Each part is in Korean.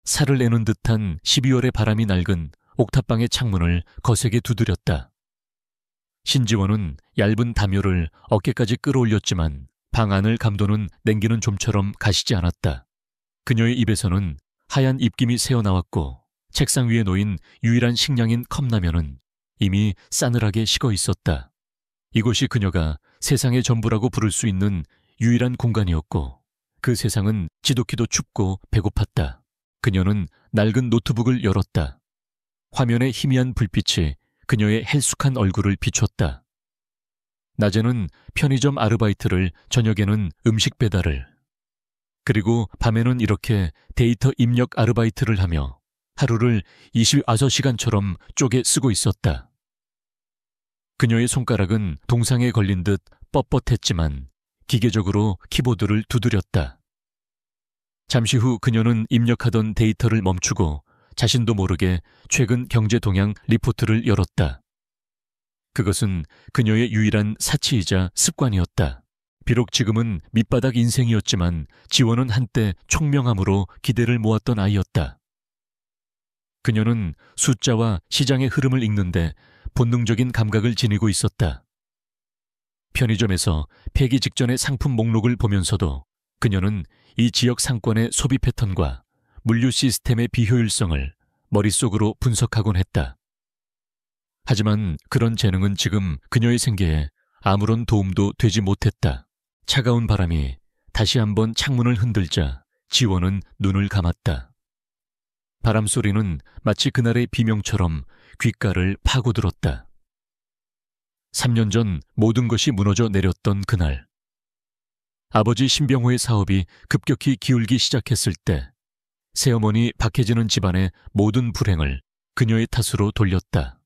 살을 내는 듯한 12월의 바람이 낡은 옥탑방의 창문을 거세게 두드렸다. 신지원은 얇은 담요를 어깨까지 끌어올렸지만 방 안을 감도는 냉기는 좀처럼 가시지 않았다. 그녀의 입에서는 하얀 입김이 새어나왔고 책상 위에 놓인 유일한 식량인 컵라면은 이미 싸늘하게 식어 있었다. 이곳이 그녀가 세상의 전부라고 부를 수 있는 유일한 공간이었고 그 세상은 지독히도 춥고 배고팠다. 그녀는 낡은 노트북을 열었다. 화면의 희미한 불빛이 그녀의 헬쑥한 얼굴을 비췄다. 낮에는 편의점 아르바이트를, 저녁에는 음식 배달을, 그리고 밤에는 이렇게 데이터 입력 아르바이트를 하며 하루를 25시간처럼 쪼개 쓰고 있었다. 그녀의 손가락은 동상에 걸린 듯 뻣뻣했지만 기계적으로 키보드를 두드렸다. 잠시 후 그녀는 입력하던 데이터를 멈추고 자신도 모르게 최근 경제 동향 리포트를 열었다. 그것은 그녀의 유일한 사치이자 습관이었다. 비록 지금은 밑바닥 인생이었지만 지원은 한때 총명함으로 기대를 모았던 아이였다. 그녀는 숫자와 시장의 흐름을 읽는데 본능적인 감각을 지니고 있었다. 편의점에서 폐기 직전의 상품 목록을 보면서도 그녀는 이 지역 상권의 소비 패턴과 물류 시스템의 비효율성을 머릿속으로 분석하곤 했다. 하지만 그런 재능은 지금 그녀의 생계에 아무런 도움도 되지 못했다. 차가운 바람이 다시 한번 창문을 흔들자 지원은 눈을 감았다. 바람 소리는 마치 그날의 비명처럼 귓가를 파고들었다. 3년 전 모든 것이 무너져 내렸던 그날. 아버지 신병호의 사업이 급격히 기울기 시작했을 때 새어머니 박혜진은 집안의 모든 불행을 그녀의 탓으로 돌렸다.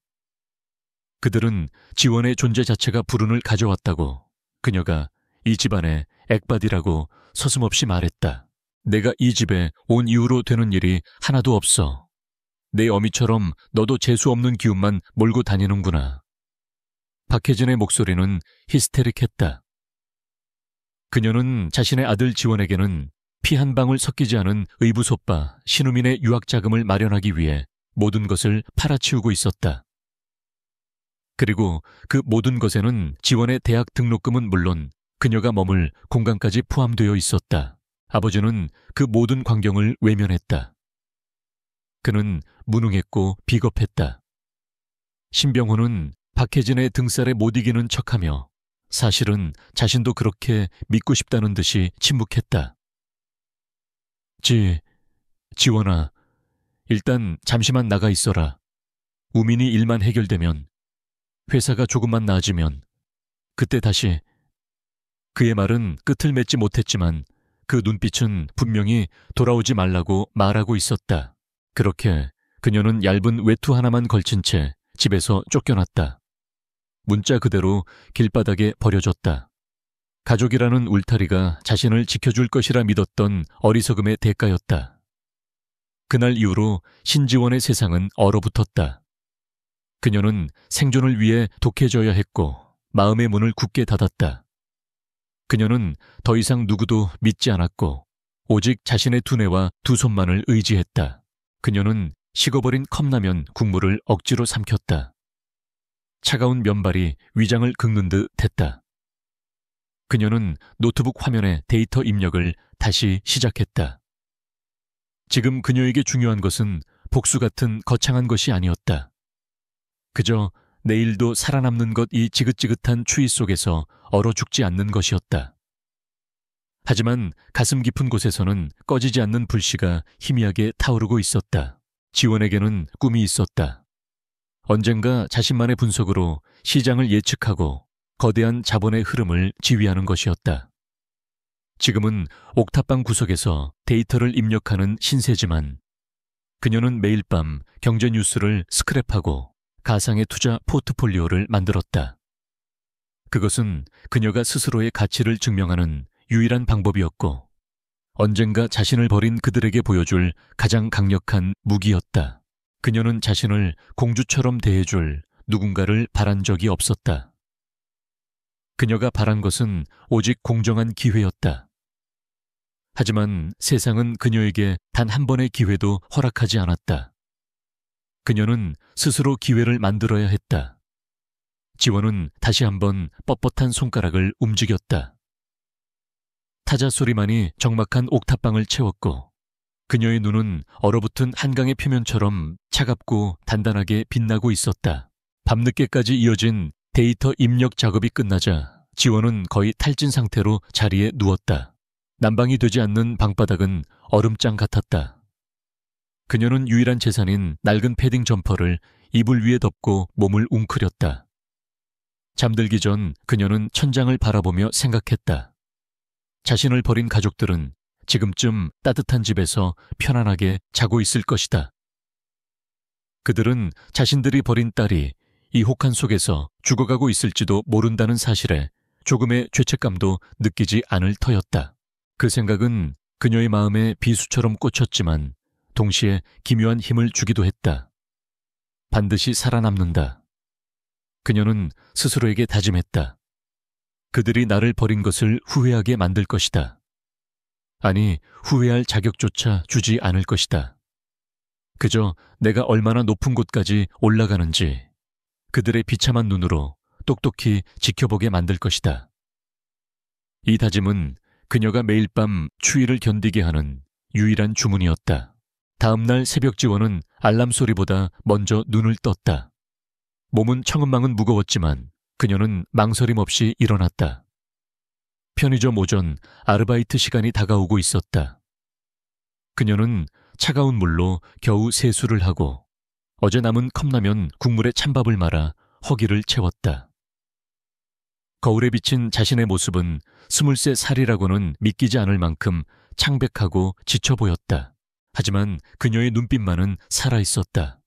그들은 지원의 존재 자체가 불운을 가져왔다고 그녀가 이 집안의 액바디라고 서슴없이 말했다. 내가 이 집에 온 이후로 되는 일이 하나도 없어. 내 어미처럼 너도 재수 없는 기운만 몰고 다니는구나. 박혜진의 목소리는 히스테릭했다. 그녀는 자신의 아들 지원에게는 피 한 방울 섞이지 않은 의부소빠 신우민의 유학 자금을 마련하기 위해 모든 것을 팔아치우고 있었다. 그리고 그 모든 것에는 지원의 대학 등록금은 물론 그녀가 머물 공간까지 포함되어 있었다. 아버지는 그 모든 광경을 외면했다. 그는 무능했고 비겁했다. 신병호는 박혜진의 등살에 못 이기는 척하며 사실은 자신도 그렇게 믿고 싶다는 듯이 침묵했다. 지원아, 일단 잠시만 나가 있어라. 우민이 일만 해결되면, 회사가 조금만 나아지면, 그때 다시. 그의 말은 끝을 맺지 못했지만 그 눈빛은 분명히 돌아오지 말라고 말하고 있었다. 그렇게 그녀는 얇은 외투 하나만 걸친 채 집에서 쫓겨났다. 문자 그대로 길바닥에 버려졌다. 가족이라는 울타리가 자신을 지켜줄 것이라 믿었던 어리석음의 대가였다. 그날 이후로 신지원의 세상은 얼어붙었다. 그녀는 생존을 위해 독해져야 했고 마음의 문을 굳게 닫았다. 그녀는 더 이상 누구도 믿지 않았고 오직 자신의 두뇌와 두 손만을 의지했다. 그녀는 식어버린 컵라면 국물을 억지로 삼켰다. 차가운 면발이 위장을 긁는 듯 했다. 그녀는 노트북 화면에 데이터 입력을 다시 시작했다. 지금 그녀에게 중요한 것은 복수 같은 거창한 것이 아니었다. 그저 내일도 살아남는 것 이 지긋지긋한 추위 속에서 얼어 죽지 않는 것이었다. 하지만 가슴 깊은 곳에서는 꺼지지 않는 불씨가 희미하게 타오르고 있었다. 지원에게는 꿈이 있었다. 언젠가 자신만의 분석으로 시장을 예측하고 거대한 자본의 흐름을 지휘하는 것이었다. 지금은 옥탑방 구석에서 데이터를 입력하는 신세지만 그녀는 매일 밤 경제 뉴스를 스크랩하고 가상의 투자 포트폴리오를 만들었다. 그것은 그녀가 스스로의 가치를 증명하는 유일한 방법이었고 언젠가 자신을 버린 그들에게 보여줄 가장 강력한 무기였다. 그녀는 자신을 공주처럼 대해줄 누군가를 바란 적이 없었다. 그녀가 바란 것은 오직 공정한 기회였다. 하지만 세상은 그녀에게 단 한 번의 기회도 허락하지 않았다. 그녀는 스스로 기회를 만들어야 했다. 지원은 다시 한번 뻣뻣한 손가락을 움직였다. 타자 소리만이 적막한 옥탑방을 채웠고 그녀의 눈은 얼어붙은 한강의 표면처럼 차갑고 단단하게 빛나고 있었다. 밤늦게까지 이어진 데이터 입력 작업이 끝나자 지원은 거의 탈진 상태로 자리에 누웠다. 난방이 되지 않는 방바닥은 얼음장 같았다. 그녀는 유일한 재산인 낡은 패딩 점퍼를 이불 위에 덮고 몸을 웅크렸다. 잠들기 전 그녀는 천장을 바라보며 생각했다. 자신을 버린 가족들은 지금쯤 따뜻한 집에서 편안하게 자고 있을 것이다. 그들은 자신들이 버린 딸이 이 혹한 속에서 죽어가고 있을지도 모른다는 사실에 조금의 죄책감도 느끼지 않을 터였다. 그 생각은 그녀의 마음에 비수처럼 꽂혔지만 동시에 기묘한 힘을 주기도 했다. 반드시 살아남는다. 그녀는 스스로에게 다짐했다. 그들이 나를 버린 것을 후회하게 만들 것이다. 아니, 후회할 자격조차 주지 않을 것이다. 그저 내가 얼마나 높은 곳까지 올라가는지 그들의 비참한 눈으로 똑똑히 지켜보게 만들 것이다. 이 다짐은 그녀가 매일 밤 추위를 견디게 하는 유일한 주문이었다. 다음 날 새벽 지원은 알람 소리보다 먼저 눈을 떴다. 몸은 청은망은 무거웠지만 그녀는 망설임 없이 일어났다. 편의점 오전 아르바이트 시간이 다가오고 있었다. 그녀는 차가운 물로 겨우 세수를 하고 어제 남은 컵라면 국물에 찬밥을 말아 허기를 채웠다. 거울에 비친 자신의 모습은 23 살이라고는 믿기지 않을 만큼 창백하고 지쳐 보였다. 하지만 그녀의 눈빛만은 살아있었다.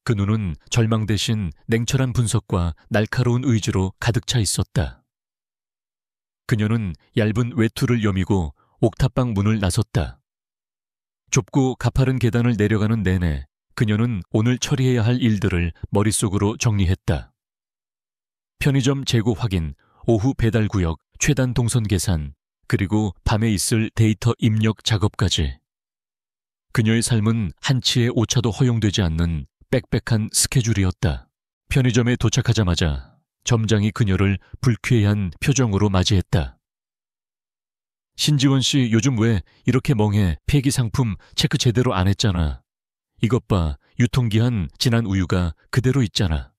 그 눈은 절망 대신 냉철한 분석과 날카로운 의지로 가득 차 있었다. 그녀는 얇은 외투를 여미고 옥탑방 문을 나섰다. 좁고 가파른 계단을 내려가는 내내 그녀는 오늘 처리해야 할 일들을 머릿속으로 정리했다. 편의점 재고 확인, 오후 배달 구역, 최단 동선 계산, 그리고 밤에 있을 데이터 입력 작업까지. 그녀의 삶은 한치의 오차도 허용되지 않는 빽빽한 스케줄이었다. 편의점에 도착하자마자 점장이 그녀를 불쾌한 표정으로 맞이했다. 신지원 씨 요즘 왜 이렇게 멍해? 폐기 상품 체크 제대로 안 했잖아. 이것 봐, 유통기한 지난 우유가 그대로 있잖아.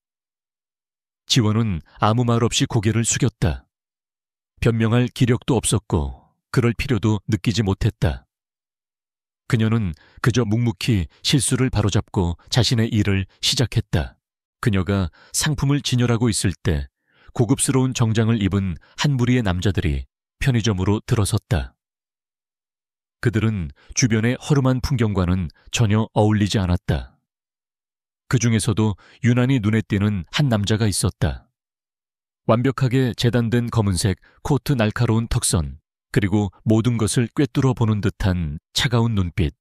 지원은 아무 말 없이 고개를 숙였다. 변명할 기력도 없었고 그럴 필요도 느끼지 못했다. 그녀는 그저 묵묵히 실수를 바로잡고 자신의 일을 시작했다. 그녀가 상품을 진열하고 있을 때 고급스러운 정장을 입은 한 무리의 남자들이 편의점으로 들어섰다. 그들은 주변의 허름한 풍경과는 전혀 어울리지 않았다. 그 중에서도 유난히 눈에 띄는 한 남자가 있었다. 완벽하게 재단된 검은색 코트 날카로운 턱선, 그리고 모든 것을 꿰뚫어 보는 듯한 차가운 눈빛.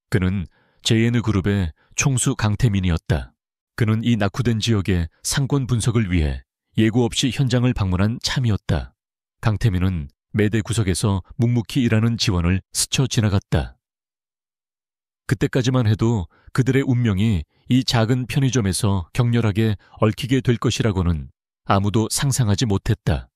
그는 JN 그룹의 총수 강태민이었다. 그는 이 낙후된 지역의 상권 분석을 위해 예고 없이 현장을 방문한 참이었다. 강태민은 매대 구석에서 묵묵히 일하는 지원을 스쳐 지나갔다. 그때까지만 해도 그들의 운명이 이 작은 편의점에서 격렬하게 얽히게 될 것이라고는 아무도 상상하지 못했다.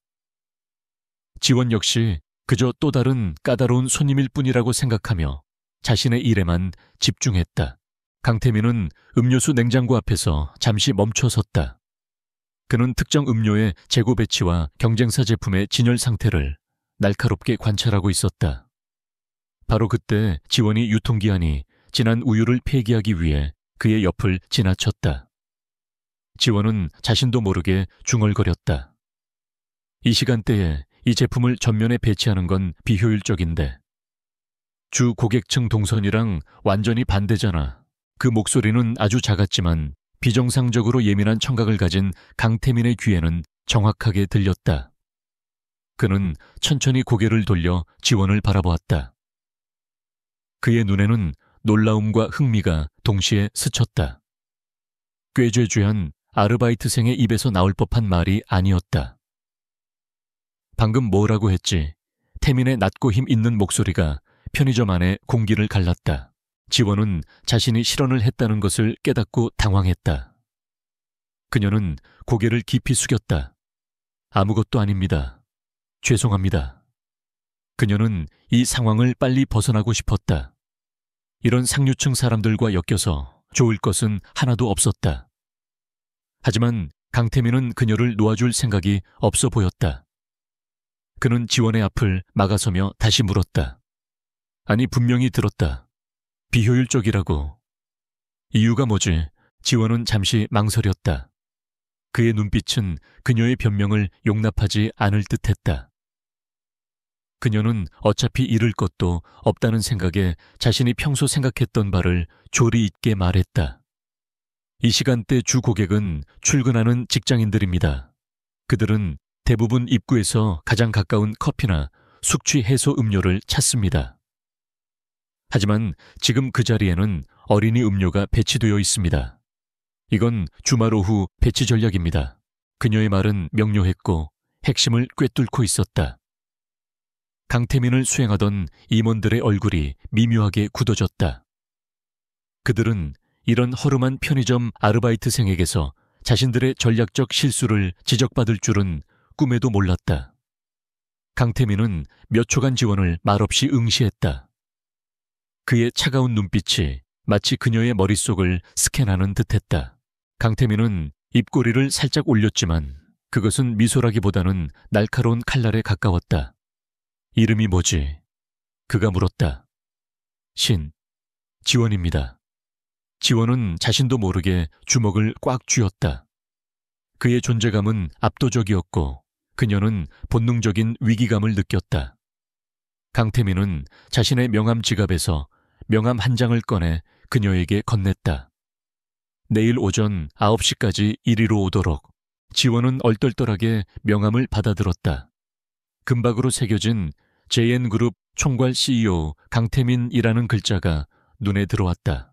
지원 역시 그저 또 다른 까다로운 손님일 뿐이라고 생각하며 자신의 일에만 집중했다. 강태민은 음료수 냉장고 앞에서 잠시 멈춰 섰다. 그는 특정 음료의 재고 배치와 경쟁사 제품의 진열 상태를 날카롭게 관찰하고 있었다. 바로 그때 지원이 유통기한이 지난 우유를 폐기하기 위해 그의 옆을 지나쳤다. 지원은 자신도 모르게 중얼거렸다. 이 시간대에 이 제품을 전면에 배치하는 건 비효율적인데 주 고객층 동선이랑 완전히 반대잖아. 그 목소리는 아주 작았지만 비정상적으로 예민한 청각을 가진 강태민의 귀에는 정확하게 들렸다. 그는 천천히 고개를 돌려 지원을 바라보았다. 그의 눈에는 놀라움과 흥미가 동시에 스쳤다. 꾀죄죄한 아르바이트생의 입에서 나올 법한 말이 아니었다. 방금 뭐라고 했지? 태민의 낮고 힘 있는 목소리가 편의점 안에 공기를 갈랐다. 지원은 자신이 실언을 했다는 것을 깨닫고 당황했다. 그녀는 고개를 깊이 숙였다. 아무것도 아닙니다. 죄송합니다. 그녀는 이 상황을 빨리 벗어나고 싶었다. 이런 상류층 사람들과 엮여서 좋을 것은 하나도 없었다. 하지만 강태민은 그녀를 놓아줄 생각이 없어 보였다. 그는 지원의 앞을 막아서며 다시 물었다. 아니, 분명히 들었다. 비효율적이라고. 이유가 뭐지? 지원은 잠시 망설였다. 그의 눈빛은 그녀의 변명을 용납하지 않을 듯했다. 그녀는 어차피 잃을 것도 없다는 생각에 자신이 평소 생각했던 바를 조리 있게 말했다. 이 시간대 주 고객은 출근하는 직장인들입니다. 그들은 대부분 입구에서 가장 가까운 커피나 숙취 해소 음료를 찾습니다. 하지만 지금 그 자리에는 어린이 음료가 배치되어 있습니다. 이건 주말 오후 배치 전략입니다. 그녀의 말은 명료했고 핵심을 꿰뚫고 있었다. 강태민을 수행하던 임원들의 얼굴이 미묘하게 굳어졌다. 그들은 이런 허름한 편의점 아르바이트생에게서 자신들의 전략적 실수를 지적받을 줄은 꿈에도 몰랐다. 강태민은 몇 초간 지원을 말없이 응시했다. 그의 차가운 눈빛이 마치 그녀의 머릿속을 스캔하는 듯했다. 강태민은 입꼬리를 살짝 올렸지만 그것은 미소라기보다는 날카로운 칼날에 가까웠다. 이름이 뭐지? 그가 물었다. 지원입니다. 지원은 자신도 모르게 주먹을 꽉 쥐었다. 그의 존재감은 압도적이었고 그녀는 본능적인 위기감을 느꼈다. 강태민은 자신의 명함 지갑에서 명함 한 장을 꺼내 그녀에게 건넸다. 내일 오전 9시까지 이리로 오도록. 지원은 얼떨떨하게 명함을 받아들었다. 금박으로 새겨진 JN그룹 총괄 CEO 강태민이라는 글자가 눈에 들어왔다.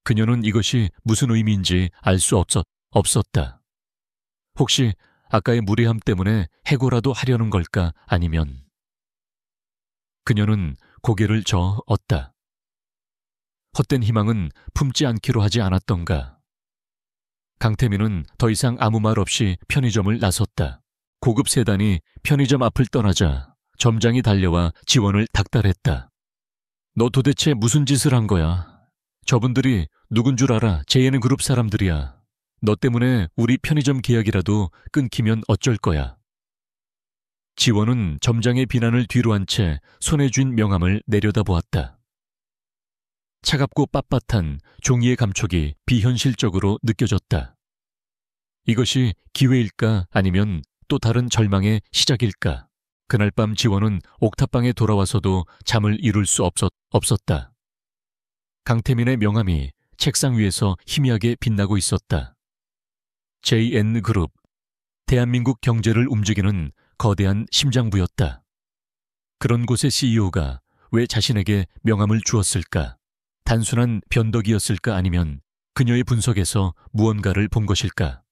그녀는 이것이 무슨 의미인지 알 수 없었다. 혹시 아까의 무례함 때문에 해고라도 하려는 걸까? 아니면... 그녀는 고개를 저었다. 헛된 희망은 품지 않기로 하지 않았던가. 강태민은 더 이상 아무 말 없이 편의점을 나섰다. 고급 세단이 편의점 앞을 떠나자 점장이 달려와 지원을 닥달했다. 너 도대체 무슨 짓을 한 거야? 저분들이 누군 줄 알아? JN그룹 사람들이야. 너 때문에 우리 편의점 계약이라도 끊기면 어쩔 거야. 지원은 점장의 비난을 뒤로 한 채 손에 쥔 명함을 내려다보았다. 차갑고 빳빳한 종이의 감촉이 비현실적으로 느껴졌다. 이것이 기회일까 아니면 또 다른 절망의 시작일까? 그날 밤 지원은 옥탑방에 돌아와서도 잠을 이룰 수 없었다. 강태민의 명함이 책상 위에서 희미하게 빛나고 있었다. JN그룹, 대한민국 경제를 움직이는 거대한 심장부였다. 그런 곳의 CEO가 왜 자신에게 명함을 주었을까? 단순한 변덕이었을까 아니면 그녀의 분석에서 무언가를 본 것일까?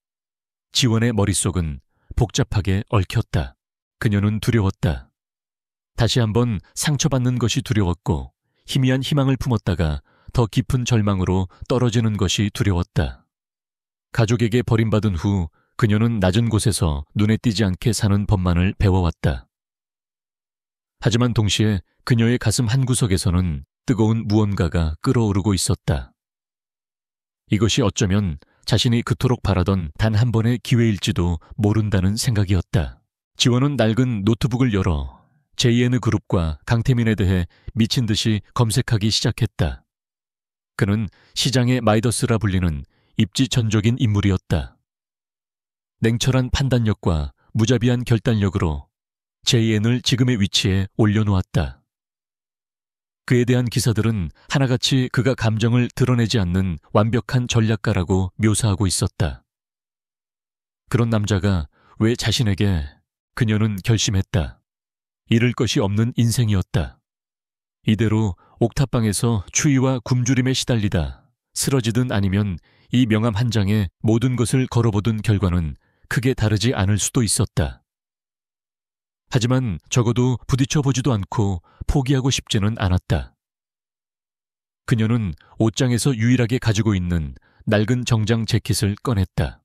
지원의 머릿속은 복잡하게 얽혔다. 그녀는 두려웠다. 다시 한번 상처받는 것이 두려웠고 희미한 희망을 품었다가 더 깊은 절망으로 떨어지는 것이 두려웠다. 가족에게 버림받은 후 그녀는 낮은 곳에서 눈에 띄지 않게 사는 법만을 배워왔다. 하지만 동시에 그녀의 가슴 한구석에서는 뜨거운 무언가가 끓어오르고 있었다. 이것이 어쩌면 자신이 그토록 바라던 단 한 번의 기회일지도 모른다는 생각이었다. 지원은 낡은 노트북을 열어 JN그룹과 강태민에 대해 미친 듯이 검색하기 시작했다. 그는 시장의 마이더스라 불리는 입지전적인 인물이었다. 냉철한 판단력과 무자비한 결단력으로 JN을 지금의 위치에 올려놓았다. 그에 대한 기사들은 하나같이 그가 감정을 드러내지 않는 완벽한 전략가라고 묘사하고 있었다. 그런 남자가 왜 자신에게... 그녀는 결심했다. 잃을 것이 없는 인생이었다. 이대로 옥탑방에서 추위와 굶주림에 시달리다 쓰러지든 아니면 이 명함 한 장에 모든 것을 걸어보던 결과는 크게 다르지 않을 수도 있었다. 하지만 적어도 부딪혀보지도 않고 포기하고 싶지는 않았다. 그녀는 옷장에서 유일하게 가지고 있는 낡은 정장 재킷을 꺼냈다.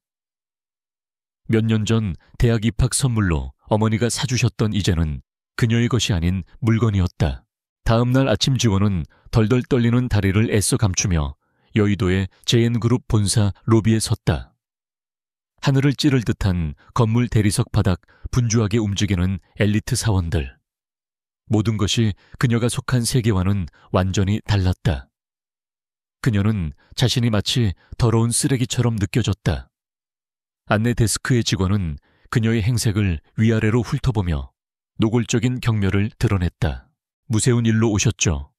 몇 년 전 대학 입학 선물로 어머니가 사주셨던 이제는 그녀의 것이 아닌 물건이었다. 다음 날 아침 지원은 덜덜 떨리는 다리를 애써 감추며 여의도의 JN그룹 본사 로비에 섰다. 하늘을 찌를 듯한 건물 대리석 바닥 분주하게 움직이는 엘리트 사원들. 모든 것이 그녀가 속한 세계와는 완전히 달랐다. 그녀는 자신이 마치 더러운 쓰레기처럼 느껴졌다. 안내 데스크의 직원은 그녀의 행색을 위아래로 훑어보며 노골적인 경멸을 드러냈다. 무세운 일로 오셨죠?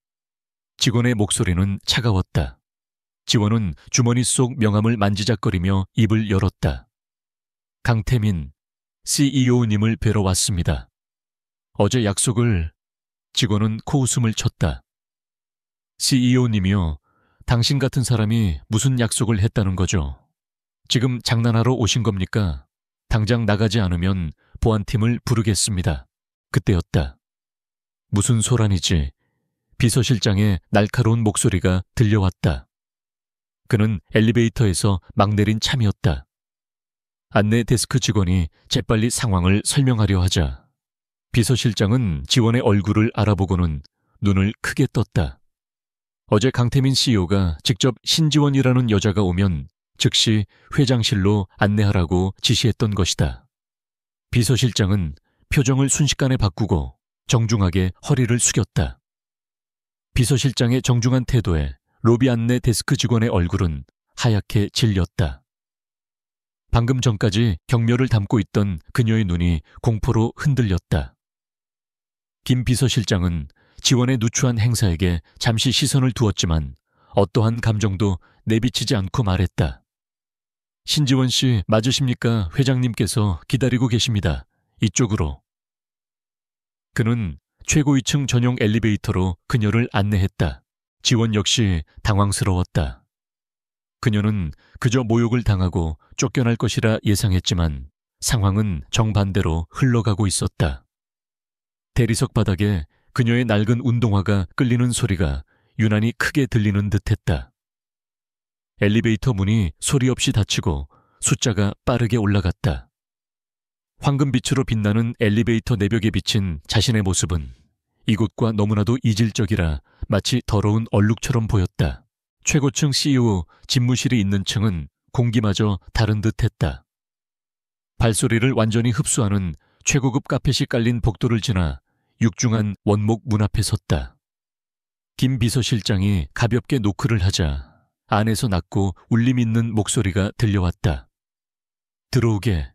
직원의 목소리는 차가웠다. 지원은 주머니 속 명함을 만지작거리며 입을 열었다. 강태민, CEO님을 뵈러 왔습니다. 어제 약속을... 직원은 코웃음을 쳤다. CEO님이요? 당신 같은 사람이 무슨 약속을 했다는 거죠? 지금 장난하러 오신 겁니까? 당장 나가지 않으면 보안팀을 부르겠습니다. 그때였다. 무슨 소란이지? 비서실장의 날카로운 목소리가 들려왔다. 그는 엘리베이터에서 막 내린 참이었다. 안내 데스크 직원이 재빨리 상황을 설명하려 하자 비서실장은 지원의 얼굴을 알아보고는 눈을 크게 떴다. 어제 강태민 CEO가 직접 신지원이라는 여자가 오면 즉시 회장실로 안내하라고 지시했던 것이다. 비서실장은 표정을 순식간에 바꾸고 정중하게 허리를 숙였다. 비서실장의 정중한 태도에 로비 안내 데스크 직원의 얼굴은 하얗게 질렸다. 방금 전까지 경멸을 담고 있던 그녀의 눈이 공포로 흔들렸다. 김 비서실장은 지원의 누추한 행사에게 잠시 시선을 두었지만 어떠한 감정도 내비치지 않고 말했다. 신지원 씨 맞으십니까? 회장님께서 기다리고 계십니다. 이쪽으로. 그는 최고 2층 전용 엘리베이터로 그녀를 안내했다. 지원 역시 당황스러웠다. 그녀는 그저 모욕을 당하고 쫓겨날 것이라 예상했지만 상황은 정반대로 흘러가고 있었다. 대리석 바닥에 그녀의 낡은 운동화가 끌리는 소리가 유난히 크게 들리는 듯했다. 엘리베이터 문이 소리 없이 닫히고 숫자가 빠르게 올라갔다. 황금빛으로 빛나는 엘리베이터 내벽에 비친 자신의 모습은 이곳과 너무나도 이질적이라 마치 더러운 얼룩처럼 보였다. 최고층 CEO 집무실이 있는 층은 공기마저 다른 듯했다. 발소리를 완전히 흡수하는 최고급 카펫이 깔린 복도를 지나 육중한 원목 문 앞에 섰다. 김 비서실장이 가볍게 노크를 하자 안에서 낮고 울림 있는 목소리가 들려왔다. 들어오게.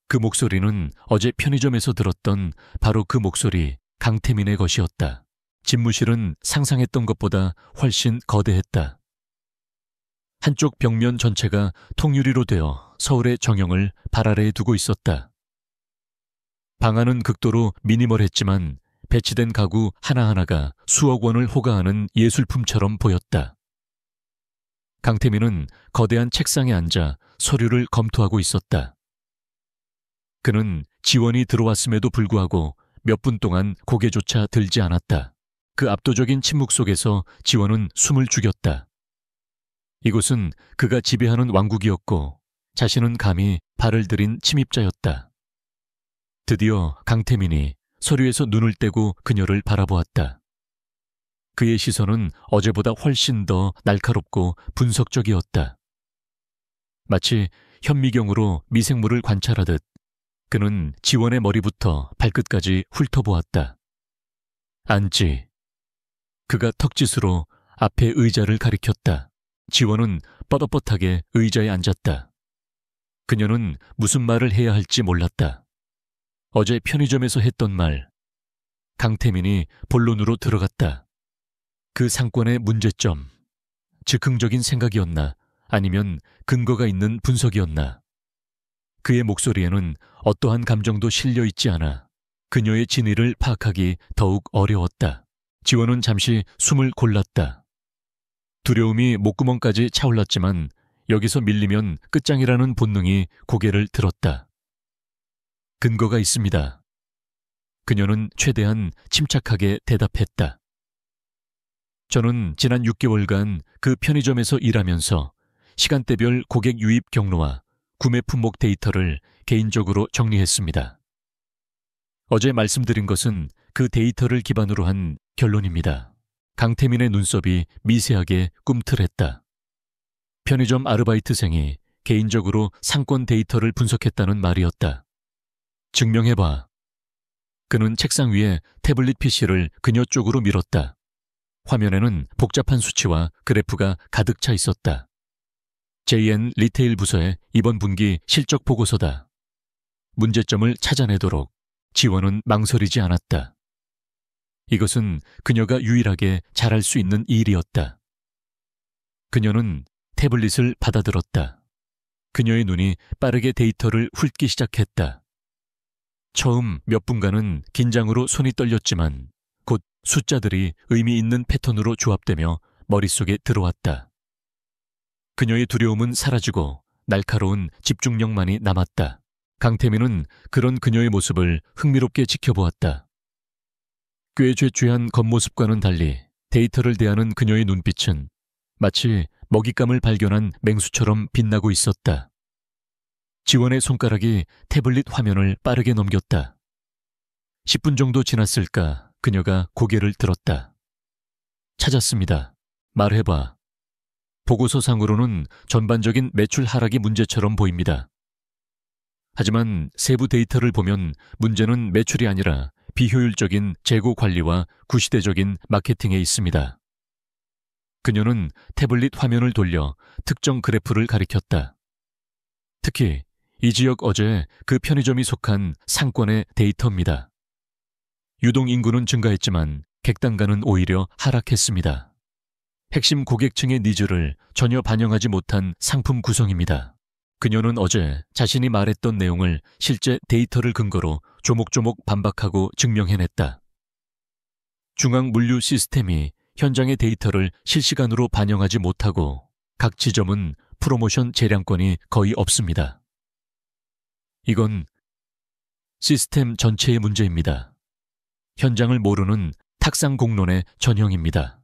그 목소리는 어제 편의점에서 들었던 바로 그 목소리 강태민의 것이었다. 집무실은 상상했던 것보다 훨씬 거대했다. 한쪽 벽면 전체가 통유리로 되어 서울의 정형을 발 아래에 두고 있었다. 방안은 극도로 미니멀했지만 배치된 가구 하나하나가 수억 원을 호가하는 예술품처럼 보였다. 강태민은 거대한 책상에 앉아 서류를 검토하고 있었다. 그는 지원이 들어왔음에도 불구하고 몇 분 동안 고개조차 들지 않았다. 그 압도적인 침묵 속에서 지원은 숨을 죽였다. 이곳은 그가 지배하는 왕국이었고 자신은 감히 발을 들인 침입자였다. 드디어 강태민이 서류에서 눈을 떼고 그녀를 바라보았다. 그의 시선은 어제보다 훨씬 더 날카롭고 분석적이었다. 마치 현미경으로 미생물을 관찰하듯 그는 지원의 머리부터 발끝까지 훑어보았다. 앉지. 그가 턱짓으로 앞에 의자를 가리켰다. 지원은 뻣뻣하게 의자에 앉았다. 그녀는 무슨 말을 해야 할지 몰랐다. 어제 편의점에서 했던 말. 강태민이 본론으로 들어갔다. 그 상권의 문제점. 즉흥적인 생각이었나 아니면 근거가 있는 분석이었나. 그의 목소리에는 어떠한 감정도 실려 있지 않아 그녀의 진위를 파악하기 더욱 어려웠다. 지원은 잠시 숨을 골랐다. 두려움이 목구멍까지 차올랐지만 여기서 밀리면 끝장이라는 본능이 고개를 들었다. 근거가 있습니다. 그녀는 최대한 침착하게 대답했다. 저는 지난 6개월간 그 편의점에서 일하면서 시간대별 고객 유입 경로와 구매 품목 데이터를 개인적으로 정리했습니다. 어제 말씀드린 것은 그 데이터를 기반으로 한 결론입니다. 강태민의 눈썹이 미세하게 꿈틀했다. 편의점 아르바이트생이 개인적으로 상권 데이터를 분석했다는 말이었다. 증명해봐. 그는 책상 위에 태블릿 PC를 그녀 쪽으로 밀었다. 화면에는 복잡한 수치와 그래프가 가득 차 있었다. JN 리테일 부서의 이번 분기 실적 보고서다. 문제점을 찾아내도록 지원은 망설이지 않았다. 이것은 그녀가 유일하게 잘할 수 있는 일이었다. 그녀는 태블릿을 받아들었다. 그녀의 눈이 빠르게 데이터를 훑기 시작했다. 처음 몇 분간은 긴장으로 손이 떨렸지만 곧 숫자들이 의미 있는 패턴으로 조합되며 머릿속에 들어왔다. 그녀의 두려움은 사라지고 날카로운 집중력만이 남았다. 강태민은 그런 그녀의 모습을 흥미롭게 지켜보았다. 꽤 죄죄한 겉모습과는 달리 데이터를 대하는 그녀의 눈빛은 마치 먹잇감을 발견한 맹수처럼 빛나고 있었다. 지원의 손가락이 태블릿 화면을 빠르게 넘겼다. 10분 정도 지났을까 그녀가 고개를 들었다. 찾았습니다. 말해봐. 보고서상으로는 전반적인 매출 하락이 문제처럼 보입니다. 하지만 세부 데이터를 보면 문제는 매출이 아니라 비효율적인 재고 관리와 구시대적인 마케팅에 있습니다. 그녀는 태블릿 화면을 돌려 특정 그래프를 가리켰다. 특히 이 지역 어제 그 편의점이 속한 상권의 데이터입니다. 유동 인구는 증가했지만 객단가는 오히려 하락했습니다. 핵심 고객층의 니즈를 전혀 반영하지 못한 상품 구성입니다. 그녀는 어제 자신이 말했던 내용을 실제 데이터를 근거로 조목조목 반박하고 증명해냈다. 중앙 물류 시스템이 현장의 데이터를 실시간으로 반영하지 못하고 각 지점은 프로모션 재량권이 거의 없습니다. 이건 시스템 전체의 문제입니다. 현장을 모르는 탁상 공론의 전형입니다.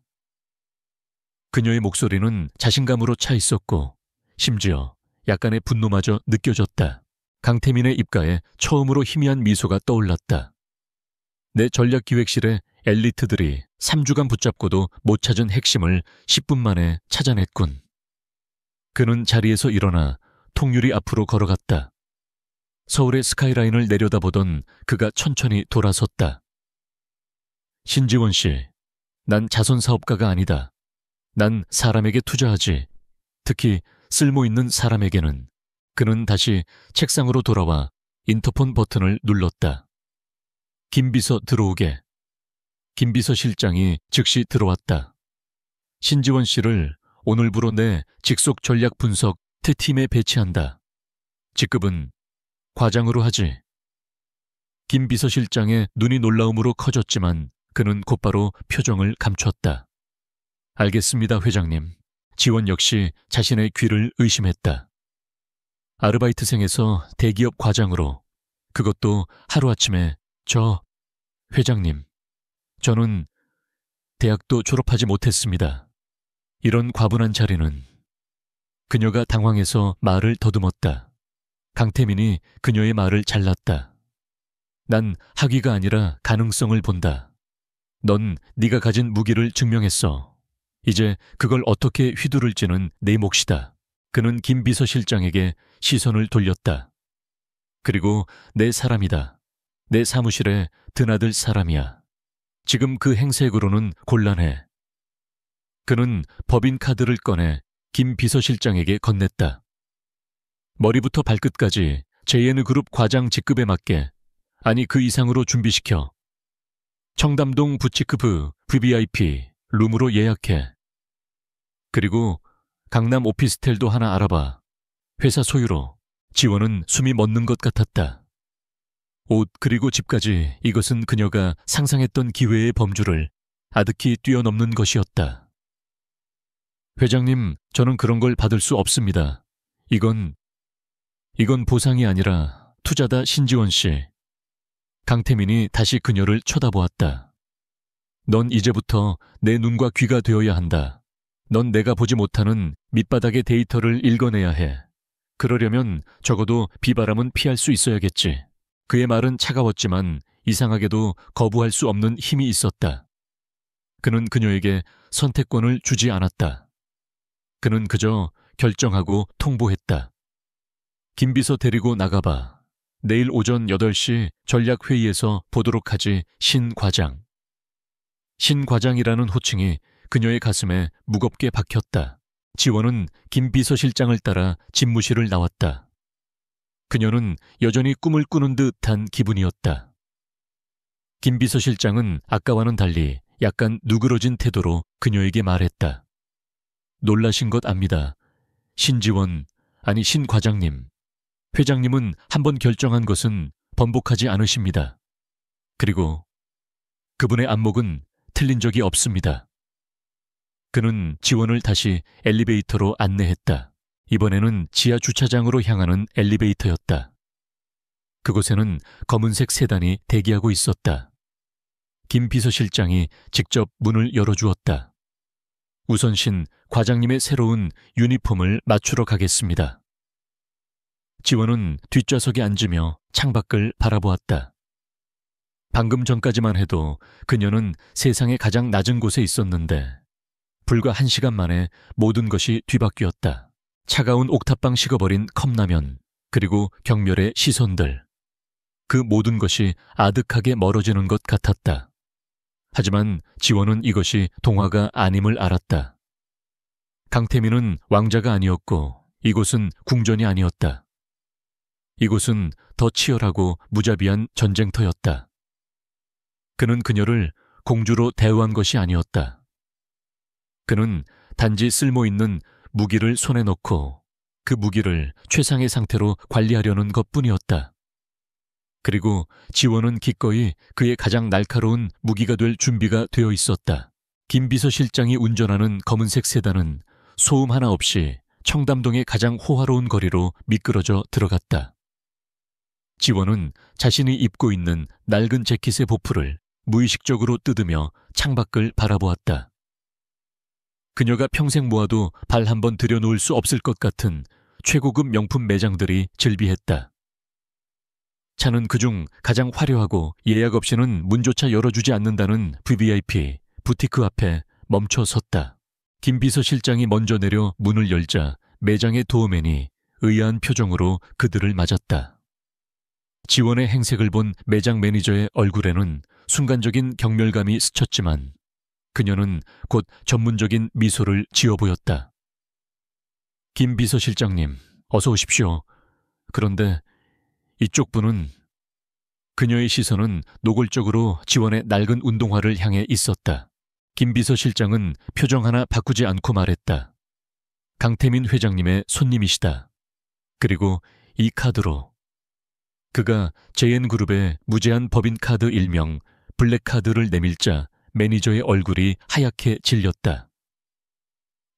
그녀의 목소리는 자신감으로 차 있었고 심지어 약간의 분노마저 느껴졌다. 강태민의 입가에 처음으로 희미한 미소가 떠올랐다. 내 전략기획실의 엘리트들이 3주간 붙잡고도 못 찾은 핵심을 10분 만에 찾아냈군. 그는 자리에서 일어나 통유리 앞으로 걸어갔다. 서울의 스카이라인을 내려다보던 그가 천천히 돌아섰다. 신지원 씨, 난 자선사업가가 아니다. 난 사람에게 투자하지. 특히 쓸모있는 사람에게는. 그는 다시 책상으로 돌아와 인터폰 버튼을 눌렀다. 김비서 들어오게. 김비서실장이 즉시 들어왔다. 신지원 씨를 오늘부로 내 직속 전략 분석 T팀에 배치한다. 직급은 과장으로 하지. 김비서실장의 눈이 놀라움으로 커졌지만 그는 곧바로 표정을 감췄다. 알겠습니다, 회장님. 지원 역시 자신의 귀를 의심했다. 아르바이트생에서 대기업 과장으로, 그것도 하루아침에 회장님, 저는 대학도 졸업하지 못했습니다. 이런 과분한 자리는. 그녀가 당황해서 말을 더듬었다. 강태민이 그녀의 말을 잘랐다. 난 학위가 아니라 가능성을 본다. 넌 네가 가진 무기를 증명했어. 이제 그걸 어떻게 휘두를지는 내 몫이다. 그는 김 비서실장에게 시선을 돌렸다. 그리고 내 사람이다. 내 사무실에 드나들 사람이야. 지금 그 행색으로는 곤란해. 그는 법인 카드를 꺼내 김 비서실장에게 건넸다. 머리부터 발끝까지 JN그룹 과장 직급에 맞게, 아니 그 이상으로 준비시켜. 청담동 부치크브 VVIP 룸으로 예약해. 그리고 강남 오피스텔도 하나 알아봐. 회사 소유로. 지원은 숨이 멎는 것 같았다. 옷 그리고 집까지 이것은 그녀가 상상했던 기회의 범주를 아득히 뛰어넘는 것이었다. 회장님, 저는 그런 걸 받을 수 없습니다. 이건 보상이 아니라 투자다, 신지원 씨. 강태민이 다시 그녀를 쳐다보았다. 넌 이제부터 내 눈과 귀가 되어야 한다. 넌 내가 보지 못하는 밑바닥의 데이터를 읽어내야 해. 그러려면 적어도 비바람은 피할 수 있어야겠지. 그의 말은 차가웠지만 이상하게도 거부할 수 없는 힘이 있었다. 그는 그녀에게 선택권을 주지 않았다. 그는 그저 결정하고 통보했다. 김비서 데리고 나가봐. 내일 오전 8시 전략회의에서 보도록 하지. 신 과장. 신 과장이라는 호칭이 그녀의 가슴에 무겁게 박혔다. 지원은 김 비서실장을 따라 집무실을 나왔다. 그녀는 여전히 꿈을 꾸는 듯한 기분이었다. 김 비서실장은 아까와는 달리 약간 누그러진 태도로 그녀에게 말했다. 놀라신 것 압니다. 신지원, 아니 신 과장님. 회장님은 한번 결정한 것은 번복하지 않으십니다. 그리고 그분의 안목은 틀린 적이 없습니다. 그는 지원을 다시 엘리베이터로 안내했다. 이번에는 지하 주차장으로 향하는 엘리베이터였다. 그곳에는 검은색 세단이 대기하고 있었다. 김 비서실장이 직접 문을 열어주었다. 우선 신 과장님의 새로운 유니폼을 맞추러 가겠습니다. 지원은 뒷좌석에 앉으며 창밖을 바라보았다. 방금 전까지만 해도 그녀는 세상의 가장 낮은 곳에 있었는데 불과 1시간 만에 모든 것이 뒤바뀌었다. 차가운 옥탑방 식어버린 컵라면, 그리고 경멸의 시선들. 그 모든 것이 아득하게 멀어지는 것 같았다. 하지만 지원은 이것이 동화가 아님을 알았다. 강태민은 왕자가 아니었고 이곳은 궁전이 아니었다. 이곳은 더 치열하고 무자비한 전쟁터였다. 그는 그녀를 공주로 대우한 것이 아니었다. 그는 단지 쓸모있는 무기를 손에 넣고 그 무기를 최상의 상태로 관리하려는 것뿐이었다. 그리고 지원은 기꺼이 그의 가장 날카로운 무기가 될 준비가 되어 있었다. 김 비서실장이 운전하는 검은색 세단은 소음 하나 없이 청담동의 가장 호화로운 거리로 미끄러져 들어갔다. 지원은 자신이 입고 있는 낡은 재킷의 보풀을 무의식적으로 뜯으며 창밖을 바라보았다. 그녀가 평생 모아도 발 한 번 들여놓을 수 없을 것 같은 최고급 명품 매장들이 즐비했다. 차는 그중 가장 화려하고 예약 없이는 문조차 열어주지 않는다는 VVIP 부티크 앞에 멈춰 섰다. 김 비서실장이 먼저 내려 문을 열자 매장의 도어맨이 의아한 표정으로 그들을 맞았다. 지원의 행색을 본 매장 매니저의 얼굴에는 순간적인 경멸감이 스쳤지만 그녀는 곧 전문적인 미소를 지어 보였다. 김 비서실장님, 어서 오십시오. 그런데 이쪽 분은... 그녀의 시선은 노골적으로 지원의 낡은 운동화를 향해 있었다. 김 비서실장은 표정 하나 바꾸지 않고 말했다. 강태민 회장님의 손님이시다. 그리고 이 카드로. 그가 JN그룹의 무제한 법인카드 일명 블랙카드를 내밀자 매니저의 얼굴이 하얗게 질렸다.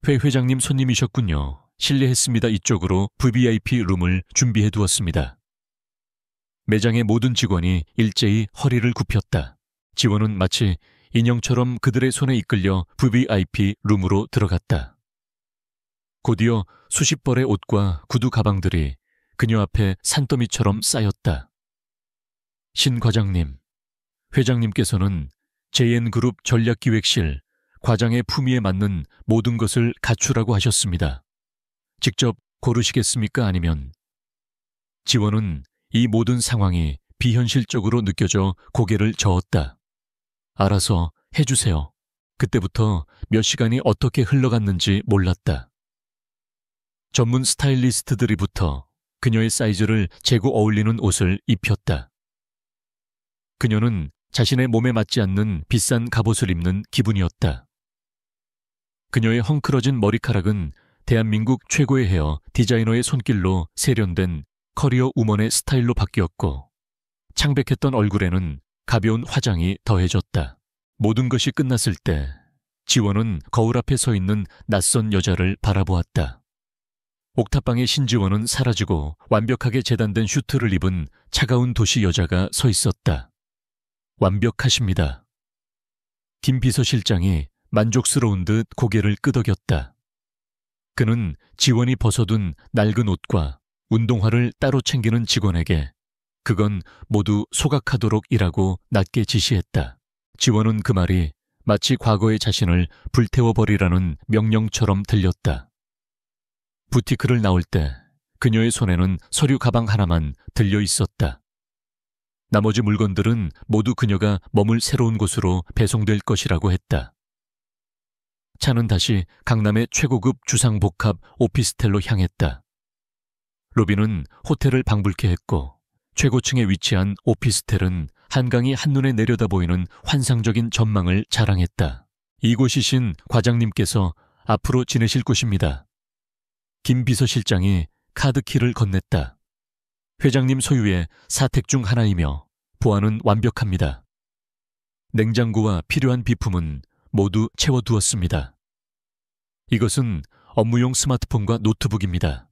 회 회장님 손님이셨군요. 실례했습니다. 이쪽으로 VVIP 룸을 준비해 두었습니다. 매장의 모든 직원이 일제히 허리를 굽혔다. 지원은 마치 인형처럼 그들의 손에 이끌려 VVIP 룸으로 들어갔다. 곧이어 수십 벌의 옷과 구두 가방들이 그녀 앞에 산더미처럼 쌓였다. 신 과장님, 회장님께서는 JN그룹 전략기획실 과장의 품위에 맞는 모든 것을 갖추라고 하셨습니다. 직접 고르시겠습니까? 아니면... 지원은 이 모든 상황이 비현실적으로 느껴져 고개를 저었다. 알아서 해주세요. 그때부터 몇 시간이 어떻게 흘러갔는지 몰랐다. 전문 스타일리스트들이부터 그녀의 사이즈를 재고 어울리는 옷을 입혔다. 그녀는 자신의 몸에 맞지 않는 비싼 갑옷을 입는 기분이었다. 그녀의 헝클어진 머리카락은 대한민국 최고의 헤어 디자이너의 손길로 세련된 커리어 우먼의 스타일로 바뀌었고 창백했던 얼굴에는 가벼운 화장이 더해졌다. 모든 것이 끝났을 때 지원은 거울 앞에 서 있는 낯선 여자를 바라보았다. 옥탑방의 신지원은 사라지고 완벽하게 재단된 슈트를 입은 차가운 도시 여자가 서 있었다. 완벽하십니다. 김 비서실장이 만족스러운 듯 고개를 끄덕였다. 그는 지원이 벗어둔 낡은 옷과 운동화를 따로 챙기는 직원에게 그건 모두 소각하도록 일하고 낮게 지시했다. 지원은 그 말이 마치 과거의 자신을 불태워버리라는 명령처럼 들렸다. 부티크를 나올 때 그녀의 손에는 서류 가방 하나만 들려 있었다. 나머지 물건들은 모두 그녀가 머물 새로운 곳으로 배송될 것이라고 했다. 차는 다시 강남의 최고급 주상복합 오피스텔로 향했다. 로비는 호텔을 방불케 했고 최고층에 위치한 오피스텔은 한강이 한눈에 내려다 보이는 환상적인 전망을 자랑했다. 이곳이신 과장님께서 앞으로 지내실 곳입니다. 김 비서실장이 카드키를 건넸다. 회장님 소유의 사택 중 하나이며 보안은 완벽합니다. 냉장고와 필요한 비품은 모두 채워두었습니다. 이것은 업무용 스마트폰과 노트북입니다.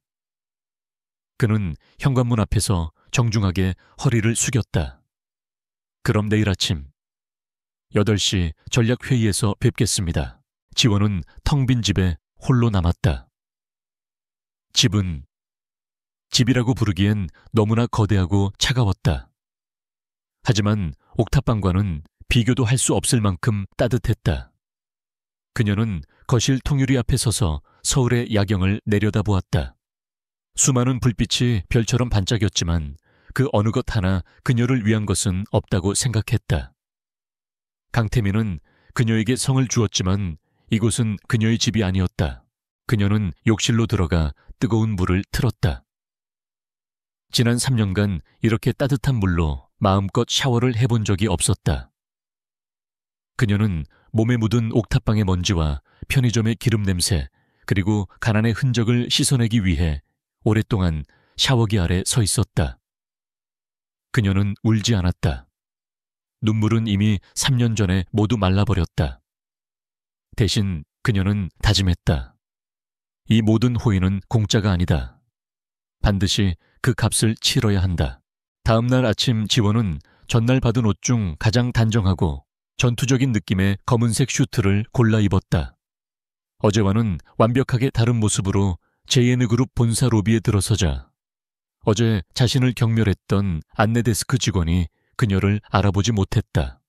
그는 현관문 앞에서 정중하게 허리를 숙였다. 그럼 내일 아침 8시 전략회의에서 뵙겠습니다. 지원은 텅 빈 집에 홀로 남았다. 집이라고 부르기엔 너무나 거대하고 차가웠다. 하지만 옥탑방과는 비교도 할 수 없을 만큼 따뜻했다. 그녀는 거실 통유리 앞에 서서 서울의 야경을 내려다보았다. 수많은 불빛이 별처럼 반짝였지만 그 어느 것 하나 그녀를 위한 것은 없다고 생각했다. 강태민은 그녀에게 성을 주었지만 이곳은 그녀의 집이 아니었다. 그녀는 욕실로 들어가 뜨거운 물을 틀었다. 지난 3년간 이렇게 따뜻한 물로 마음껏 샤워를 해본 적이 없었다. 그녀는 몸에 묻은 옥탑방의 먼지와 편의점의 기름 냄새 그리고 가난의 흔적을 씻어내기 위해 오랫동안 샤워기 아래 서 있었다. 그녀는 울지 않았다. 눈물은 이미 3년 전에 모두 말라버렸다. 대신 그녀는 다짐했다. 이 모든 호의는 공짜가 아니다. 반드시 그 값을 치러야 한다. 다음 날 아침 지원은 전날 받은 옷 중 가장 단정하고 전투적인 느낌의 검은색 슈트를 골라 입었다. 어제와는 완벽하게 다른 모습으로 JN그룹 본사 로비에 들어서자 어제 자신을 경멸했던 안내데스크 직원이 그녀를 알아보지 못했다.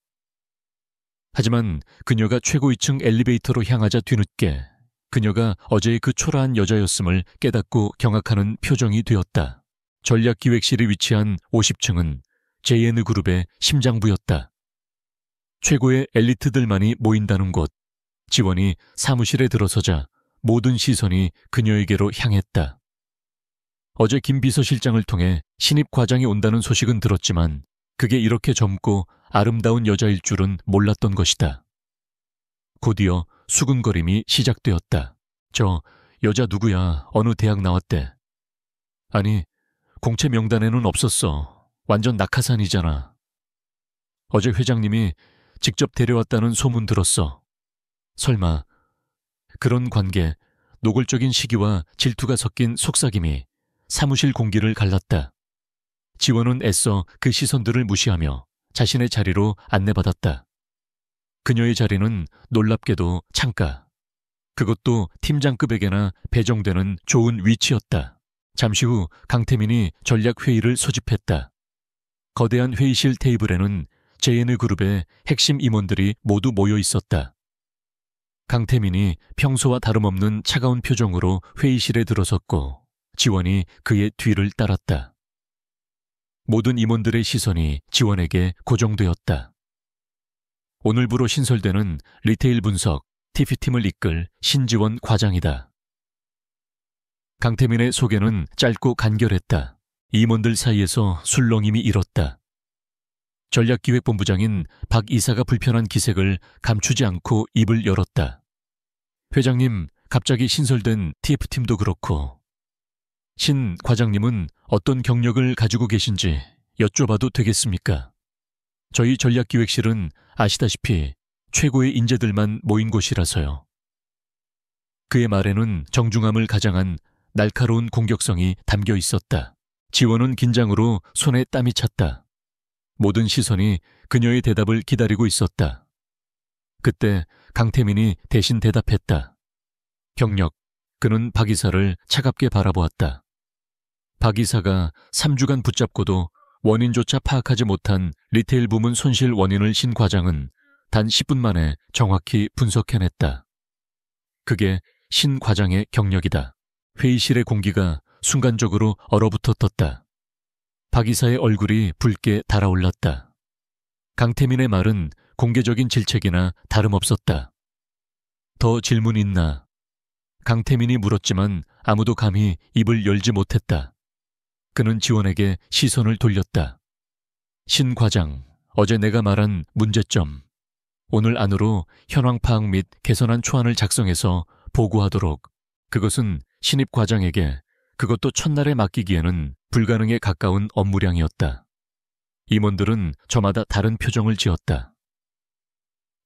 하지만 그녀가 최고 2층 엘리베이터로 향하자 뒤늦게 그녀가 어제의 그 초라한 여자였음을 깨닫고 경악하는 표정이 되었다. 전략기획실이 위치한 50층은 JN그룹의 심장부였다. 최고의 엘리트들만이 모인다는 곳. 지원이 사무실에 들어서자 모든 시선이 그녀에게로 향했다. 어제 김 비서실장을 통해 신입 과장이 온다는 소식은 들었지만 그게 이렇게 젊고 아름다운 여자일 줄은 몰랐던 것이다. 곧이어 수근거림이 시작되었다. 저 여자 누구야? 어느 대학 나왔대? 아니, 공채 명단에는 없었어. 완전 낙하산이잖아. 어제 회장님이 직접 데려왔다는 소문 들었어. 설마 그런 관계, 노골적인 시기와 질투가 섞인 속삭임이 사무실 공기를 갈랐다. 지원은 애써 그 시선들을 무시하며 자신의 자리로 안내받았다. 그녀의 자리는 놀랍게도 창가. 그것도 팀장급에게나 배정되는 좋은 위치였다. 잠시 후 강태민이 전략회의를 소집했다. 거대한 회의실 테이블에는 JN그룹의 핵심 임원들이 모두 모여 있었다. 강태민이 평소와 다름없는 차가운 표정으로 회의실에 들어섰고 지원이 그의 뒤를 따랐다. 모든 임원들의 시선이 지원에게 고정되었다. 오늘부로 신설되는 리테일 분석 TP팀을 이끌 신지원 과장이다. 강태민의 소개는 짧고 간결했다. 임원들 사이에서 술렁임이 일었다. 전략기획본부장인 박 이사가 불편한 기색을 감추지 않고 입을 열었다. 회장님, 갑자기 신설된 TF팀도 그렇고 신 과장님은 어떤 경력을 가지고 계신지 여쭤봐도 되겠습니까? 저희 전략기획실은 아시다시피 최고의 인재들만 모인 곳이라서요. 그의 말에는 정중함을 가장한 날카로운 공격성이 담겨 있었다. 지원은 긴장으로 손에 땀이 찼다. 모든 시선이 그녀의 대답을 기다리고 있었다. 그때 강태민이 대신 대답했다. 경력. 그는 박 이사를 차갑게 바라보았다. 박 이사가 3주간 붙잡고도 원인조차 파악하지 못한 리테일 부문 손실 원인을 신 과장은 단 10분 만에 정확히 분석해냈다. 그게 신 과장의 경력이다. 회의실의 공기가 순간적으로 얼어붙었다. 박 이사의 얼굴이 붉게 달아올랐다. 강태민의 말은 공개적인 질책이나 다름없었다. 더 질문 있나? 강태민이 물었지만 아무도 감히 입을 열지 못했다. 그는 지원에게 시선을 돌렸다. 신 과장, 어제 내가 말한 문제점. 오늘 안으로 현황 파악 및 개선안 초안을 작성해서 보고하도록. 그것은 신입 과장에게 그것도 첫날에 맡기기에는 불가능에 가까운 업무량이었다. 임원들은 저마다 다른 표정을 지었다.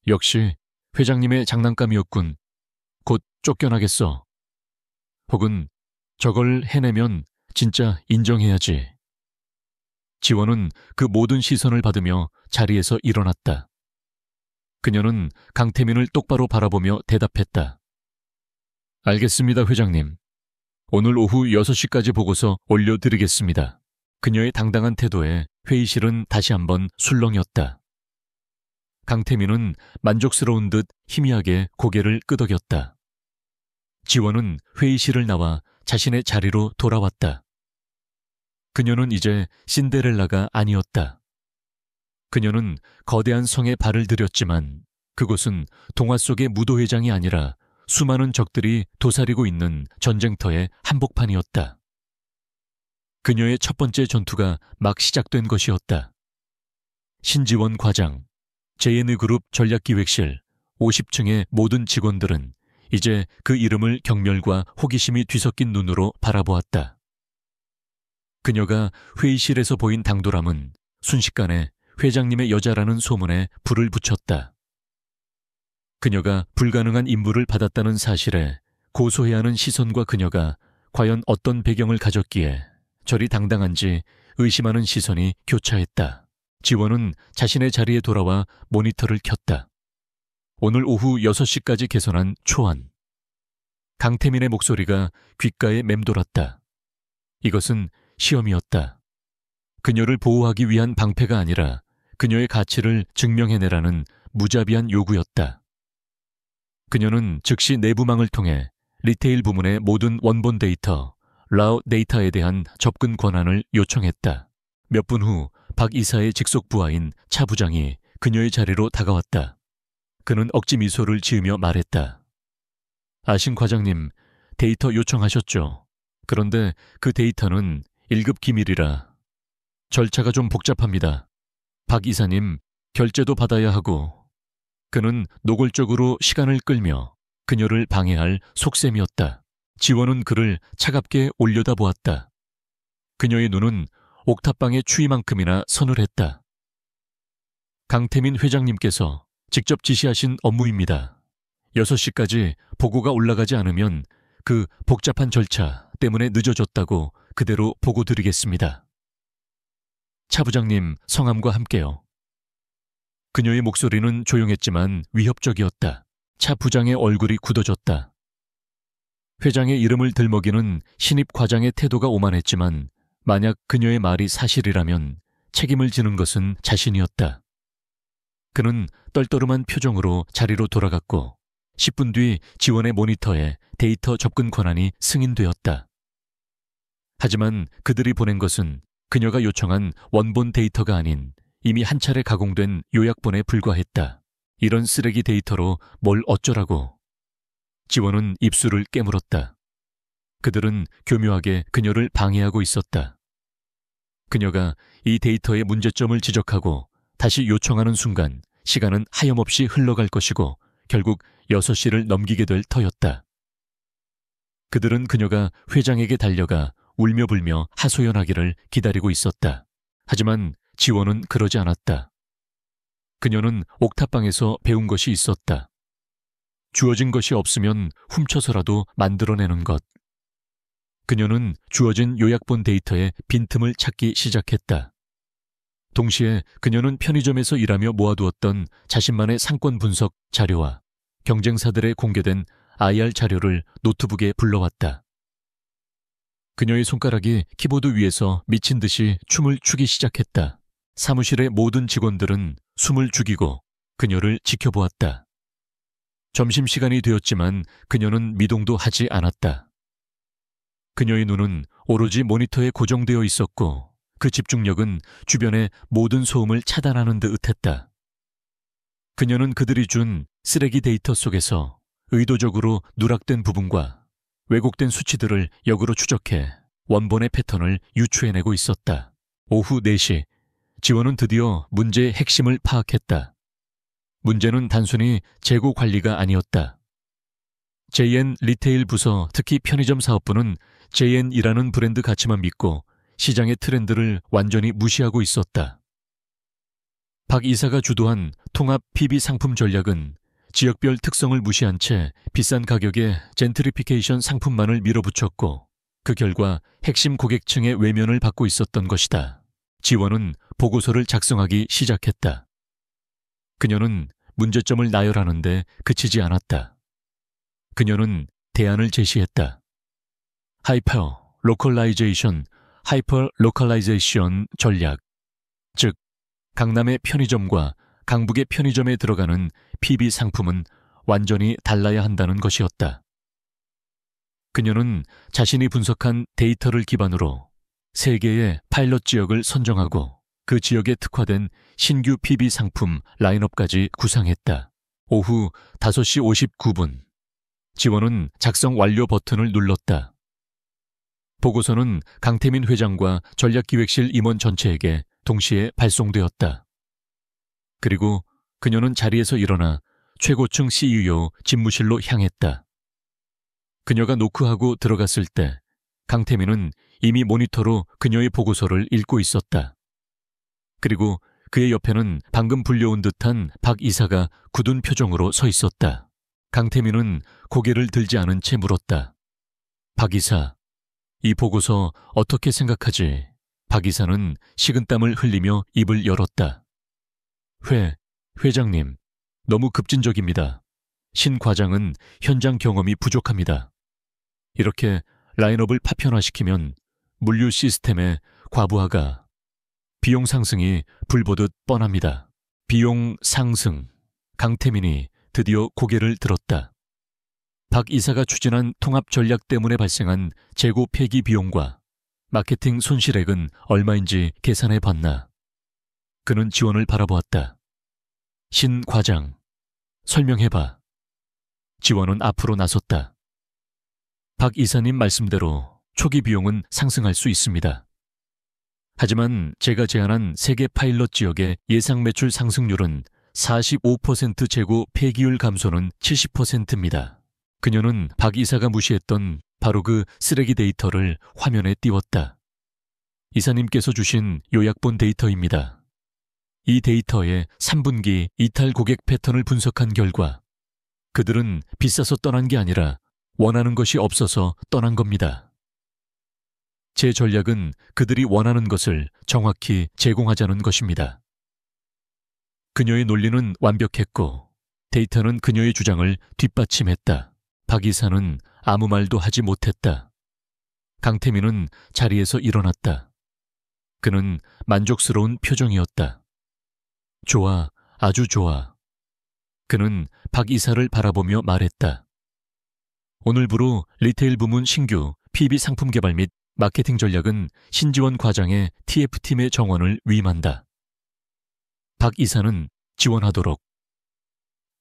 역시 회장님의 장난감이었군. 곧 쫓겨나겠어. 혹은 저걸 해내면 진짜 인정해야지. 지원은 그 모든 시선을 받으며 자리에서 일어났다. 그녀는 강태민을 똑바로 바라보며 대답했다. 알겠습니다, 회장님. 오늘 오후 6시까지 보고서 올려드리겠습니다. 그녀의 당당한 태도에 회의실은 다시 한번 술렁였다. 강태민은 만족스러운 듯 희미하게 고개를 끄덕였다. 지원은 회의실을 나와 자신의 자리로 돌아왔다. 그녀는 이제 신데렐라가 아니었다. 그녀는 거대한 성에 발을 들였지만 그곳은 동화 속의 무도회장이 아니라 수많은 적들이 도사리고 있는 전쟁터의 한복판이었다. 그녀의 첫 번째 전투가 막 시작된 것이었다. 신지원 과장, JN그룹 전략기획실 50층의 모든 직원들은 이제 그 이름을 경멸과 호기심이 뒤섞인 눈으로 바라보았다. 그녀가 회의실에서 보인 당돌함은 순식간에 회장님의 여자라는 소문에 불을 붙였다. 그녀가 불가능한 임무를 받았다는 사실에 고소해야 하는 시선과 그녀가 과연 어떤 배경을 가졌기에 저리 당당한지 의심하는 시선이 교차했다. 지원은 자신의 자리에 돌아와 모니터를 켰다. 오늘 오후 6시까지 개선한 초안. 강태민의 목소리가 귓가에 맴돌았다. 이것은 시험이었다. 그녀를 보호하기 위한 방패가 아니라 그녀의 가치를 증명해내라는 무자비한 요구였다. 그녀는 즉시 내부망을 통해 리테일 부문의 모든 원본 데이터, 라우 데이터에 대한 접근 권한을 요청했다. 몇 분 후 박 이사의 직속 부하인 차 부장이 그녀의 자리로 다가왔다. 그는 억지 미소를 지으며 말했다. 아신 과장님, 데이터 요청하셨죠? 그런데 그 데이터는 1급 기밀이라 절차가 좀 복잡합니다. 박 이사님, 결제도 받아야 하고. 그는 노골적으로 시간을 끌며 그녀를 방해할 속셈이었다. 지원은 그를 차갑게 올려다보았다. 그녀의 눈은 옥탑방의 추위만큼이나 서늘했다. 강태민 회장님께서 직접 지시하신 업무입니다. 6시까지 보고가 올라가지 않으면 그 복잡한 절차 때문에 늦어졌다고 그대로 보고 드리겠습니다. 차 부장님 성함과 함께요. 그녀의 목소리는 조용했지만 위협적이었다. 차 부장의 얼굴이 굳어졌다. 회장의 이름을 들먹이는 신입 과장의 태도가 오만했지만 만약 그녀의 말이 사실이라면 책임을 지는 것은 자신이었다. 그는 떨떠름한 표정으로 자리로 돌아갔고 10분 뒤 지원의 모니터에 데이터 접근 권한이 승인되었다. 하지만 그들이 보낸 것은 그녀가 요청한 원본 데이터가 아닌 이미 한 차례 가공된 요약본에 불과했다. 이런 쓰레기 데이터로 뭘 어쩌라고. 지원은 입술을 깨물었다. 그들은 교묘하게 그녀를 방해하고 있었다. 그녀가 이 데이터의 문제점을 지적하고 다시 요청하는 순간 시간은 하염없이 흘러갈 것이고 결국 6시를 넘기게 될 터였다. 그들은 그녀가 회장에게 달려가 울며불며 하소연하기를 기다리고 있었다. 하지만 지원은 그러지 않았다. 그녀는 옥탑방에서 배운 것이 있었다. 주어진 것이 없으면 훔쳐서라도 만들어내는 것. 그녀는 주어진 요약본 데이터의 빈틈을 찾기 시작했다. 동시에 그녀는 편의점에서 일하며 모아두었던 자신만의 상권 분석 자료와 경쟁사들의 공개된 IR 자료를 노트북에 불러왔다. 그녀의 손가락이 키보드 위에서 미친 듯이 춤을 추기 시작했다. 사무실의 모든 직원들은 숨을 죽이고 그녀를 지켜보았다. 점심시간이 되었지만 그녀는 미동도 하지 않았다. 그녀의 눈은 오로지 모니터에 고정되어 있었고 그 집중력은 주변의 모든 소음을 차단하는 듯 했다. 그녀는 그들이 준 쓰레기 데이터 속에서 의도적으로 누락된 부분과 왜곡된 수치들을 역으로 추적해 원본의 패턴을 유추해내고 있었다. 오후 4시, 지원은 드디어 문제의 핵심을 파악했다. 문제는 단순히 재고 관리가 아니었다. JN 리테일 부서, 특히 편의점 사업부는 JN이라는 브랜드 가치만 믿고 시장의 트렌드를 완전히 무시하고 있었다. 박 이사가 주도한 통합 PB 상품 전략은 지역별 특성을 무시한 채 비싼 가격에 젠트리피케이션 상품만을 밀어붙였고 그 결과 핵심 고객층의 외면을 받고 있었던 것이다. 지원은 보고서를 작성하기 시작했다. 그녀는 문제점을 나열하는데 그치지 않았다. 그녀는 대안을 제시했다. 하이퍼 로컬라이제이션 전략, 즉 강남의 편의점과 강북의 편의점에 들어가는 PB 상품은 완전히 달라야 한다는 것이었다. 그녀는 자신이 분석한 데이터를 기반으로 3개의 파일럿 지역을 선정하고 그 지역에 특화된 신규 PB 상품 라인업까지 구상했다. 오후 5시 59분, 지원은 작성 완료 버튼을 눌렀다. 보고서는 강태민 회장과 전략기획실 임원 전체에게 동시에 발송되었다. 그리고 그녀는 자리에서 일어나 최고층 CEO 집무실로 향했다. 그녀가 노크하고 들어갔을 때 강태민은 이미 모니터로 그녀의 보고서를 읽고 있었다. 그리고 그의 옆에는 방금 불려온 듯한 박 이사가 굳은 표정으로 서 있었다. 강태민은 고개를 들지 않은 채 물었다. 박 이사, 이 보고서 어떻게 생각하지? 박 이사는 식은땀을 흘리며 입을 열었다. 회장님, 너무 급진적입니다. 신 과장은 현장 경험이 부족합니다. 이렇게 라인업을 파편화시키면 물류 시스템의 과부하가, 비용 상승이 불보듯 뻔합니다. 비용 상승. 강태민이 드디어 고개를 들었다. 박 이사가 추진한 통합 전략 때문에 발생한 재고 폐기 비용과 마케팅 손실액은 얼마인지 계산해 봤나. 그는 지원을 바라보았다. 신 과장, 설명해봐. 지원은 앞으로 나섰다. 박 이사님 말씀대로 초기 비용은 상승할 수 있습니다. 하지만 제가 제안한 3개 파일럿 지역의 예상 매출 상승률은 45% 재고 폐기율 감소는 70%입니다. 그녀는 박 이사가 무시했던 바로 그 쓰레기 데이터를 화면에 띄웠다. 이사님께서 주신 요약본 데이터입니다. 이 데이터의 3분기 이탈 고객 패턴을 분석한 결과 그들은 비싸서 떠난 게 아니라 원하는 것이 없어서 떠난 겁니다. 제 전략은 그들이 원하는 것을 정확히 제공하자는 것입니다. 그녀의 논리는 완벽했고 데이터는 그녀의 주장을 뒷받침했다. 박 이사는 아무 말도 하지 못했다. 강태민은 자리에서 일어났다. 그는 만족스러운 표정이었다. 좋아, 아주 좋아. 그는 박 이사를 바라보며 말했다. 오늘부로 리테일 부문 신규 PB 상품 개발 및 마케팅 전략은 신지원 과장의 TF팀의 정원을 위임한다. 박 이사는 지원하도록.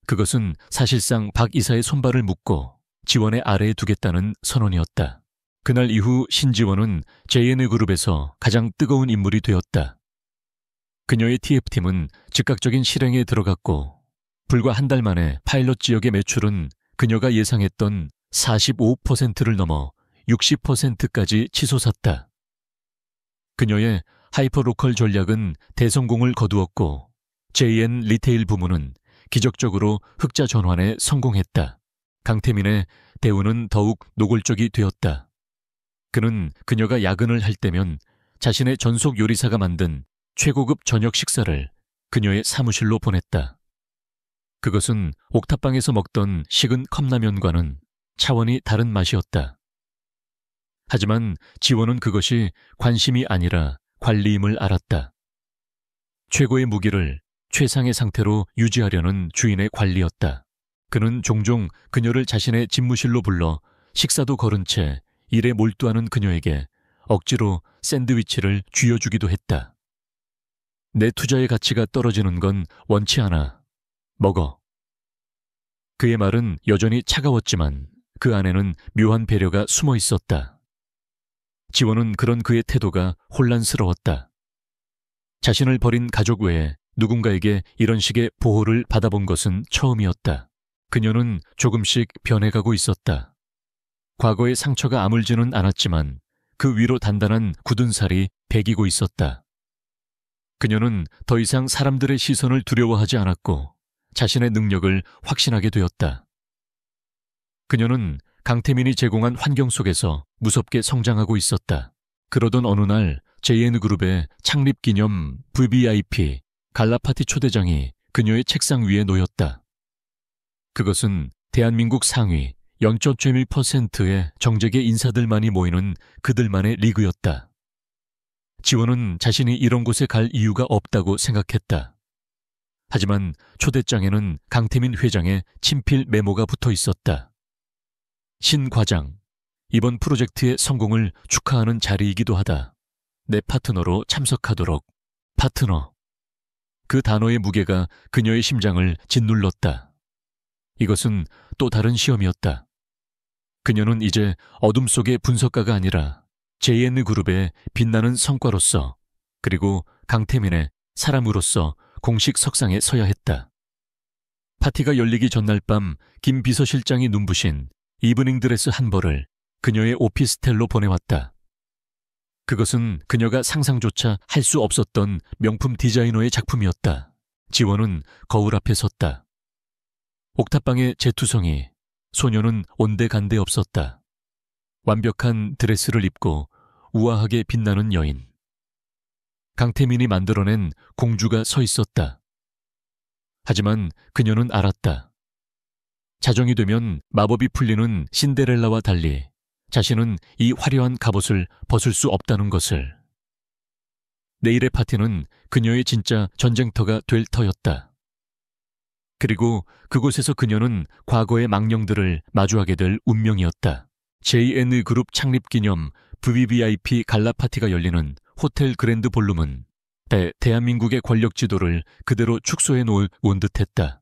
그것은 사실상 박 이사의 손발을 묶고 지원의 아래에 두겠다는 선언이었다. 그날 이후 신지원은 JN그룹에서 가장 뜨거운 인물이 되었다. 그녀의 TF팀은 즉각적인 실행에 들어갔고 불과 한 달 만에 파일럿 지역의 매출은 그녀가 예상했던 45%를 넘어 60%까지 치솟았다. 그녀의 하이퍼로컬 전략은 대성공을 거두었고 JN 리테일 부문은 기적적으로 흑자 전환에 성공했다. 강태민의 대우는 더욱 노골적이 되었다. 그는 그녀가 야근을 할 때면 자신의 전속 요리사가 만든 최고급 저녁 식사를 그녀의 사무실로 보냈다. 그것은 옥탑방에서 먹던 식은 컵라면과는 차원이 다른 맛이었다. 하지만 지원은 그것이 관심이 아니라 관리임을 알았다. 최고의 무기를 최상의 상태로 유지하려는 주인의 관리였다. 그는 종종 그녀를 자신의 집무실로 불러 식사도 거른 채 일에 몰두하는 그녀에게 억지로 샌드위치를 쥐어주기도 했다. 내 투자의 가치가 떨어지는 건 원치 않아. 먹어. 그의 말은 여전히 차가웠지만 그 안에는 묘한 배려가 숨어 있었다. 지원은 그런 그의 태도가 혼란스러웠다. 자신을 버린 가족 외에 누군가에게 이런 식의 보호를 받아본 것은 처음이었다. 그녀는 조금씩 변해가고 있었다. 과거의 상처가 아물지는 않았지만 그 위로 단단한 굳은 살이 배기고 있었다. 그녀는 더 이상 사람들의 시선을 두려워하지 않았고 자신의 능력을 확신하게 되었다. 그녀는 강태민이 제공한 환경 속에서 무섭게 성장하고 있었다. 그러던 어느 날 JN그룹의 창립기념 VVIP 갈라파티 초대장이 그녀의 책상 위에 놓였다. 그것은 대한민국 상위 0.1%의 정재계 인사들만이 모이는 그들만의 리그였다. 지원은 자신이 이런 곳에 갈 이유가 없다고 생각했다. 하지만 초대장에는 강태민 회장의 친필 메모가 붙어 있었다. 신 과장, 이번 프로젝트의 성공을 축하하는 자리이기도 하다. 내 파트너로 참석하도록. 파트너. 그 단어의 무게가 그녀의 심장을 짓눌렀다. 이것은 또 다른 시험이었다. 그녀는 이제 어둠 속의 분석가가 아니라 JN그룹의 빛나는 성과로서 그리고 강태민의 사람으로서 공식 석상에 서야 했다. 파티가 열리기 전날 밤 김 비서실장이 눈부신 이브닝 드레스 한 벌을 그녀의 오피스텔로 보내왔다. 그것은 그녀가 상상조차 할 수 없었던 명품 디자이너의 작품이었다. 지원은 거울 앞에 섰다. 옥탑방의 재투성이, 소녀는 온데간데 없었다. 완벽한 드레스를 입고 우아하게 빛나는 여인. 강태민이 만들어낸 공주가 서 있었다. 하지만 그녀는 알았다. 자정이 되면 마법이 풀리는 신데렐라와 달리 자신은 이 화려한 갑옷을 벗을 수 없다는 것을. 내일의 파티는 그녀의 진짜 전쟁터가 될 터였다. 그리고 그곳에서 그녀는 과거의 망령들을 마주하게 될 운명이었다. JN그룹 창립기념 VVIP 갈라 파티가 열리는 호텔 그랜드 볼룸은 대한민국의 권력 지도를 그대로 축소해 놓은 듯했다.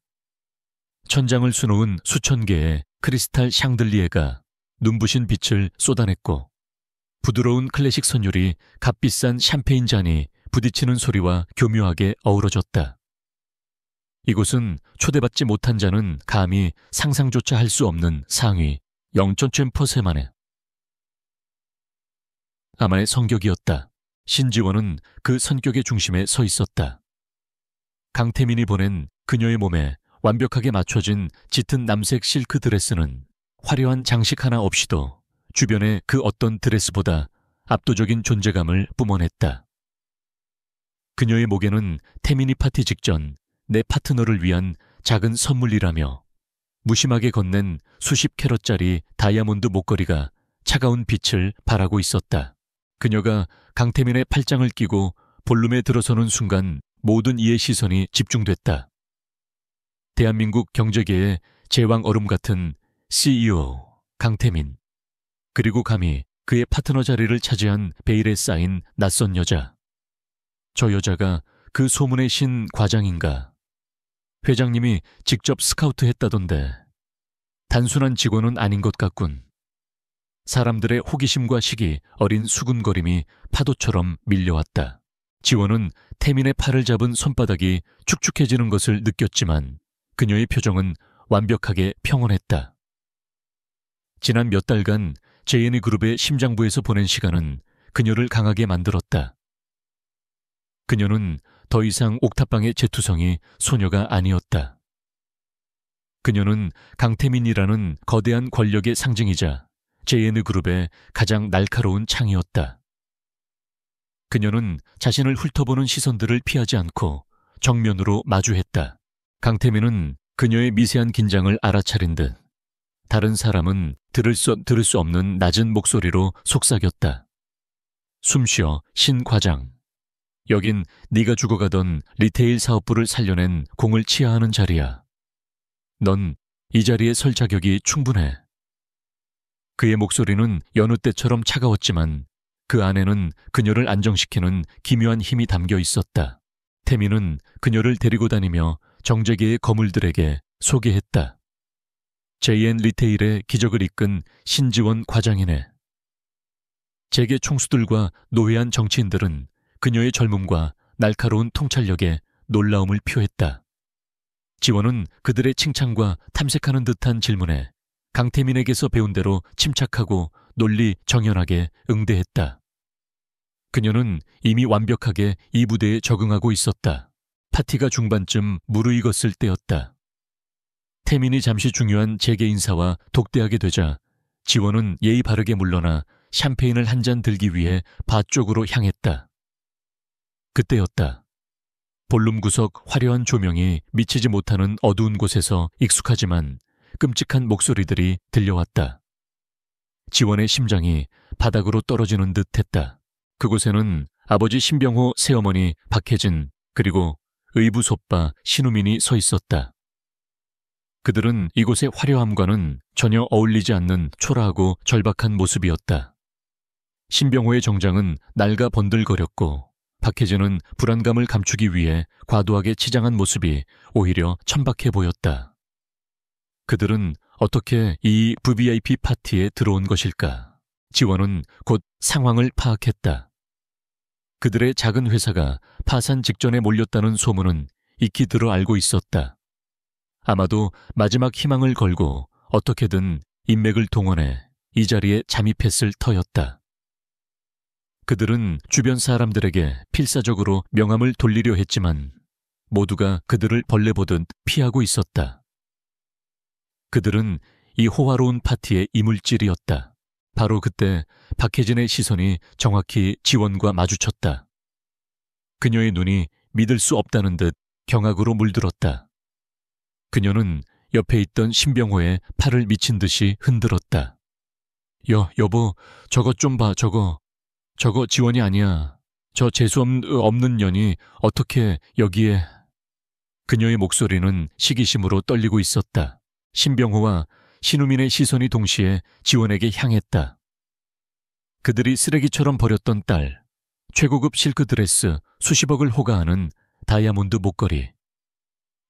천장을 수놓은 수천 개의 크리스탈 샹들리에가 눈부신 빛을 쏟아냈고 부드러운 클래식 선율이 값비싼 샴페인 잔이 부딪히는 소리와 교묘하게 어우러졌다. 이곳은 초대받지 못한 자는 감히 상상조차 할 수 없는 상위 0.1%만의 아만의 성격이었다. 신지원은 그 성격의 중심에 서 있었다. 강태민이 보낸 그녀의 몸에 완벽하게 맞춰진 짙은 남색 실크 드레스는 화려한 장식 하나 없이도 주변의 그 어떤 드레스보다 압도적인 존재감을 뿜어냈다. 그녀의 목에는 태민이 파티 직전 내 파트너를 위한 작은 선물이라며 무심하게 건넨 수십 캐럿짜리 다이아몬드 목걸이가 차가운 빛을 발하고 있었다. 그녀가 강태민의 팔짱을 끼고 볼룸에 들어서는 순간 모든 이의 시선이 집중됐다. 대한민국 경제계의 제왕 얼음 같은 CEO 강태민, 그리고 감히 그의 파트너 자리를 차지한 베일에 쌓인 낯선 여자. 저 여자가 그 소문의 신 과장인가? 회장님이 직접 스카우트했다던데 단순한 직원은 아닌 것 같군. 사람들의 호기심과 시기 어린 수군거림이 파도처럼 밀려왔다. 지원은 태민의 팔을 잡은 손바닥이 축축해지는 것을 느꼈지만 그녀의 표정은 완벽하게 평온했다. 지난 몇 달간 JN그룹의 심장부에서 보낸 시간은 그녀를 강하게 만들었다. 그녀는 더 이상 옥탑방의 재투성이 소녀가 아니었다. 그녀는 강태민이라는 거대한 권력의 상징이자 JN그룹의 가장 날카로운 창이었다. 그녀는 자신을 훑어보는 시선들을 피하지 않고 정면으로 마주했다. 강태민은 그녀의 미세한 긴장을 알아차린 듯 다른 사람은 들을 수 없는 낮은 목소리로 속삭였다. 숨 쉬어, 신 과장. 여긴 네가 죽어가던 리테일 사업부를 살려낸 공을 치하하는 자리야. 넌 이 자리에 설 자격이 충분해. 그의 목소리는 여느 때처럼 차가웠지만 그 안에는 그녀를 안정시키는 기묘한 힘이 담겨 있었다. 태민은 그녀를 데리고 다니며 정재계의 거물들에게 소개했다. JN 리테일의 기적을 이끈 신지원 과장이네. 재계 총수들과 노회한 정치인들은 그녀의 젊음과 날카로운 통찰력에 놀라움을 표했다. 지원은 그들의 칭찬과 탐색하는 듯한 질문에 강태민에게서 배운 대로 침착하고 논리 정연하게 응대했다. 그녀는 이미 완벽하게 이 부대에 적응하고 있었다. 파티가 중반쯤 무르익었을 때였다. 태민이 잠시 중요한 재계 인사와 독대하게 되자 지원은 예의 바르게 물러나 샴페인을 한 잔 들기 위해 바 쪽으로 향했다. 그때였다. 볼룸 구석 화려한 조명이 미치지 못하는 어두운 곳에서 익숙하지만 끔찍한 목소리들이 들려왔다. 지원의 심장이 바닥으로 떨어지는 듯했다. 그곳에는 아버지 신병호, 새어머니 박혜진, 그리고 의부소빠 신우민이 서 있었다. 그들은 이곳의 화려함과는 전혀 어울리지 않는 초라하고 절박한 모습이었다. 신병호의 정장은 낡아 번들거렸고 박혜진은 불안감을 감추기 위해 과도하게 치장한 모습이 오히려 천박해 보였다. 그들은 어떻게 이 VVIP 파티에 들어온 것일까? 지원은 곧 상황을 파악했다. 그들의 작은 회사가 파산 직전에 몰렸다는 소문은 익히 들어 알고 있었다. 아마도 마지막 희망을 걸고 어떻게든 인맥을 동원해 이 자리에 잠입했을 터였다. 그들은 주변 사람들에게 필사적으로 명함을 돌리려 했지만 모두가 그들을 벌레 보듯 피하고 있었다. 그들은 이 호화로운 파티의 이물질이었다. 바로 그때 박혜진의 시선이 정확히 지원과 마주쳤다. 그녀의 눈이 믿을 수 없다는 듯 경악으로 물들었다. 그녀는 옆에 있던 신병호의 팔을 미친 듯이 흔들었다. 여보, 저것 좀 봐, 저거 지원이 아니야. 저 재수 없는 년이 어떻게 여기에... 그녀의 목소리는 시기심으로 떨리고 있었다. 신병호와 신우민의 시선이 동시에 지원에게 향했다. 그들이 쓰레기처럼 버렸던 딸, 최고급 실크 드레스 수십억을 호가하는 다이아몬드 목걸이.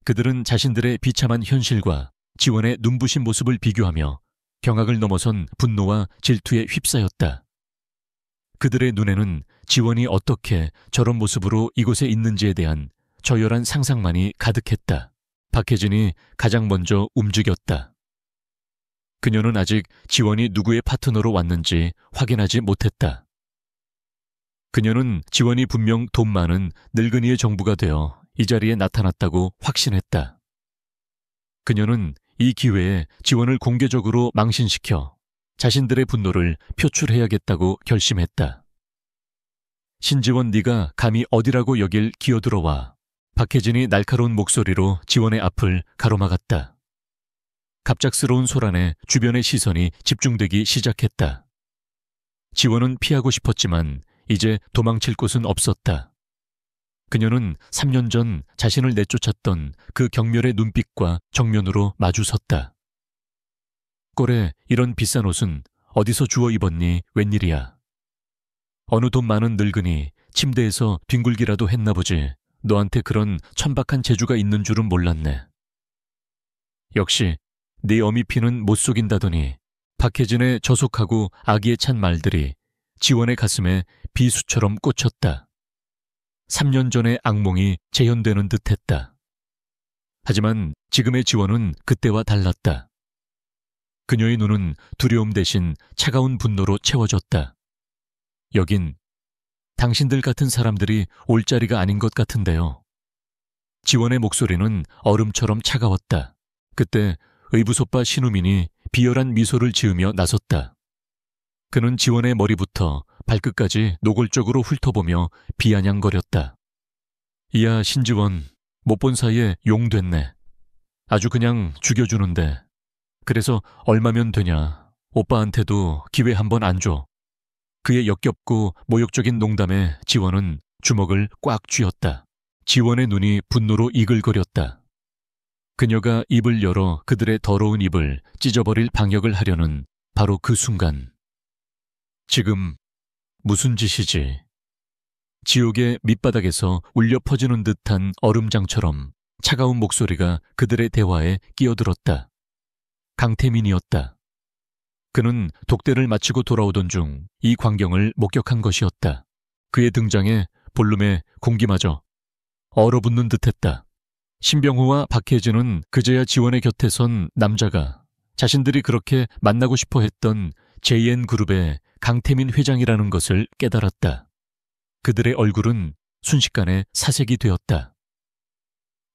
그들은 자신들의 비참한 현실과 지원의 눈부신 모습을 비교하며 경악을 넘어선 분노와 질투에 휩싸였다. 그들의 눈에는 지원이 어떻게 저런 모습으로 이곳에 있는지에 대한 저열한 상상만이 가득했다. 박혜진이 가장 먼저 움직였다. 그녀는 아직 지원이 누구의 파트너로 왔는지 확인하지 못했다. 그녀는 지원이 분명 돈 많은 늙은이의 정부가 되어 이 자리에 나타났다고 확신했다. 그녀는 이 기회에 지원을 공개적으로 망신시켜 자신들의 분노를 표출해야겠다고 결심했다. 신지원, 네가 감히 어디라고 여길 기어들어와. 박혜진이 날카로운 목소리로 지원의 앞을 가로막았다. 갑작스러운 소란에 주변의 시선이 집중되기 시작했다. 지원은 피하고 싶었지만 이제 도망칠 곳은 없었다. 그녀는 3년 전 자신을 내쫓았던 그 경멸의 눈빛과 정면으로 마주섰다. 꼴에 이런 비싼 옷은 어디서 주워 입었니? 웬일이야? 어느 돈 많은 늙은이 침대에서 뒹굴기라도 했나 보지. 너한테 그런 천박한 재주가 있는 줄은 몰랐네. 역시 네 어미 피는 못 속인다더니 박혜진의 저속하고 악의에 찬 말들이 지원의 가슴에 비수처럼 꽂혔다. 3년 전의 악몽이 재현되는 듯했다. 하지만 지금의 지원은 그때와 달랐다. 그녀의 눈은 두려움 대신 차가운 분노로 채워졌다. 여긴 당신들 같은 사람들이 올 자리가 아닌 것 같은데요. 지원의 목소리는 얼음처럼 차가웠다. 그때 의부소빠 신우민이 비열한 미소를 지으며 나섰다. 그는 지원의 머리부터 발끝까지 노골적으로 훑어보며 비아냥거렸다. 이야, 신지원, 못 본 사이에 용 됐네. 아주 그냥 죽여주는데. 그래서 얼마면 되냐. 오빠한테도 기회 한번 안 줘. 그의 역겹고 모욕적인 농담에 지원은 주먹을 꽉 쥐었다. 지원의 눈이 분노로 이글거렸다. 그녀가 입을 열어 그들의 더러운 입을 찢어버릴 방역을 하려는 바로 그 순간. 지금 무슨 짓이지? 지옥의 밑바닥에서 울려 퍼지는 듯한 얼음장처럼 차가운 목소리가 그들의 대화에 끼어들었다. 강태민이었다. 그는 독대를 마치고 돌아오던 중 이 광경을 목격한 것이었다. 그의 등장에 볼룸의 공기마저 얼어붙는 듯했다. 신병호와 박혜진은 그제야 지원의 곁에 선 남자가 자신들이 그렇게 만나고 싶어 했던 JN그룹의 강태민 회장이라는 것을 깨달았다. 그들의 얼굴은 순식간에 사색이 되었다.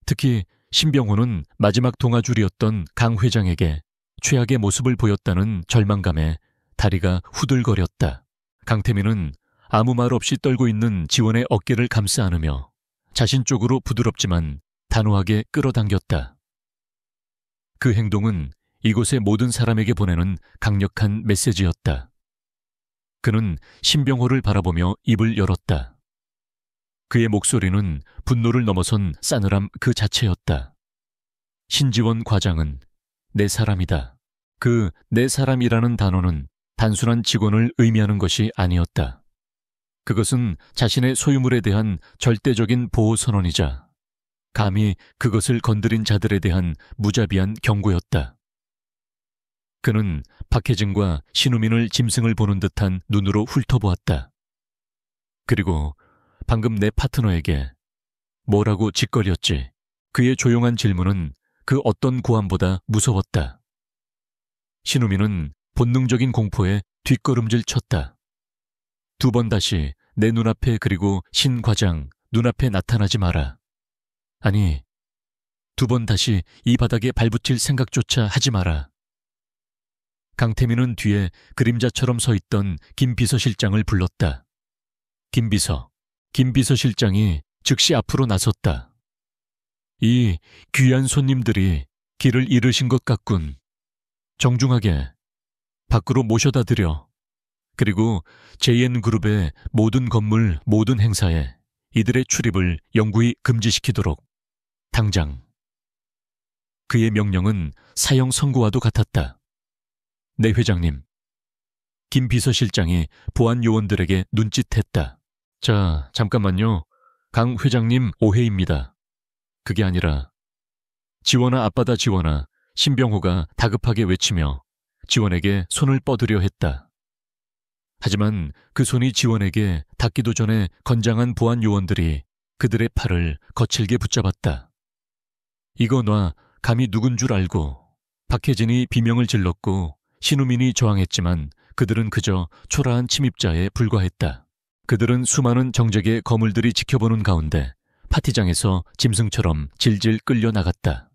특히 신병호는 마지막 동아줄이었던 강 회장에게 최악의 모습을 보였다는 절망감에 다리가 후들거렸다. 강태민은 아무 말 없이 떨고 있는 지원의 어깨를 감싸 안으며 자신 쪽으로 부드럽지만 단호하게 끌어당겼다. 그 행동은 이곳의 모든 사람에게 보내는 강력한 메시지였다. 그는 신병호를 바라보며 입을 열었다. 그의 목소리는 분노를 넘어선 싸늘함 그 자체였다. 신지원 과장은 내 사람이다. 그 내 사람이라는 단어는 단순한 직원을 의미하는 것이 아니었다. 그것은 자신의 소유물에 대한 절대적인 보호 선언이자 감히 그것을 건드린 자들에 대한 무자비한 경고였다. 그는 박혜진과 신우민을 짐승을 보는 듯한 눈으로 훑어보았다. 그리고 방금 내 파트너에게 뭐라고 짓거렸지? 그의 조용한 질문은 그 어떤 고함보다 무서웠다. 신우민은 본능적인 공포에 뒷걸음질 쳤다. 두 번 다시 내 눈앞에 그리고 신 과장 눈앞에 나타나지 마라. 아니, 두 번 다시 이 바닥에 발붙일 생각조차 하지 마라. 강태민은 뒤에 그림자처럼 서 있던 김 비서실장을 불렀다. 김 비서실장이 즉시 앞으로 나섰다. 이 귀한 손님들이 길을 잃으신 것 같군. 정중하게 밖으로 모셔다 드려. 그리고 JN그룹의 모든 건물, 모든 행사에 이들의 출입을 영구히 금지시키도록. 당장. 그의 명령은 사형 선고와도 같았다. 네, 회장님. 김 비서실장이 보안 요원들에게 눈짓했다. 자, 잠깐만요. 강 회장님 오해입니다. 그게 아니라 지원아 아빠다 지원아. 신병호가 다급하게 외치며 지원에게 손을 뻗으려 했다. 하지만 그 손이 지원에게 닿기도 전에 건장한 보안 요원들이 그들의 팔을 거칠게 붙잡았다. 이거 놔. 감히 누군 줄 알고. 박혜진이 비명을 질렀고 신우민이 저항했지만 그들은 그저 초라한 침입자에 불과했다. 그들은 수많은 정적의 거물들이 지켜보는 가운데 파티장에서 짐승처럼 질질 끌려 나갔다.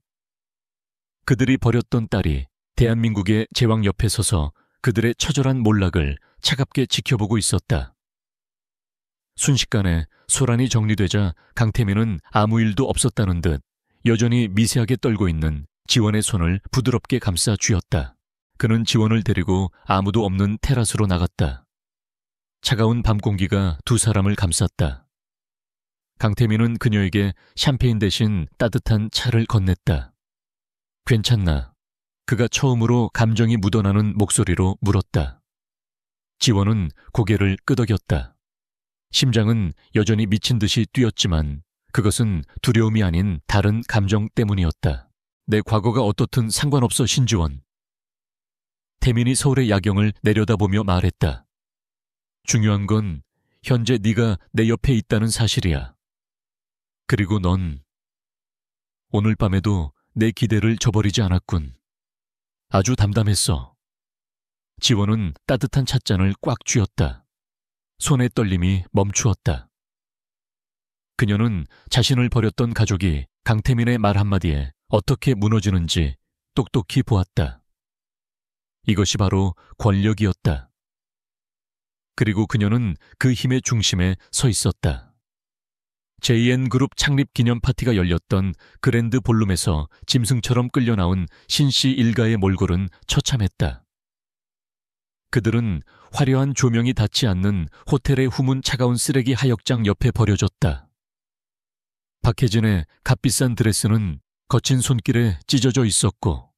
그들이 버렸던 딸이 대한민국의 제왕 옆에 서서 그들의 처절한 몰락을 차갑게 지켜보고 있었다. 순식간에 소란이 정리되자 강태민은 아무 일도 없었다는 듯 여전히 미세하게 떨고 있는 지원의 손을 부드럽게 감싸 쥐었다. 그는 지원을 데리고 아무도 없는 테라스로 나갔다. 차가운 밤 공기가 두 사람을 감쌌다. 강태민은 그녀에게 샴페인 대신 따뜻한 차를 건넸다. 괜찮나? 그가 처음으로 감정이 묻어나는 목소리로 물었다. 지원은 고개를 끄덕였다. 심장은 여전히 미친 듯이 뛰었지만 그것은 두려움이 아닌 다른 감정 때문이었다. 내 과거가 어떻든 상관없어, 신지원. 태민이 서울의 야경을 내려다보며 말했다. 중요한 건 현재 네가 내 옆에 있다는 사실이야. 그리고 넌 오늘 밤에도 내 기대를 저버리지 않았군. 아주 담담했어. 지원은 따뜻한 찻잔을 꽉 쥐었다. 손의 떨림이 멈추었다. 그녀는 자신을 버렸던 가족이 강태민의 말 한마디에 어떻게 무너지는지 똑똑히 보았다. 이것이 바로 권력이었다. 그리고 그녀는 그 힘의 중심에 서 있었다. JN그룹 창립 기념 파티가 열렸던 그랜드 볼룸에서 짐승처럼 끌려 나온 신씨 일가의 몰골은 처참했다. 그들은 화려한 조명이 닿지 않는 호텔의 후문 차가운 쓰레기 하역장 옆에 버려졌다. 박혜진의 값비싼 드레스는 거친 손길에 찢어져 있었고,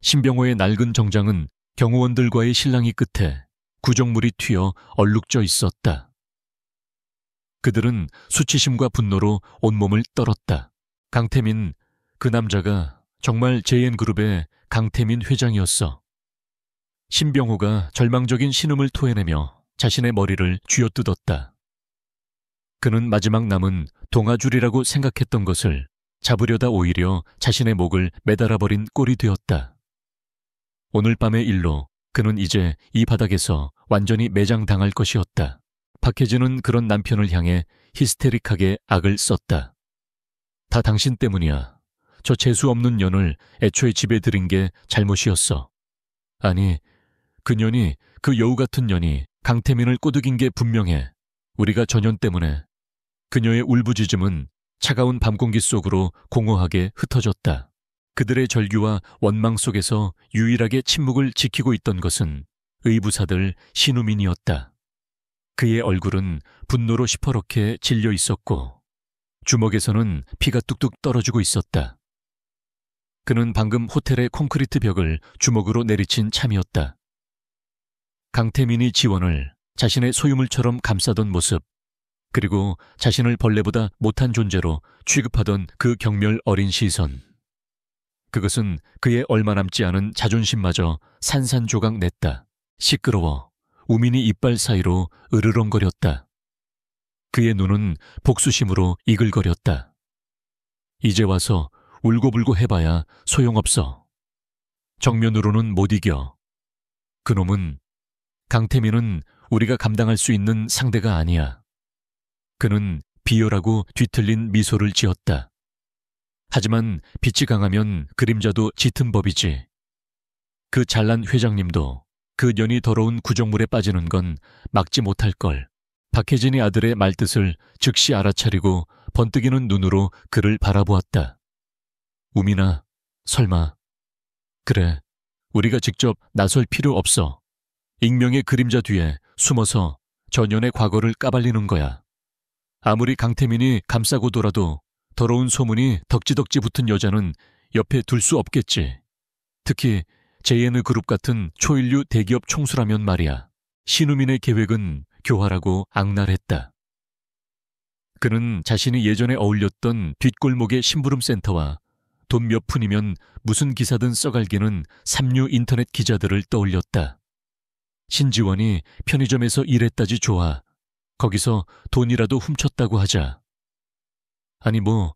신병호의 낡은 정장은 경호원들과의 실랑이 끝에 구정물이 튀어 얼룩져 있었다. 그들은 수치심과 분노로 온몸을 떨었다. 강태민, 그 남자가 정말 JN그룹의 강태민 회장이었어. 신병호가 절망적인 신음을 토해내며 자신의 머리를 쥐어뜯었다. 그는 마지막 남은 동아줄이라고 생각했던 것을 잡으려다 오히려 자신의 목을 매달아버린 꼴이 되었다. 오늘 밤의 일로 그는 이제 이 바닥에서 완전히 매장당할 것이었다. 박혜진은 그런 남편을 향해 히스테릭하게 악을 썼다. 다 당신 때문이야. 저 재수 없는 년을 애초에 집에 들인 게 잘못이었어. 아니, 그 년이, 그 여우 같은 년이 강태민을 꼬드긴 게 분명해. 우리가 저 년 때문에. 그녀의 울부짖음은 차가운 밤 공기 속으로 공허하게 흩어졌다. 그들의 절규와 원망 속에서 유일하게 침묵을 지키고 있던 것은 의부사들 신우민이었다. 그의 얼굴은 분노로 시퍼렇게 질려 있었고 주먹에서는 피가 뚝뚝 떨어지고 있었다. 그는 방금 호텔의 콘크리트 벽을 주먹으로 내리친 참이었다. 강태민이 지원을 자신의 소유물처럼 감싸던 모습, 그리고 자신을 벌레보다 못한 존재로 취급하던 그 경멸 어린 시선. 그것은 그의 얼마 남지 않은 자존심마저 산산조각 냈다. 시끄러워 우민이 이빨 사이로 으르렁거렸다. 그의 눈은 복수심으로 이글거렸다. 이제 와서 울고불고 해봐야 소용없어. 정면으로는 못 이겨. 그놈은, 강태민은 우리가 감당할 수 있는 상대가 아니야. 그는 비열하고 뒤틀린 미소를 지었다. 하지만 빛이 강하면 그림자도 짙은 법이지. 그 잘난 회장님도 그 년이 더러운 구정물에 빠지는 건 막지 못할 걸. 박혜진이 아들의 말뜻을 즉시 알아차리고 번뜩이는 눈으로 그를 바라보았다. 우민아, 설마. 그래, 우리가 직접 나설 필요 없어. 익명의 그림자 뒤에 숨어서 저 년의 과거를 까발리는 거야. 아무리 강태민이 감싸고 돌아도 더러운 소문이 덕지덕지 붙은 여자는 옆에 둘 수 없겠지. 특히 JN그룹 같은 초일류 대기업 총수라면 말이야. 신우민의 계획은 교활하고 악랄했다. 그는 자신이 예전에 어울렸던 뒷골목의 심부름센터와 돈 몇 푼이면 무슨 기사든 써갈기는 삼류 인터넷 기자들을 떠올렸다. 신지원이 편의점에서 일했다지 좋아. 거기서 돈이라도 훔쳤다고 하자. 아니 뭐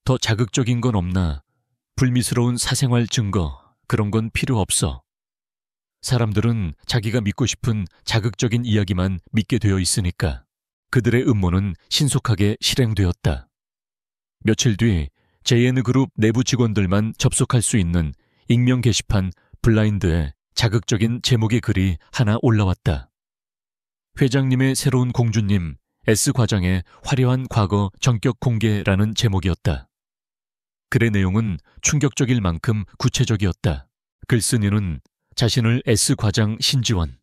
더 자극적인 건 없나. 불미스러운 사생활 증거 그런 건 필요 없어. 사람들은 자기가 믿고 싶은 자극적인 이야기만 믿게 되어 있으니까. 그들의 음모는 신속하게 실행되었다. 며칠 뒤 JN그룹 내부 직원들만 접속할 수 있는 익명 게시판 블라인드에 자극적인 제목의 글이 하나 올라왔다. 회장님의 새로운 공주님 S과장의 화려한 과거 전격 공개라는 제목이었다. 글의 내용은 충격적일 만큼 구체적이었다. 글쓴이는 자신을 S과장 신지원,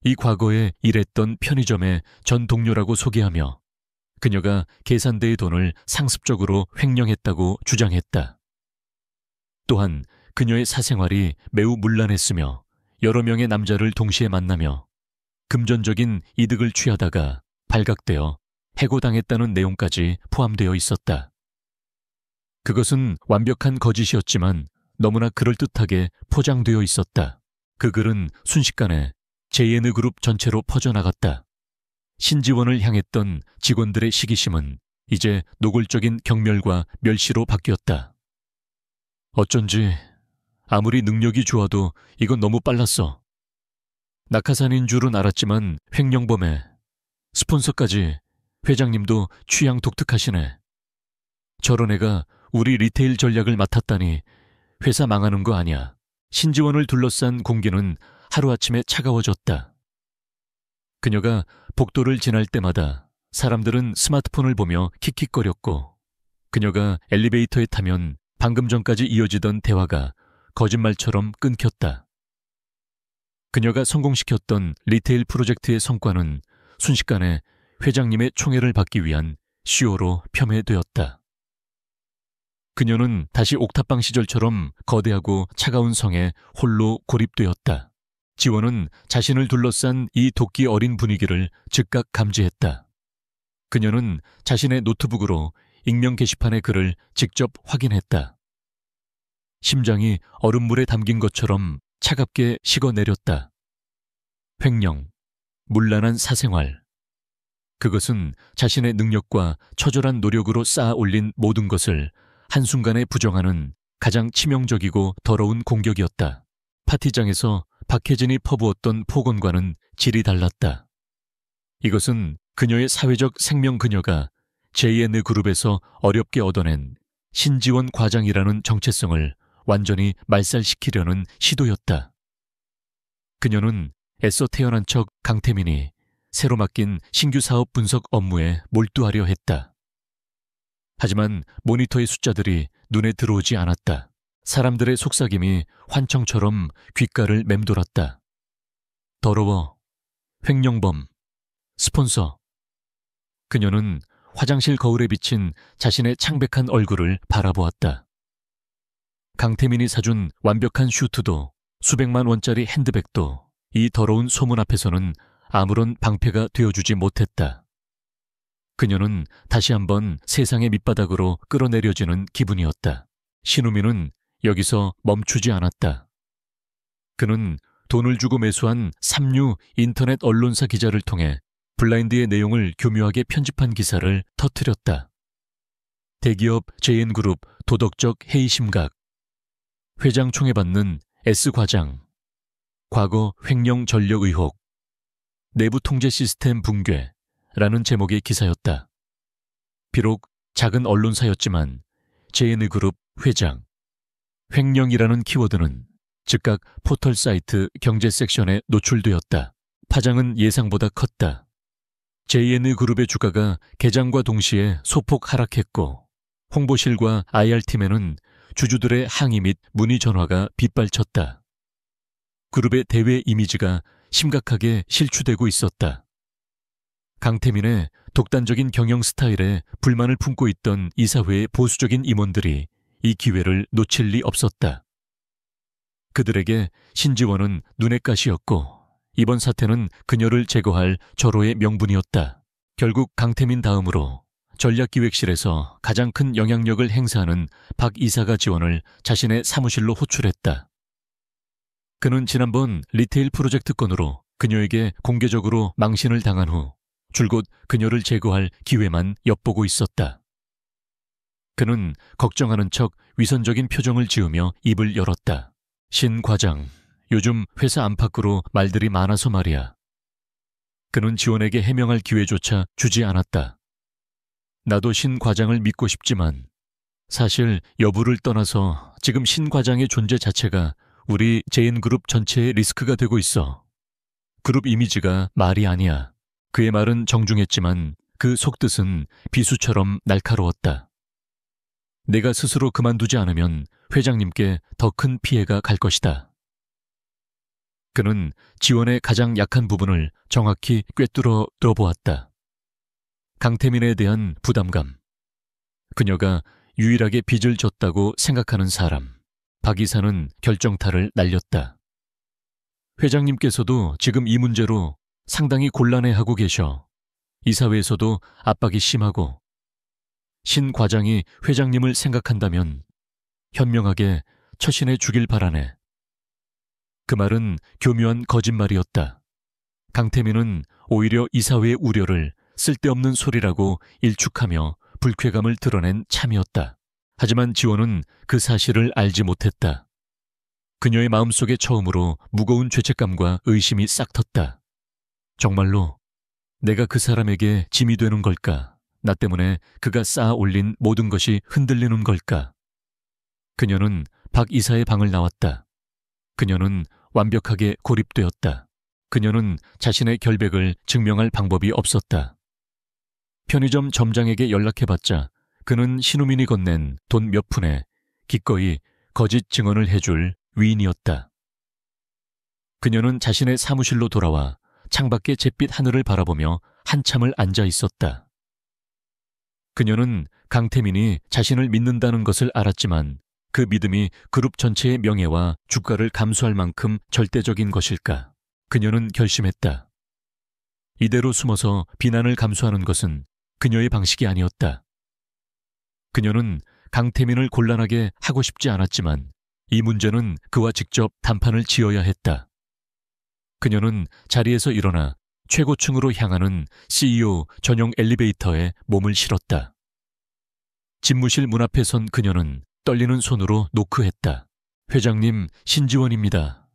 이 과거에 일했던 편의점의 전 동료라고 소개하며 그녀가 계산대의 돈을 상습적으로 횡령했다고 주장했다. 또한 그녀의 사생활이 매우 문란했으며 여러 명의 남자를 동시에 만나며 금전적인 이득을 취하다가 발각되어 해고당했다는 내용까지 포함되어 있었다. 그것은 완벽한 거짓이었지만 너무나 그럴듯하게 포장되어 있었다. 그 글은 순식간에 JN그룹 전체로 퍼져나갔다. 신지원을 향했던 직원들의 시기심은 이제 노골적인 경멸과 멸시로 바뀌었다. 어쩐지 아무리 능력이 좋아도 이건 너무 빨랐어. 낙하산인 줄은 알았지만 횡령범에 스폰서까지 회장님도 취향 독특하시네. 저런 애가 우리 리테일 전략을 맡았다니 회사 망하는 거 아니야. 신지원을 둘러싼 공기는 하루아침에 차가워졌다. 그녀가 복도를 지날 때마다 사람들은 스마트폰을 보며 킥킥거렸고, 그녀가 엘리베이터에 타면 방금 전까지 이어지던 대화가 거짓말처럼 끊겼다. 그녀가 성공시켰던 리테일 프로젝트의 성과는 순식간에 회장님의 총애를 받기 위한 쇼로 폄훼되었다. 그녀는 다시 옥탑방 시절처럼 거대하고 차가운 성에 홀로 고립되었다. 지원은 자신을 둘러싼 이 도끼 어린 분위기를 즉각 감지했다. 그녀는 자신의 노트북으로 익명 게시판의 글을 직접 확인했다. 심장이 얼음물에 담긴 것처럼 차갑게 식어내렸다. 횡령, 문란한 사생활. 그것은 자신의 능력과 처절한 노력으로 쌓아 올린 모든 것을 한순간에 부정하는 가장 치명적이고 더러운 공격이었다. 파티장에서 박혜진이 퍼부었던 폭언과는 질이 달랐다. 이것은 그녀의 사회적 생명 그녀가 JN 그룹에서 어렵게 얻어낸 신지원 과장이라는 정체성을 완전히 말살시키려는 시도였다. 그녀는 애써 태어난 척 강태민이 새로 맡긴 신규 사업 분석 업무에 몰두하려 했다. 하지만 모니터의 숫자들이 눈에 들어오지 않았다. 사람들의 속삭임이 환청처럼 귓가를 맴돌았다. 더러워, 횡령범, 스폰서. 그녀는 화장실 거울에 비친 자신의 창백한 얼굴을 바라보았다. 강태민이 사준 완벽한 슈트도 수백만 원짜리 핸드백도 이 더러운 소문 앞에서는 아무런 방패가 되어주지 못했다. 그녀는 다시 한번 세상의 밑바닥으로 끌어내려지는 기분이었다. 신우민은 여기서 멈추지 않았다. 그는 돈을 주고 매수한 삼류 인터넷 언론사 기자를 통해 블라인드의 내용을 교묘하게 편집한 기사를 터뜨렸다. 대기업 JN그룹 도덕적 해이 심각, 회장 총애받는 S과장, 과거 횡령 전력 의혹, 내부 통제 시스템 붕괴라는 제목의 기사였다. 비록 작은 언론사였지만 JN그룹 회장, 횡령이라는 키워드는 즉각 포털 사이트 경제 섹션에 노출되었다. 파장은 예상보다 컸다. JN그룹의 주가가 개장과 동시에 소폭 하락했고, 홍보실과 IR팀에는 주주들의 항의 및 문의 전화가 빗발쳤다. 그룹의 대외 이미지가 심각하게 실추되고 있었다. 강태민의 독단적인 경영 스타일에 불만을 품고 있던 이사회의 보수적인 임원들이 이 기회를 놓칠 리 없었다. 그들에게 신지원은 눈엣 가시였고, 이번 사태는 그녀를 제거할 절호의 명분이었다. 결국 강태민 다음으로 전략기획실에서 가장 큰 영향력을 행사하는 박 이사가 지원을 자신의 사무실로 호출했다. 그는 지난번 리테일 프로젝트 건으로 그녀에게 공개적으로 망신을 당한 후 줄곧 그녀를 제거할 기회만 엿보고 있었다. 그는 걱정하는 척 위선적인 표정을 지으며 입을 열었다. 신 과장, 요즘 회사 안팎으로 말들이 많아서 말이야. 그는 지원에게 해명할 기회조차 주지 않았다. 나도 신 과장을 믿고 싶지만 사실 여부를 떠나서 지금 신 과장의 존재 자체가 우리 JN그룹 전체의 리스크가 되고 있어. 그룹 이미지가 말이 아니야. 그의 말은 정중했지만 그 속뜻은 비수처럼 날카로웠다. 내가 스스로 그만두지 않으면 회장님께 더 큰 피해가 갈 것이다. 그는 지원의 가장 약한 부분을 정확히 꿰뚫어 들어보았다. 강태민에 대한 부담감. 그녀가 유일하게 빚을 졌다고 생각하는 사람. 박 이사는 결정타를 날렸다. 회장님께서도 지금 이 문제로 상당히 곤란해하고 계셔. 이사회에서도 압박이 심하고. 신 과장이 회장님을 생각한다면 현명하게 처신해 주길 바라네. 그 말은 교묘한 거짓말이었다. 강태민은 오히려 이사회의 우려를 쓸데없는 소리라고 일축하며 불쾌감을 드러낸 참이었다. 하지만 지원은 그 사실을 알지 못했다. 그녀의 마음속에 처음으로 무거운 죄책감과 의심이 싹 텄다. 정말로 내가 그 사람에게 짐이 되는 걸까? 나 때문에 그가 쌓아 올린 모든 것이 흔들리는 걸까? 그녀는 박 이사의 방을 나왔다. 그녀는 완벽하게 고립되었다. 그녀는 자신의 결백을 증명할 방법이 없었다. 편의점 점장에게 연락해봤자 그는 신우민이 건넨 돈 몇 푼에 기꺼이 거짓 증언을 해줄 위인이었다. 그녀는 자신의 사무실로 돌아와 창밖의 잿빛 하늘을 바라보며 한참을 앉아 있었다. 그녀는 강태민이 자신을 믿는다는 것을 알았지만 그 믿음이 그룹 전체의 명예와 주가를 감수할 만큼 절대적인 것일까? 그녀는 결심했다. 이대로 숨어서 비난을 감수하는 것은 그녀의 방식이 아니었다. 그녀는 강태민을 곤란하게 하고 싶지 않았지만 이 문제는 그와 직접談판을 지어야 했다. 그녀는 자리에서 일어나 최고층으로 향하는 CEO 전용 엘리베이터에 몸을 실었다. 집무실 문 앞에 선 그녀는 떨리는 손으로 노크했다. 회장님, 신지원입니다.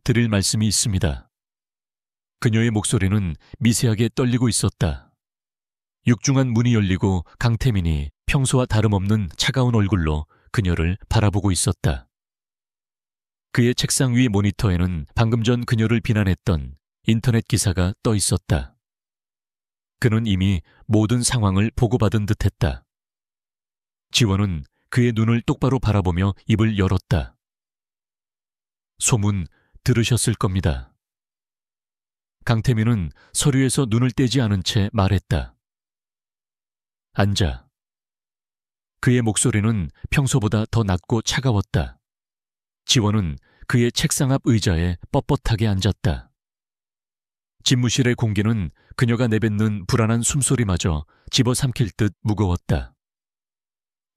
드릴 말씀이 있습니다. 그녀의 목소리는 미세하게 떨리고 있었다. 육중한 문이 열리고 강태민이 평소와 다름없는 차가운 얼굴로 그녀를 바라보고 있었다. 그의 책상 위 모니터에는 방금 전 그녀를 비난했던 인터넷 기사가 떠 있었다. 그는 이미 모든 상황을 보고받은 듯했다. 지원은 그의 눈을 똑바로 바라보며 입을 열었다. 소문 들으셨을 겁니다. 강태민은 서류에서 눈을 떼지 않은 채 말했다. 앉아. 그의 목소리는 평소보다 더 낮고 차가웠다. 지원은 그의 책상 앞 의자에 뻣뻣하게 앉았다. 집무실의 공기는 그녀가 내뱉는 불안한 숨소리마저 집어삼킬 듯 무거웠다.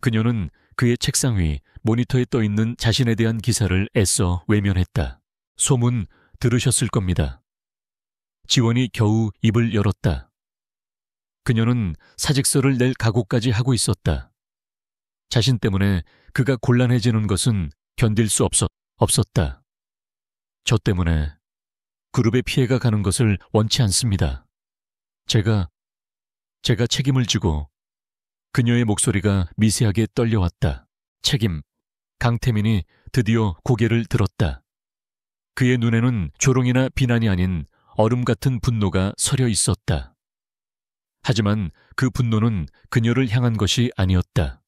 그녀는 그의 책상 위 모니터에 떠있는 자신에 대한 기사를 애써 외면했다. 소문 들으셨을 겁니다. 지원이 겨우 입을 열었다. 그녀는 사직서를 낼 각오까지 하고 있었다. 자신 때문에 그가 곤란해지는 것은 견딜 수 없었다. 저 때문에 그룹에 피해가 가는 것을 원치 않습니다. 제가 책임을 지고. 그녀의 목소리가 미세하게 떨려왔다. 책임. 강태민이 드디어 고개를 들었다. 그의 눈에는 조롱이나 비난이 아닌 얼음 같은 분노가 서려 있었다. 하지만 그 분노는 그녀를 향한 것이 아니었다.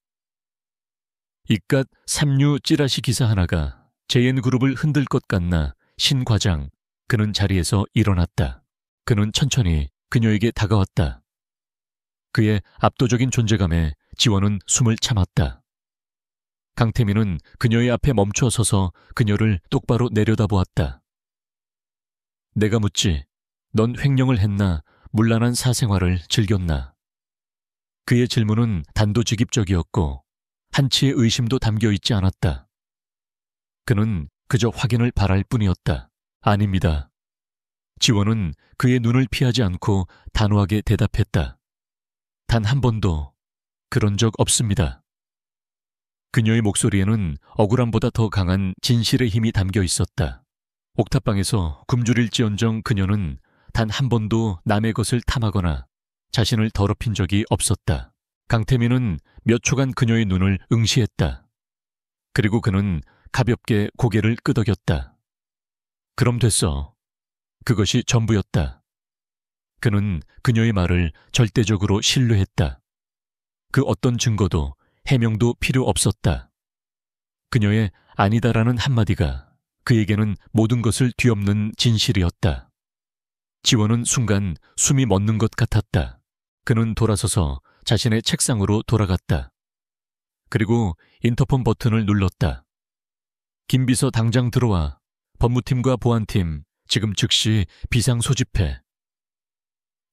이깟 삼류 찌라시 기사 하나가 JN그룹을 흔들 것 같나 신 과장. 그는 자리에서 일어났다. 그는 천천히 그녀에게 다가왔다. 그의 압도적인 존재감에 지원은 숨을 참았다. 강태민은 그녀의 앞에 멈춰 서서 그녀를 똑바로 내려다보았다. 내가 묻지. 넌 횡령을 했나 문란한 사생활을 즐겼나? 그의 질문은 단도직입적이었고 한치의 의심도 담겨 있지 않았다. 그는 그저 확인을 바랄 뿐이었다. 아닙니다. 지원은 그의 눈을 피하지 않고 단호하게 대답했다. 단 한 번도 그런 적 없습니다. 그녀의 목소리에는 억울함보다 더 강한 진실의 힘이 담겨 있었다. 옥탑방에서 굶주릴지언정 그녀는 단 한 번도 남의 것을 탐하거나 자신을 더럽힌 적이 없었다. 강태민은 몇 초간 그녀의 눈을 응시했다. 그리고 그는 가볍게 고개를 끄덕였다. 그럼 됐어. 그것이 전부였다. 그는 그녀의 말을 절대적으로 신뢰했다. 그 어떤 증거도 해명도 필요 없었다. 그녀의 아니다라는 한마디가 그에게는 모든 것을 뒤엎는 진실이었다. 지원은 순간 숨이 멎는 것 같았다. 그는 돌아서서 자신의 책상으로 돌아갔다. 그리고 인터폰 버튼을 눌렀다. 김 비서 당장 들어와. 법무팀과 보안팀 지금 즉시 비상 소집해.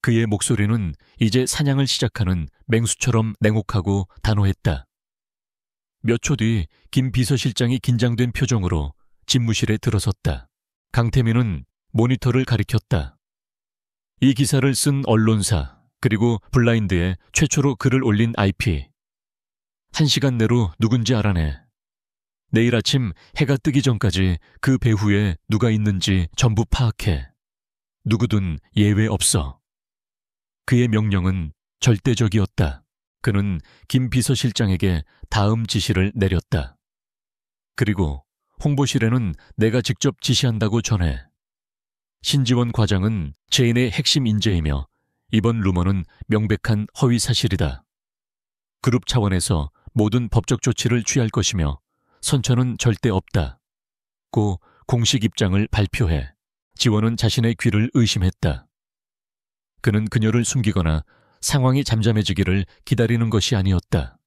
그의 목소리는 이제 사냥을 시작하는 맹수처럼 냉혹하고 단호했다. 몇 초 뒤 김 비서실장이 긴장된 표정으로 집무실에 들어섰다. 강태민은 모니터를 가리켰다. 이 기사를 쓴 언론사 그리고 블라인드에 최초로 글을 올린 IP. 1시간 내로 누군지 알아내. 내일 아침 해가 뜨기 전까지 그 배후에 누가 있는지 전부 파악해. 누구든 예외 없어. 그의 명령은 절대적이었다. 그는 김 비서실장에게 다음 지시를 내렸다. 그리고 홍보실에는 내가 직접 지시한다고 전해. 신지원 과장은 제인의 핵심 인재이며 이번 루머는 명백한 허위 사실이다. 그룹 차원에서 모든 법적 조치를 취할 것이며 선처는 절대 없다. 고 공식 입장을 발표해 지원은 자신의 귀를 의심했다. 그는 그녀를 숨기거나 상황이 잠잠해지기를 기다리는 것이 아니었다.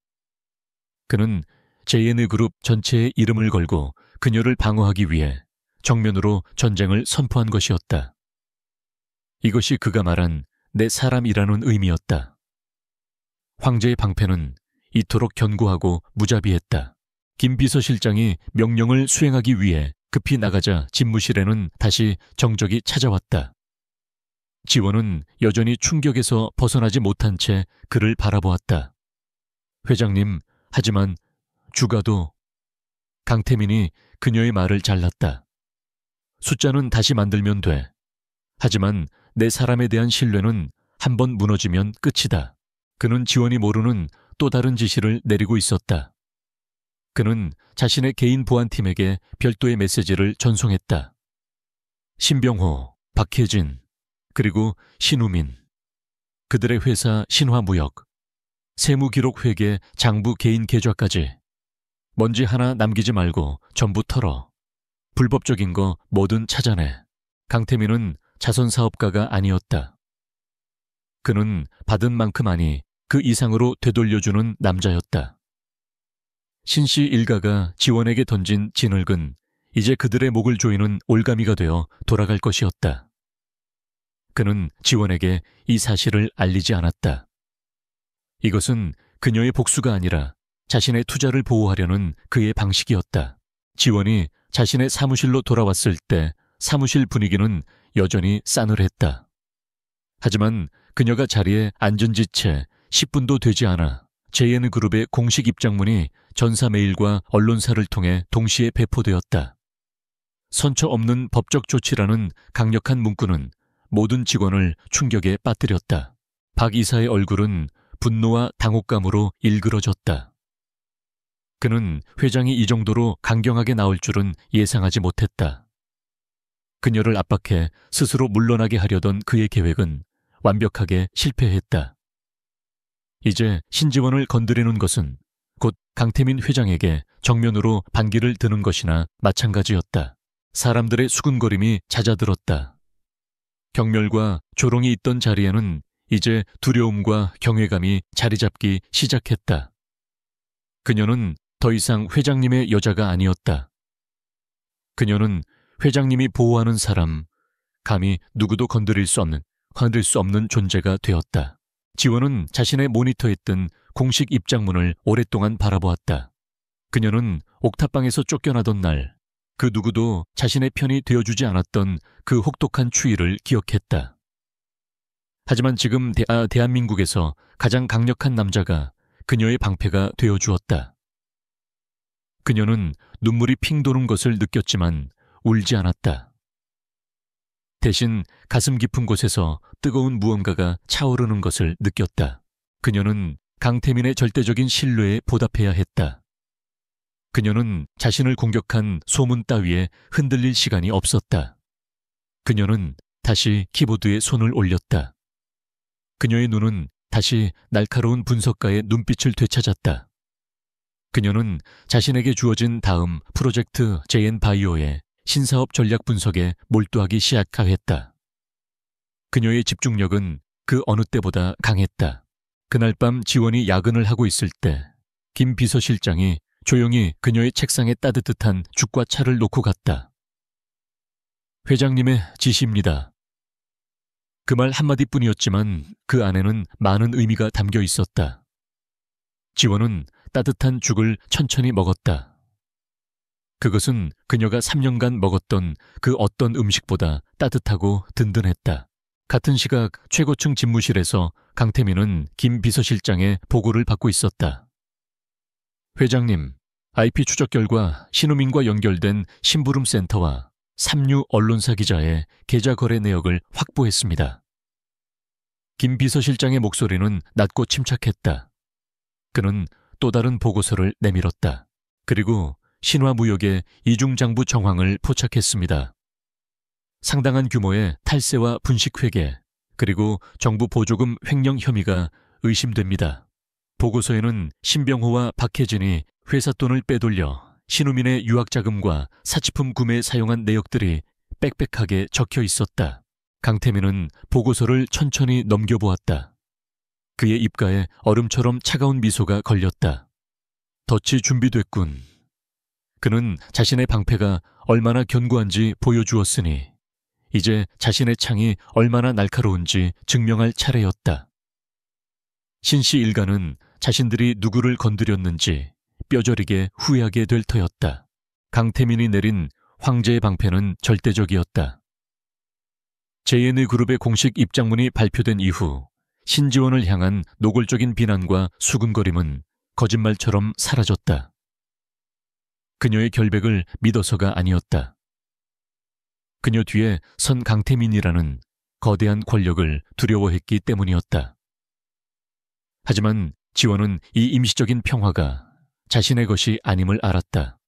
그는 JN 그룹 전체의 이름을 걸고 그녀를 방어하기 위해 정면으로 전쟁을 선포한 것이었다. 이것이 그가 말한 내 사람이라는 의미였다. 황제의 방패는 이토록 견고하고 무자비했다. 김 비서실장이 명령을 수행하기 위해 급히 나가자 집무실에는 다시 정적이 찾아왔다. 지원은 여전히 충격에서 벗어나지 못한 채 그를 바라보았다. 회장님, 하지만 주가도... 강태민이 그녀의 말을 잘랐다. 숫자는 다시 만들면 돼. 하지만 내 사람에 대한 신뢰는 한번 무너지면 끝이다. 그는 지원이 모르는 또 다른 지시를 내리고 있었다. 그는 자신의 개인 보안팀에게 별도의 메시지를 전송했다. 신병호, 박혜진, 그리고 신우민, 그들의 회사 신화무역, 세무기록회계 장부 개인 계좌까지 먼지 하나 남기지 말고 전부 털어. 불법적인 거 뭐든 찾아내. 강태민은 자선사업가가 아니었다. 그는 받은 만큼 아니 그 이상으로 되돌려주는 남자였다. 신씨 일가가 지원에게 던진 진흙은 이제 그들의 목을 조이는 올가미가 되어 돌아갈 것이었다. 그는 지원에게 이 사실을 알리지 않았다. 이것은 그녀의 복수가 아니라 자신의 투자를 보호하려는 그의 방식이었다. 지원이 자신의 사무실로 돌아왔을 때 사무실 분위기는 여전히 싸늘했다. 하지만 그녀가 자리에 앉은 지 채 10분도 되지 않아 JN그룹의 공식 입장문이 전사메일과 언론사를 통해 동시에 배포되었다. 선처 없는 법적 조치라는 강력한 문구는 모든 직원을 충격에 빠뜨렸다. 박 이사의 얼굴은 분노와 당혹감으로 일그러졌다. 그는 회장이 이 정도로 강경하게 나올 줄은 예상하지 못했다. 그녀를 압박해 스스로 물러나게 하려던 그의 계획은 완벽하게 실패했다. 이제 신지원을 건드리는 것은 곧 강태민 회장에게 정면으로 반기를 드는 것이나 마찬가지였다. 사람들의 수군거림이 잦아들었다. 경멸과 조롱이 있던 자리에는 이제 두려움과 경외감이 자리 잡기 시작했다. 그녀는 더 이상 회장님의 여자가 아니었다. 그녀는 회장님이 보호하는 사람, 감히 누구도 건드릴 수 없는 존재가 되었다. 지원은 자신의 모니터에 뜬 공식 입장문을 오랫동안 바라보았다. 그녀는 옥탑방에서 쫓겨나던 날, 그 누구도 자신의 편이 되어주지 않았던 그 혹독한 추위를 기억했다. 하지만 지금 대한민국에서 가장 강력한 남자가 그녀의 방패가 되어주었다. 그녀는 눈물이 핑 도는 것을 느꼈지만 울지 않았다. 대신 가슴 깊은 곳에서 뜨거운 무언가가 차오르는 것을 느꼈다. 그녀는 강태민의 절대적인 신뢰에 보답해야 했다. 그녀는 자신을 공격한 소문 따위에 흔들릴 시간이 없었다. 그녀는 다시 키보드에 손을 올렸다. 그녀의 눈은 다시 날카로운 분석가의 눈빛을 되찾았다. 그녀는 자신에게 주어진 다음 프로젝트 JN바이오의 신사업 전략 분석에 몰두하기 시작했다. 그녀의 집중력은 그 어느 때보다 강했다. 그날 밤 지원이 야근을 하고 있을 때 김 비서실장이 조용히 그녀의 책상에 따뜻한 죽과 차를 놓고 갔다. 회장님의 지시입니다. 그 말 한마디뿐이었지만 그 안에는 많은 의미가 담겨 있었다. 지원은 따뜻한 죽을 천천히 먹었다. 그것은 그녀가 3년간 먹었던 그 어떤 음식보다 따뜻하고 든든했다. 같은 시각 최고층 집무실에서 강태민은 김 비서실장의 보고를 받고 있었다. 회장님, IP 추적 결과 신우민과 연결된 심부름 센터와 삼류 언론사 기자의 계좌 거래 내역을 확보했습니다. 김 비서실장의 목소리는 낮고 침착했다. 그는 또 다른 보고서를 내밀었다. 그리고 신화무역의 이중장부 정황을 포착했습니다. 상당한 규모의 탈세와 분식회계, 그리고 정부 보조금 횡령 혐의가 의심됩니다. 보고서에는 신병호와 박혜진이 회사 돈을 빼돌려 신우민의 유학자금과 사치품 구매에 사용한 내역들이 빽빽하게 적혀 있었다. 강태민은 보고서를 천천히 넘겨보았다. 그의 입가에 얼음처럼 차가운 미소가 걸렸다. 덫이 준비됐군. 그는 자신의 방패가 얼마나 견고한지 보여주었으니 이제 자신의 창이 얼마나 날카로운지 증명할 차례였다. 신씨 일가는 자신들이 누구를 건드렸는지 뼈저리게 후회하게 될 터였다. 강태민이 내린 황제의 방패는 절대적이었다. JNE그룹의 공식 입장문이 발표된 이후 신지원을 향한 노골적인 비난과 수군거림은 거짓말처럼 사라졌다. 그녀의 결백을 믿어서가 아니었다. 그녀 뒤에 선 강태민이라는 거대한 권력을 두려워했기 때문이었다. 하지만 지원은 이 임시적인 평화가 자신의 것이 아님을 알았다.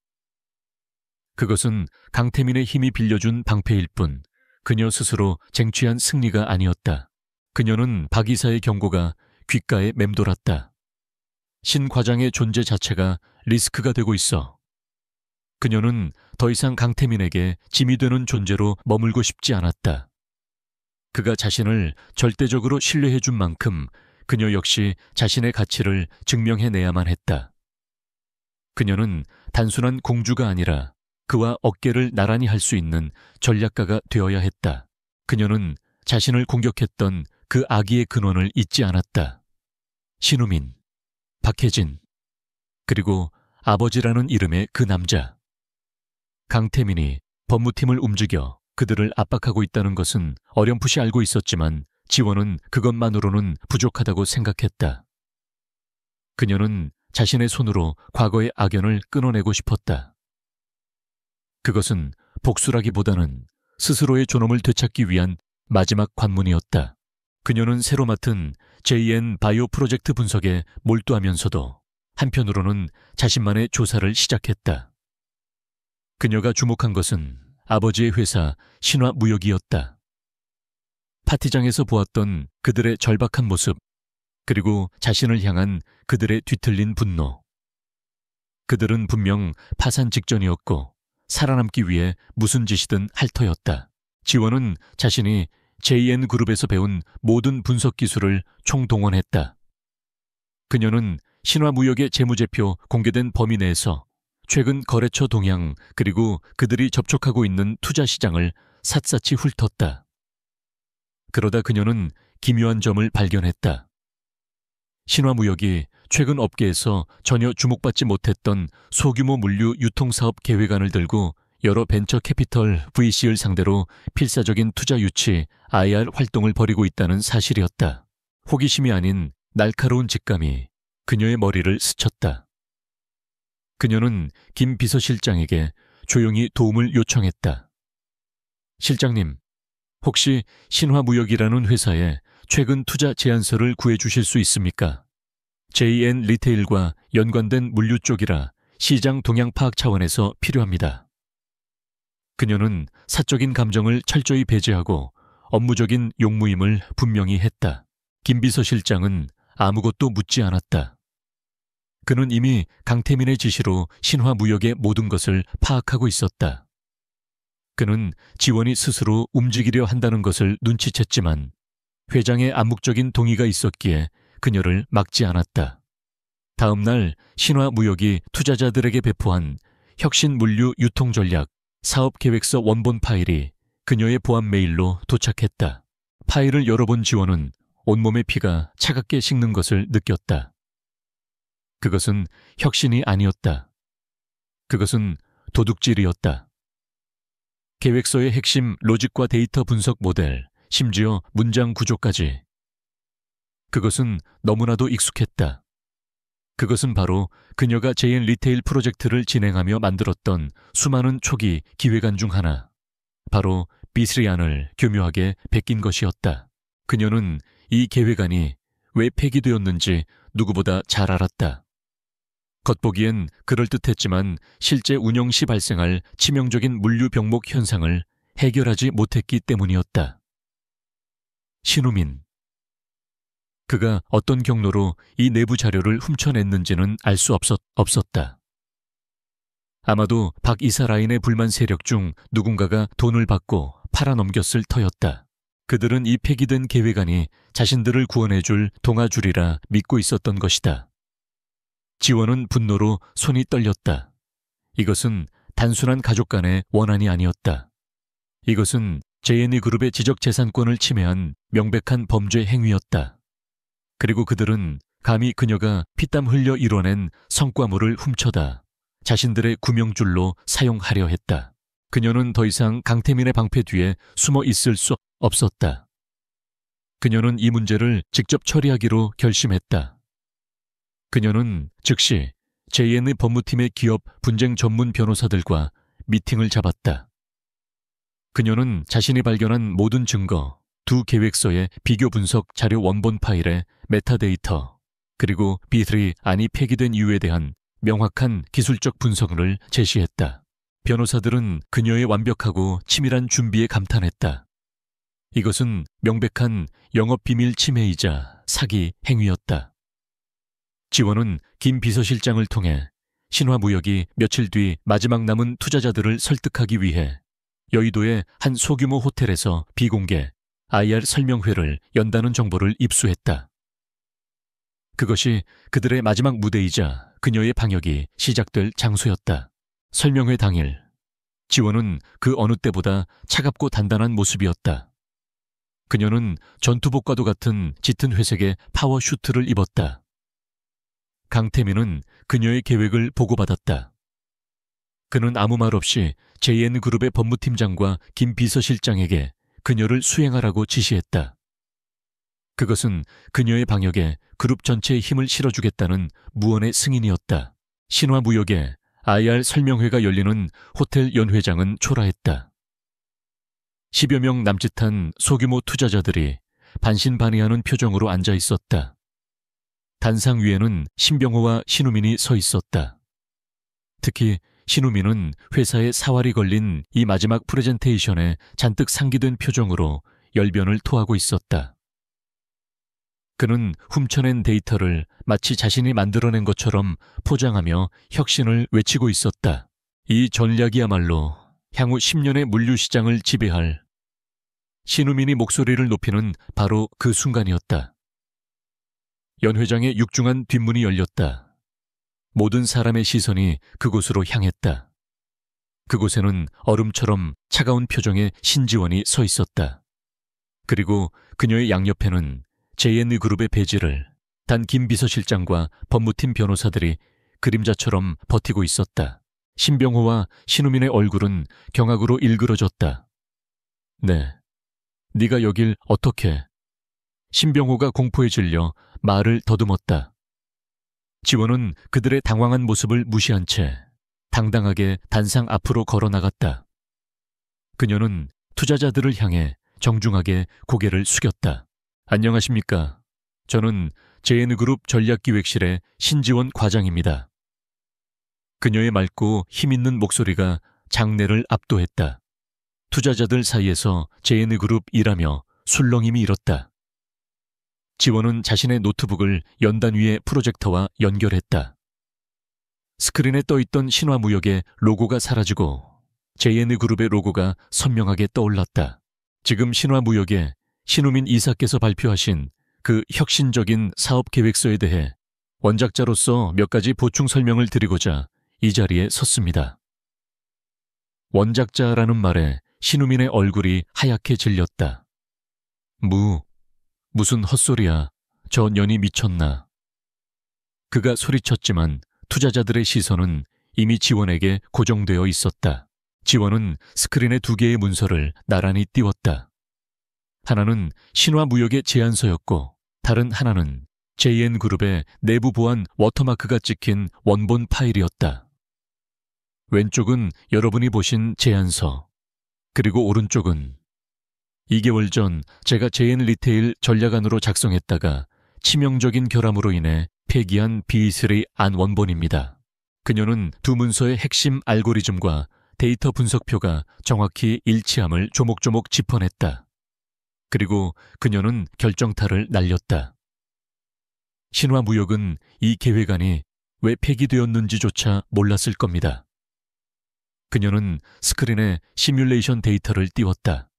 그것은 강태민의 힘이 빌려준 방패일 뿐 그녀 스스로 쟁취한 승리가 아니었다. 그녀는 박 이사의 경고가 귓가에 맴돌았다. 신 과장의 존재 자체가 리스크가 되고 있어. 그녀는 더 이상 강태민에게 짐이 되는 존재로 머물고 싶지 않았다. 그가 자신을 절대적으로 신뢰해 준 만큼 그녀 역시 자신의 가치를 증명해내야만 했다. 그녀는 단순한 공주가 아니라 그와 어깨를 나란히 할 수 있는 전략가가 되어야 했다. 그녀는 자신을 공격했던 그 악의의 근원을 잊지 않았다. 신우민, 박혜진, 그리고 아버지라는 이름의 그 남자. 강태민이 법무팀을 움직여 그들을 압박하고 있다는 것은 어렴풋이 알고 있었지만 지원은 그것만으로는 부족하다고 생각했다. 그녀는 자신의 손으로 과거의 악연을 끊어내고 싶었다. 그것은 복수라기보다는 스스로의 존엄을 되찾기 위한 마지막 관문이었다. 그녀는 새로 맡은 JN 바이오 프로젝트 분석에 몰두하면서도 한편으로는 자신만의 조사를 시작했다. 그녀가 주목한 것은 아버지의 회사 신화무역이었다. 파티장에서 보았던 그들의 절박한 모습, 그리고 자신을 향한 그들의 뒤틀린 분노. 그들은 분명 파산 직전이었고 살아남기 위해 무슨 짓이든 할 터였다. 지원은 자신이 JN그룹에서 배운 모든 분석 기술을 총동원했다. 그녀는 신화무역의 재무제표 공개된 범위 내에서 최근 거래처 동향 그리고 그들이 접촉하고 있는 투자 시장을 샅샅이 훑었다. 그러다 그녀는 기묘한 점을 발견했다. 신화무역이 최근 업계에서 전혀 주목받지 못했던 소규모 물류 유통사업 계획안을 들고 여러 벤처 캐피털 VC를 상대로 필사적인 투자 유치, IR 활동을 벌이고 있다는 사실이었다. 호기심이 아닌 날카로운 직감이 그녀의 머리를 스쳤다. 그녀는 김 비서실장에게 조용히 도움을 요청했다. 실장님, 혹시 신화무역이라는 회사에 최근 투자 제안서를 구해주실 수 있습니까? JN 리테일과 연관된 물류 쪽이라 시장 동향 파악 차원에서 필요합니다. 그녀는 사적인 감정을 철저히 배제하고 업무적인 용무임을 분명히 했다. 김 비서실장은 아무것도 묻지 않았다. 그는 이미 강태민의 지시로 신화무역의 모든 것을 파악하고 있었다. 그는 지원이 스스로 움직이려 한다는 것을 눈치챘지만 회장의 암묵적인 동의가 있었기에 그녀를 막지 않았다. 다음 날 신화무역이 투자자들에게 배포한 혁신물류 유통전략 사업계획서 원본 파일이 그녀의 보안 메일로 도착했다. 파일을 열어본 지원은 온몸의 피가 차갑게 식는 것을 느꼈다. 그것은 혁신이 아니었다. 그것은 도둑질이었다. 계획서의 핵심 로직과 데이터 분석 모델, 심지어 문장 구조까지. 그것은 너무나도 익숙했다. 그것은 바로 그녀가 JN 리테일 프로젝트를 진행하며 만들었던 수많은 초기 기획안 중 하나, 바로 비스리안을 교묘하게 베낀 것이었다. 그녀는 이 계획안이 왜 폐기되었는지 누구보다 잘 알았다. 겉보기엔 그럴듯했지만 실제 운영 시 발생할 치명적인 물류 병목 현상을 해결하지 못했기 때문이었다. 신우민. 그가 어떤 경로로 이 내부 자료를 훔쳐냈는지는 알 수 없었다. 아마도 박 이사 라인의 불만 세력 중 누군가가 돈을 받고 팔아넘겼을 터였다. 그들은 이 폐기된 계획안이 자신들을 구원해줄 동아줄이라 믿고 있었던 것이다. 지원은 분노로 손이 떨렸다. 이것은 단순한 가족 간의 원한이 아니었다. 이것은 JNE 그룹의 지적재산권을 침해한 명백한 범죄 행위였다. 그리고 그들은 감히 그녀가 피땀 흘려 이뤄낸 성과물을 훔쳐다 자신들의 구명줄로 사용하려 했다. 그녀는 더 이상 강태민의 방패 뒤에 숨어 있을 수 없었다. 그녀는 이 문제를 직접 처리하기로 결심했다. 그녀는 즉시 JN 법무팀의 기업 분쟁 전문 변호사들과 미팅을 잡았다. 그녀는 자신이 발견한 모든 증거, 두 계획서의 비교 분석 자료 원본 파일의 메타데이터, 그리고 B3 안이 폐기된 이유에 대한 명확한 기술적 분석을 제시했다. 변호사들은 그녀의 완벽하고 치밀한 준비에 감탄했다. 이것은 명백한 영업비밀 침해이자 사기 행위였다. 지원은 김 비서실장을 통해 신화무역이 며칠 뒤 마지막 남은 투자자들을 설득하기 위해 여의도의 한 소규모 호텔에서 비공개 IR 설명회를 연다는 정보를 입수했다. 그것이 그들의 마지막 무대이자 그녀의 방역이 시작될 장소였다. 설명회 당일, 지원은 그 어느 때보다 차갑고 단단한 모습이었다. 그녀는 전투복과도 같은 짙은 회색의 파워슈트를 입었다. 강태민은 그녀의 계획을 보고받았다. 그는 아무 말 없이 JN그룹의 법무팀장과 김 비서실장에게 그녀를 수행하라고 지시했다. 그것은 그녀의 방역에 그룹 전체의 힘을 실어주겠다는 무언의 승인이었다. 신화무역의 IR 설명회가 열리는 호텔 연회장은 초라했다. 10여 명 남짓한 소규모 투자자들이 반신반의하는 표정으로 앉아 있었다. 단상 위에는 신병호와 신우민이 서 있었다. 특히 신우민은 회사의 사활이 걸린 이 마지막 프레젠테이션에 잔뜩 상기된 표정으로 열변을 토하고 있었다. 그는 훔쳐낸 데이터를 마치 자신이 만들어낸 것처럼 포장하며 혁신을 외치고 있었다. 이 전략이야말로 향후 10년의 물류시장을 지배할. 신우민이 목소리를 높이는 바로 그 순간이었다. 연회장의 육중한 뒷문이 열렸다. 모든 사람의 시선이 그곳으로 향했다. 그곳에는 얼음처럼 차가운 표정의 신지원이 서 있었다. 그리고 그녀의 양옆에는 JN그룹의 배지를 단 김 비서실장과 법무팀 변호사들이 그림자처럼 버티고 있었다. 신병호와 신우민의 얼굴은 경악으로 일그러졌다. 네, 네가 여길 어떻게... 신병호가 공포에 질려 말을 더듬었다. 지원은 그들의 당황한 모습을 무시한 채 당당하게 단상 앞으로 걸어 나갔다. 그녀는 투자자들을 향해 정중하게 고개를 숙였다. 안녕하십니까. 저는 JN그룹 전략기획실의 신지원 과장입니다. 그녀의 맑고 힘있는 목소리가 장내를 압도했다. 투자자들 사이에서 JN그룹 일하며 술렁임이 일었다. 지원은 자신의 노트북을 연단 위의 프로젝터와 연결했다. 스크린에 떠있던 신화무역의 로고가 사라지고 JN그룹의 로고가 선명하게 떠올랐다. 지금 신화무역의 신우민 이사께서 발표하신 그 혁신적인 사업 계획서에 대해 원작자로서 몇 가지 보충 설명을 드리고자 이 자리에 섰습니다. 원작자라는 말에 신우민의 얼굴이 하얗게 질렸다. 무슨 헛소리야. 저 년이 미쳤나. 그가 소리쳤지만 투자자들의 시선은 이미 지원에게 고정되어 있었다. 지원은 스크린의 두 개의 문서를 나란히 띄웠다. 하나는 신화무역의 제안서였고 다른 하나는 JN그룹의 내부 보안 워터마크가 찍힌 원본 파일이었다. 왼쪽은 여러분이 보신 제안서, 그리고 오른쪽은 2개월 전 제가 JN리테일 전략안으로 작성했다가 치명적인 결함으로 인해 폐기한 B3 안 원본입니다. 그녀는 두 문서의 핵심 알고리즘과 데이터 분석표가 정확히 일치함을 조목조목 짚어냈다. 그리고 그녀는 결정타를 날렸다. 신화무역은 이 계획안이 왜 폐기되었는지조차 몰랐을 겁니다. 그녀는 스크린에 시뮬레이션 데이터를 띄웠다.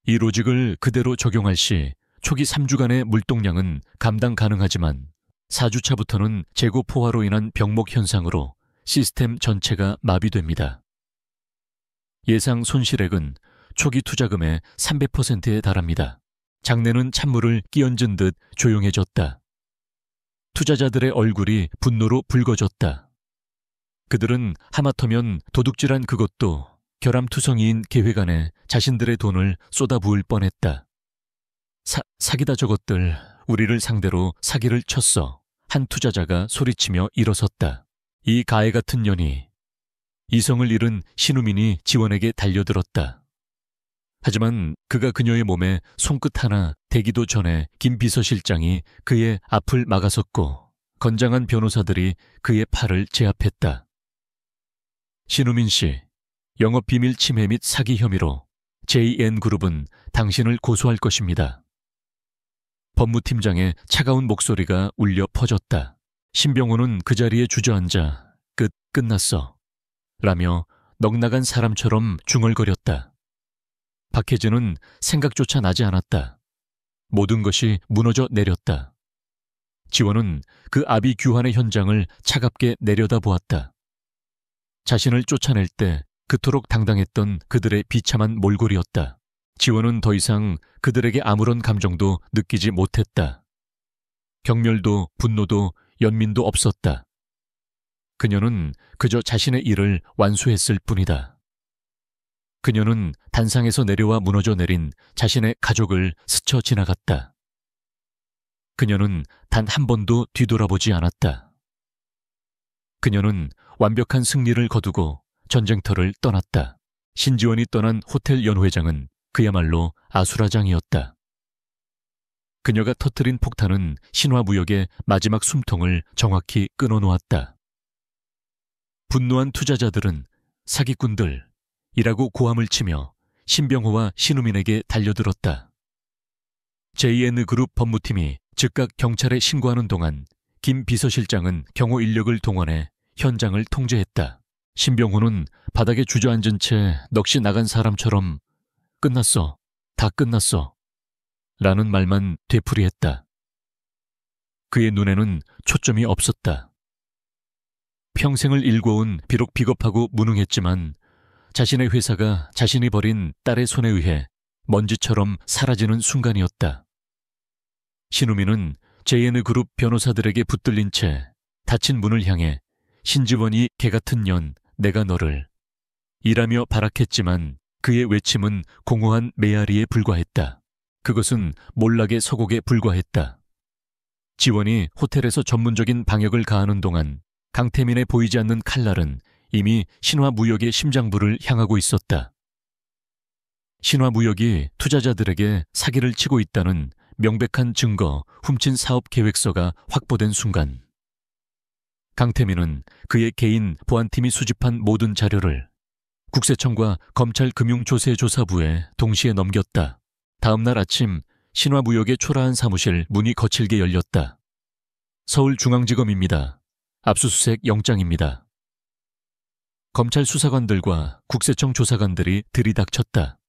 이 로직을 그대로 적용할 시 초기 3주간의 물동량은 감당 가능하지만 4주차부터는 재고 포화로 인한 병목 현상으로 시스템 전체가 마비됩니다. 예상 손실액은 초기 투자금의 300%에 달합니다. 장내는 찬물을 끼얹은 듯 조용해졌다. 투자자들의 얼굴이 분노로 붉어졌다. 그들은 하마터면 도둑질한 그것도 결함투성이인 계획안에 자신들의 돈을 쏟아부을 뻔했다. 사기다 저것들, 우리를 상대로 사기를 쳤어. 한 투자자가 소리치며 일어섰다. 이 가해 같은 년이. 이성을 잃은 신우민이 지원에게 달려들었다. 하지만 그가 그녀의 몸에 손끝 하나 대기도 전에 김 비서실장이 그의 앞을 막아섰고 건장한 변호사들이 그의 팔을 제압했다. 신우민 씨, 영업비밀 침해 및 사기 혐의로 JN그룹은 당신을 고소할 것입니다. 법무팀장의 차가운 목소리가 울려 퍼졌다. 신병호는 그 자리에 주저앉아 끝났어. 라며 넉나간 사람처럼 중얼거렸다. 박혜진은 생각조차 나지 않았다. 모든 것이 무너져 내렸다. 지원은 그 아비규환의 현장을 차갑게 내려다보았다. 자신을 쫓아낼 때 그토록 당당했던 그들의 비참한 몰골이었다. 지원은 더 이상 그들에게 아무런 감정도 느끼지 못했다. 경멸도 분노도 연민도 없었다. 그녀는 그저 자신의 일을 완수했을 뿐이다. 그녀는 단상에서 내려와 무너져 내린 자신의 가족을 스쳐 지나갔다. 그녀는 단 한 번도 뒤돌아보지 않았다. 그녀는 완벽한 승리를 거두고 전쟁터를 떠났다. 신지원이 떠난 호텔 연회장은 그야말로 아수라장이었다. 그녀가 터뜨린 폭탄은 신화무역의 마지막 숨통을 정확히 끊어놓았다. 분노한 투자자들은 사기꾼들이라고 고함을 치며 신병호와 신우민에게 달려들었다. JN그룹 법무팀이 즉각 경찰에 신고하는 동안 김 비서실장은 경호 인력을 동원해 현장을 통제했다. 신병호는 바닥에 주저앉은 채 넋이 나간 사람처럼 끝났어, 다 끝났어 라는 말만 되풀이했다. 그의 눈에는 초점이 없었다. 평생을 일궈온 비록 비겁하고 무능했지만 자신의 회사가 자신이 버린 딸의 손에 의해 먼지처럼 사라지는 순간이었다. 신우민은 JN그룹 변호사들에게 붙들린 채 닫힌 문을 향해 신지원이 개같은 년 내가 너를 이라며 발악했지만 그의 외침은 공허한 메아리에 불과했다. 그것은 몰락의 서곡에 불과했다. 지원이 호텔에서 전문적인 방역을 가하는 동안 강태민의 보이지 않는 칼날은 이미 신화무역의 심장부를 향하고 있었다. 신화무역이 투자자들에게 사기를 치고 있다는 명백한 증거, 훔친 사업 계획서가 확보된 순간 강태민은 그의 개인 보안팀이 수집한 모든 자료를 국세청과 검찰금융조세조사부에 동시에 넘겼다. 다음 날 아침 신화무역의 초라한 사무실 문이 거칠게 열렸다. 서울중앙지검입니다. 압수수색 영장입니다. 검찰 수사관들과 국세청 조사관들이 들이닥쳤다.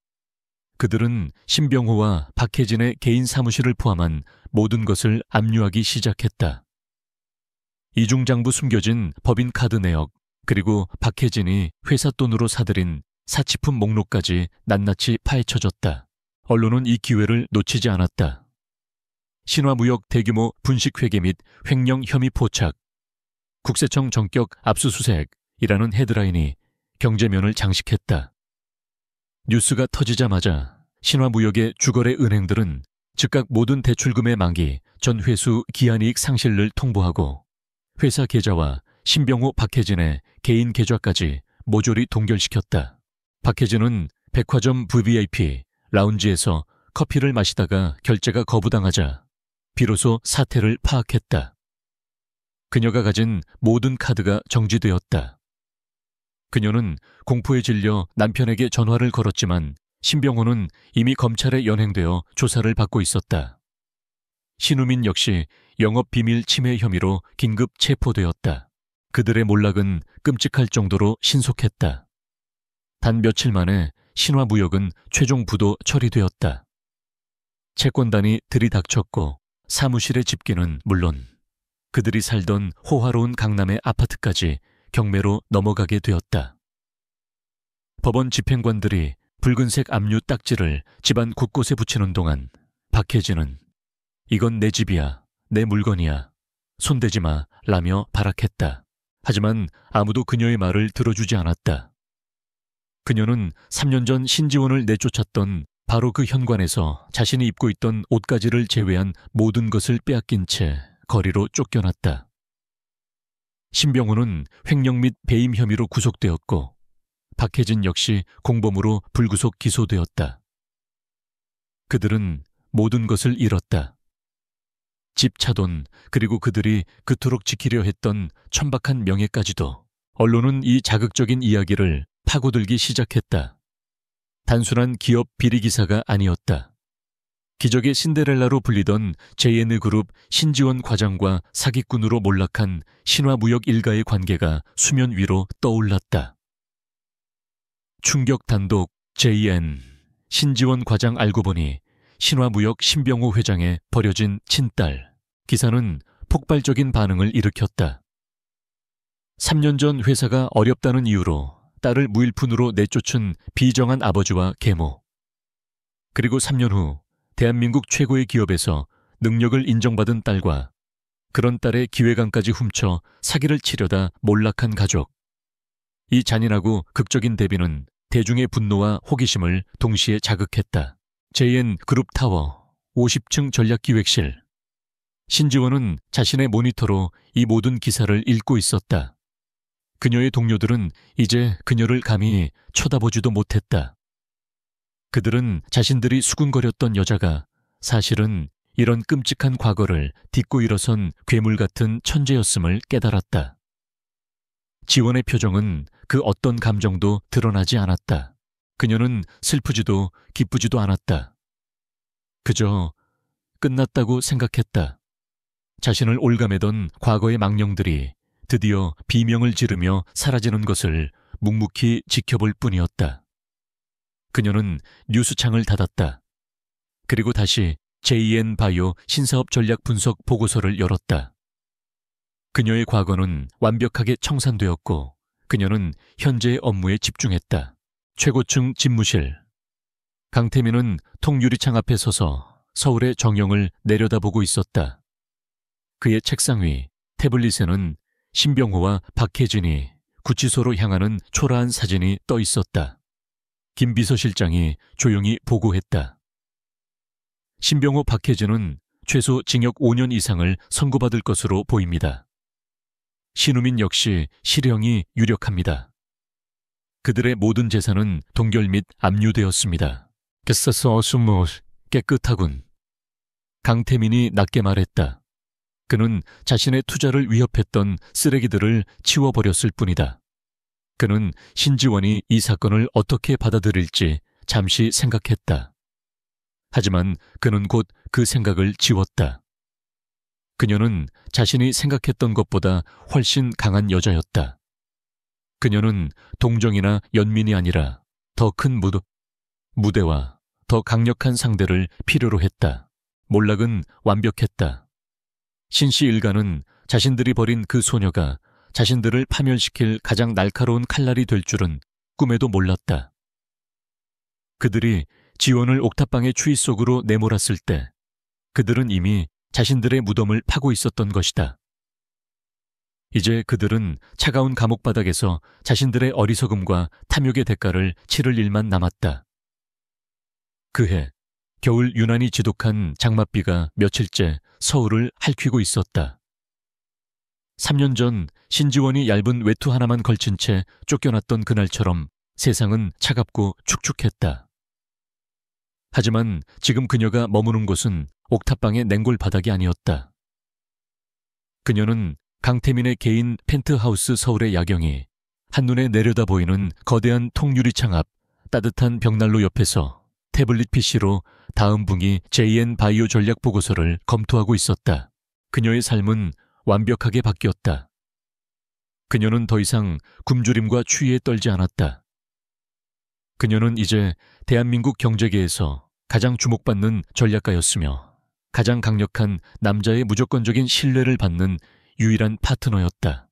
그들은 신병호와 박혜진의 개인 사무실을 포함한 모든 것을 압류하기 시작했다. 이중장부 숨겨진 법인카드 내역, 그리고 박혜진이 회사 돈으로 사들인 사치품 목록까지 낱낱이 파헤쳐졌다. 언론은 이 기회를 놓치지 않았다. 신화무역 대규모 분식회계 및 횡령 혐의 포착, 국세청 전격 압수수색이라는 헤드라인이 경제면을 장식했다. 뉴스가 터지자마자 신화무역의 주거래 은행들은 즉각 모든 대출금의 만기, 전 회수 기한이익 상실을 통보하고 회사 계좌와 신병호 박혜진의 개인 계좌까지 모조리 동결시켰다. 박혜진은 백화점 VVIP 라운지에서 커피를 마시다가 결제가 거부당하자 비로소 사태를 파악했다. 그녀가 가진 모든 카드가 정지되었다. 그녀는 공포에 질려 남편에게 전화를 걸었지만 신병호는 이미 검찰에 연행되어 조사를 받고 있었다. 신우민 역시 영업비밀 침해 혐의로 긴급 체포되었다. 그들의 몰락은 끔찍할 정도로 신속했다. 단 며칠 만에 신화무역은 최종 부도 처리되었다. 채권단이 들이닥쳤고 사무실의 집기는 물론 그들이 살던 호화로운 강남의 아파트까지 경매로 넘어가게 되었다. 법원 집행관들이 붉은색 압류 딱지를 집안 곳곳에 붙이는 동안 박혜진은 이건 내 집이야, 내 물건이야, 손대지 마 라며 발악했다. 하지만 아무도 그녀의 말을 들어주지 않았다. 그녀는 3년 전 신지원을 내쫓았던 바로 그 현관에서 자신이 입고 있던 옷가지를 제외한 모든 것을 빼앗긴 채 거리로 쫓겨났다. 신병호는 횡령 및 배임 혐의로 구속되었고 박혜진 역시 공범으로 불구속 기소되었다. 그들은 모든 것을 잃었다. 집, 차돈, 그리고 그들이 그토록 지키려 했던 천박한 명예까지도. 언론은 이 자극적인 이야기를 파고들기 시작했다. 단순한 기업 비리 기사가 아니었다. 기적의 신데렐라로 불리던 JN그룹 신지원 과장과 사기꾼으로 몰락한 신화무역 일가의 관계가 수면 위로 떠올랐다. 충격 단독 JN 신지원 과장 알고 보니 신화무역 신병호 회장의 버려진 친딸. 기사는 폭발적인 반응을 일으켰다. 3년 전 회사가 어렵다는 이유로 딸을 무일푼으로 내쫓은 비정한 아버지와 계모. 그리고 3년 후 대한민국 최고의 기업에서 능력을 인정받은 딸과 그런 딸의 기획안까지 훔쳐 사기를 치려다 몰락한 가족. 이 잔인하고 극적인 대비는 대중의 분노와 호기심을 동시에 자극했다. JN 그룹 타워 50층 전략기획실. 신지원은 자신의 모니터로 이 모든 기사를 읽고 있었다. 그녀의 동료들은 이제 그녀를 감히 쳐다보지도 못했다. 그들은 자신들이 수군거렸던 여자가 사실은 이런 끔찍한 과거를 딛고 일어선 괴물 같은 천재였음을 깨달았다. 지원의 표정은 그 어떤 감정도 드러나지 않았다. 그녀는 슬프지도 기쁘지도 않았다. 그저 끝났다고 생각했다. 자신을 올가매던 과거의 망령들이 드디어 비명을 지르며 사라지는 것을 묵묵히 지켜볼 뿐이었다. 그녀는 뉴스창을 닫았다. 그리고 다시 JN 바이오 신사업 전략 분석 보고서를 열었다. 그녀의 과거는 완벽하게 청산되었고 그녀는 현재의 업무에 집중했다. 최고층 집무실. 강태민은 통유리창 앞에 서서 서울의 정영을 내려다보고 있었다. 그의 책상 위 태블릿에는 신병호와 박혜진이 구치소로 향하는 초라한 사진이 떠 있었다. 김 비서실장이 조용히 보고했다. 신병호 박혜진은 최소 징역 5년 이상을 선고받을 것으로 보입니다. 신우민 역시 실형이 유력합니다. 그들의 모든 재산은 동결 및 압류되었습니다. 깨끗서 어수무 깨끗하군. 강태민이 낮게 말했다. 그는 자신의 투자를 위협했던 쓰레기들을 치워버렸을 뿐이다. 그는 신지원이 이 사건을 어떻게 받아들일지 잠시 생각했다. 하지만 그는 곧 그 생각을 지웠다. 그녀는 자신이 생각했던 것보다 훨씬 강한 여자였다. 그녀는 동정이나 연민이 아니라 더 큰 무대와 더 강력한 상대를 필요로 했다. 몰락은 완벽했다. 신씨 일가는 자신들이 버린 그 소녀가 자신들을 파멸시킬 가장 날카로운 칼날이 될 줄은 꿈에도 몰랐다. 그들이 지원을 옥탑방의 추위 속으로 내몰았을 때 그들은 이미 자신들의 무덤을 파고 있었던 것이다. 이제 그들은 차가운 감옥 바닥에서 자신들의 어리석음과 탐욕의 대가를 치를 일만 남았다. 그해 겨울 유난히 지독한 장맛비가 며칠째 서울을 핥히고 있었다. 3년 전 신지원이 얇은 외투 하나만 걸친 채 쫓겨났던 그날처럼 세상은 차갑고 축축했다. 하지만 지금 그녀가 머무는 곳은 옥탑방의 냉골 바닥이 아니었다. 그녀는 강태민의 개인 펜트하우스 서울의 야경이 한눈에 내려다 보이는 거대한 통유리창 앞 따뜻한 벽난로 옆에서 태블릿 PC로 다음 분기 JN 바이오 전략 보고서를 검토하고 있었다. 그녀의 삶은 완벽하게 바뀌었다. 그녀는 더 이상 굶주림과 추위에 떨지 않았다. 그녀는 이제 대한민국 경제계에서 가장 주목받는 전략가였으며 가장 강력한 남자의 무조건적인 신뢰를 받는 유일한 파트너였다.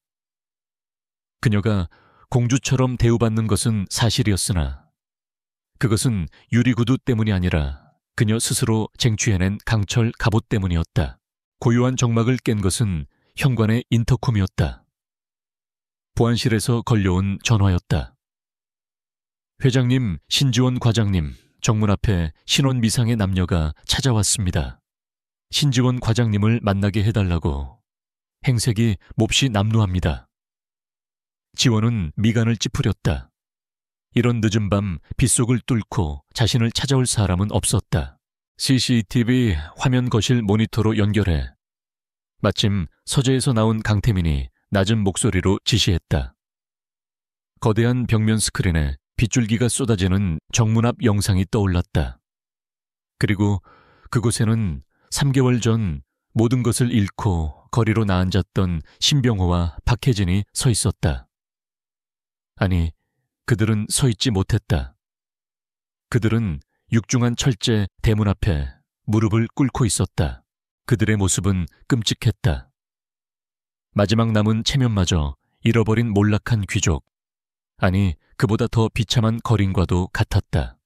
그녀가 공주처럼 대우받는 것은 사실이었으나 그것은 유리구두 때문이 아니라 그녀 스스로 쟁취해낸 강철 갑옷 때문이었다. 고요한 정막을 깬 것은 현관의 인터콤이었다. 보안실에서 걸려온 전화였다. 회장님, 신지원 과장님, 정문 앞에 신원 미상의 남녀가 찾아왔습니다. 신지원 과장님을 만나게 해달라고. 행색이 몹시 남루합니다. 지원은 미간을 찌푸렸다. 이런 늦은 밤 빗속을 뚫고 자신을 찾아올 사람은 없었다. CCTV 화면 거실 모니터로 연결해. 마침 서재에서 나온 강태민이 낮은 목소리로 지시했다. 거대한 벽면 스크린에 빗줄기가 쏟아지는 정문 앞 영상이 떠올랐다. 그리고 그곳에는 3개월 전 모든 것을 잃고 거리로 나앉았던 신병호와 박혜진이 서 있었다. 아니, 그들은 서 있지 못했다. 그들은 육중한 철제 대문 앞에 무릎을 꿇고 있었다. 그들의 모습은 끔찍했다. 마지막 남은 체면마저 잃어버린 몰락한 귀족. 아니, 그보다 더 비참한 거린과도 같았다.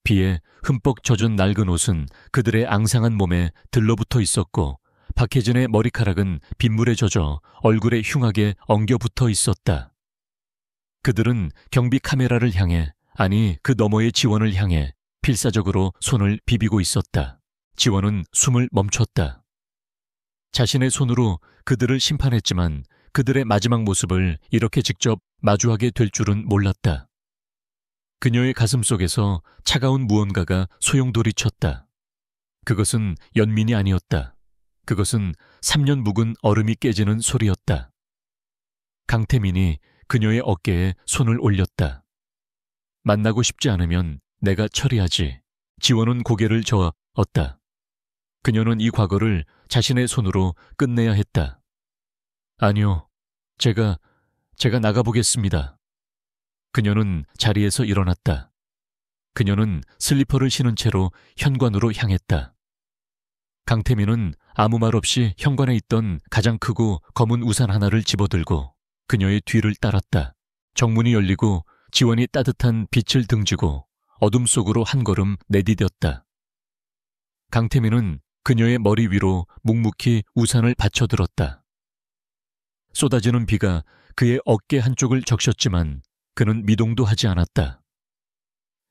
비에 흠뻑 젖은 낡은 옷은 그들의 앙상한 몸에 들러붙어 있었고 박혜진의 머리카락은 빗물에 젖어 얼굴에 흉하게 엉겨붙어 있었다. 그들은 경비 카메라를 향해, 아니 그 너머의 지원을 향해 필사적으로 손을 비비고 있었다. 지원은 숨을 멈췄다. 자신의 손으로 그들을 심판했지만 그들의 마지막 모습을 이렇게 직접 마주하게 될 줄은 몰랐다. 그녀의 가슴 속에서 차가운 무언가가 소용돌이쳤다. 그것은 연민이 아니었다. 그것은 3년 묵은 얼음이 깨지는 소리였다. 강태민이 그녀의 어깨에 손을 올렸다. 만나고 싶지 않으면 내가 처리하지. 지원은 고개를 저었다. 그녀는 이 과거를 자신의 손으로 끝내야 했다. 아니요, 제가 나가보겠습니다. 그녀는 자리에서 일어났다. 그녀는 슬리퍼를 신은 채로 현관으로 향했다. 강태민은 아무 말 없이 현관에 있던 가장 크고 검은 우산 하나를 집어들고 그녀의 뒤를 따랐다. 정문이 열리고 지원이 따뜻한 빛을 등지고 어둠 속으로 한 걸음 내디뎠다. 강태민은 그녀의 머리 위로 묵묵히 우산을 받쳐들었다. 쏟아지는 비가 그의 어깨 한쪽을 적셨지만 그는 미동도 하지 않았다.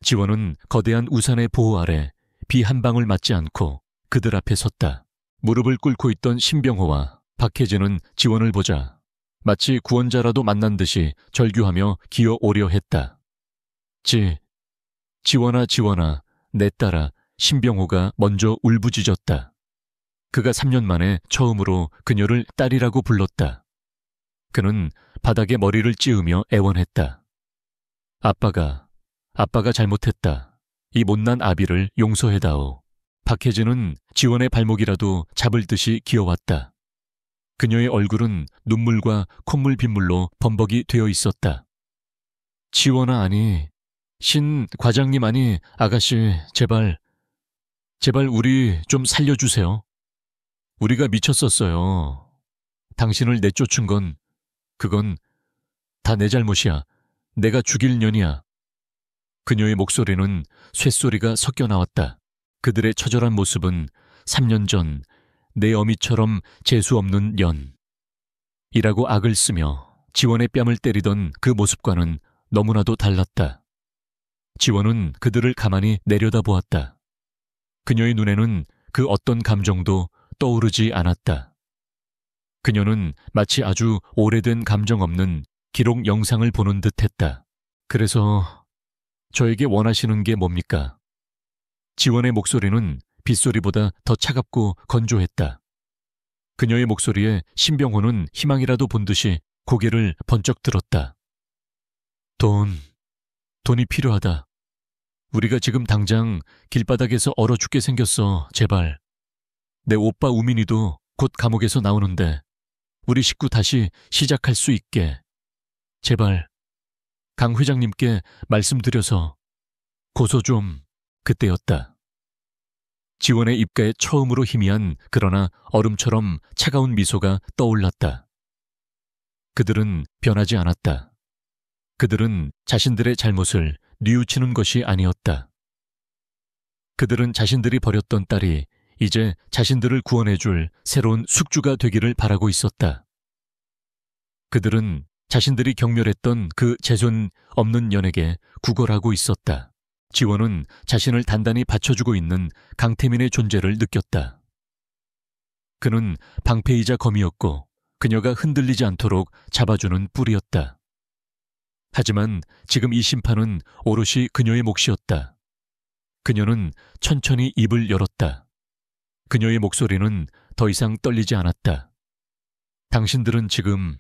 지원은 거대한 우산의 보호 아래 비 한 방울 맞지 않고 그들 앞에 섰다. 무릎을 꿇고 있던 신병호와 박혜진은 지원을 보자 마치 구원자라도 만난 듯이 절규하며 기어오려 했다. 지원아, 내 딸아. 신병호가 먼저 울부짖었다. 그가 3년 만에 처음으로 그녀를 딸이라고 불렀다. 그는 바닥에 머리를 찌으며 애원했다. 아빠가 잘못했다. 이 못난 아비를 용서해다오. 박혜진은 지원의 발목이라도 잡을 듯이 기어왔다. 그녀의 얼굴은 눈물과 콧물 빗물로 범벅이 되어 있었다. 지원아, 아니, 신 과장님, 아니, 아가씨, 제발 우리 좀 살려주세요. 우리가 미쳤었어요. 당신을 내쫓은 건, 그건 다 내 잘못이야. 내가 죽일 년이야. 그녀의 목소리는 쇳소리가 섞여 나왔다. 그들의 처절한 모습은 3년 전 내 어미처럼 재수없는 이라고 악을 쓰며 지원의 뺨을 때리던 그 모습과는 너무나도 달랐다. 지원은 그들을 가만히 내려다보았다. 그녀의 눈에는 그 어떤 감정도 떠오르지 않았다. 그녀는 마치 아주 오래된 감정 없는 기록 영상을 보는 듯했다. 그래서 저에게 원하시는 게 뭡니까? 지원의 목소리는 빗소리보다 더 차갑고 건조했다. 그녀의 목소리에 신병호는 희망이라도 본 듯이 고개를 번쩍 들었다. 돈이 필요하다. 우리가 지금 당장 길바닥에서 얼어 죽게 생겼어, 제발. 내 오빠 우민이도 곧 감옥에서 나오는데 우리 식구 다시 시작할 수 있게. 제발, 강 회장님께 말씀드려서 고소 좀. 그때였다. 지원의 입가에 처음으로 희미한 그러나 얼음처럼 차가운 미소가 떠올랐다. 그들은 변하지 않았다. 그들은 자신들의 잘못을 뉘우치는 것이 아니었다. 그들은 자신들이 버렸던 딸이 이제 자신들을 구원해줄 새로운 숙주가 되기를 바라고 있었다. 그들은 자신들이 경멸했던 그 재손 없는 연에게 구걸하고 있었다. 지원은 자신을 단단히 받쳐주고 있는 강태민의 존재를 느꼈다. 그는 방패이자 검이었고 그녀가 흔들리지 않도록 잡아주는 뿔이었다. 하지만 지금 이 심판은 오롯이 그녀의 몫이었다. 그녀는 천천히 입을 열었다. 그녀의 목소리는 더 이상 떨리지 않았다. 당신들은 지금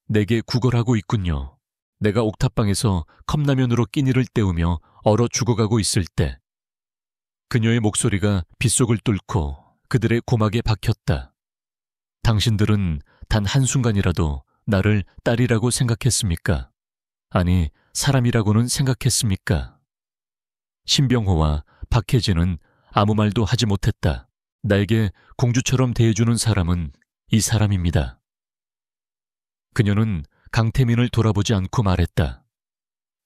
내게 구걸하고 있군요. 내가 옥탑방에서 컵라면으로 끼니를 때우며 얼어 죽어가고 있을 때 그녀의 목소리가 빗속을 뚫고 그들의 고막에 박혔다. 당신들은 단 한순간이라도 나를 딸이라고 생각했습니까? 아니, 사람이라고는 생각했습니까? 신병호와 박혜진은 아무 말도 하지 못했다. 나에게 공주처럼 대해주는 사람은 이 사람입니다. 그녀는 강태민을 돌아보지 않고 말했다.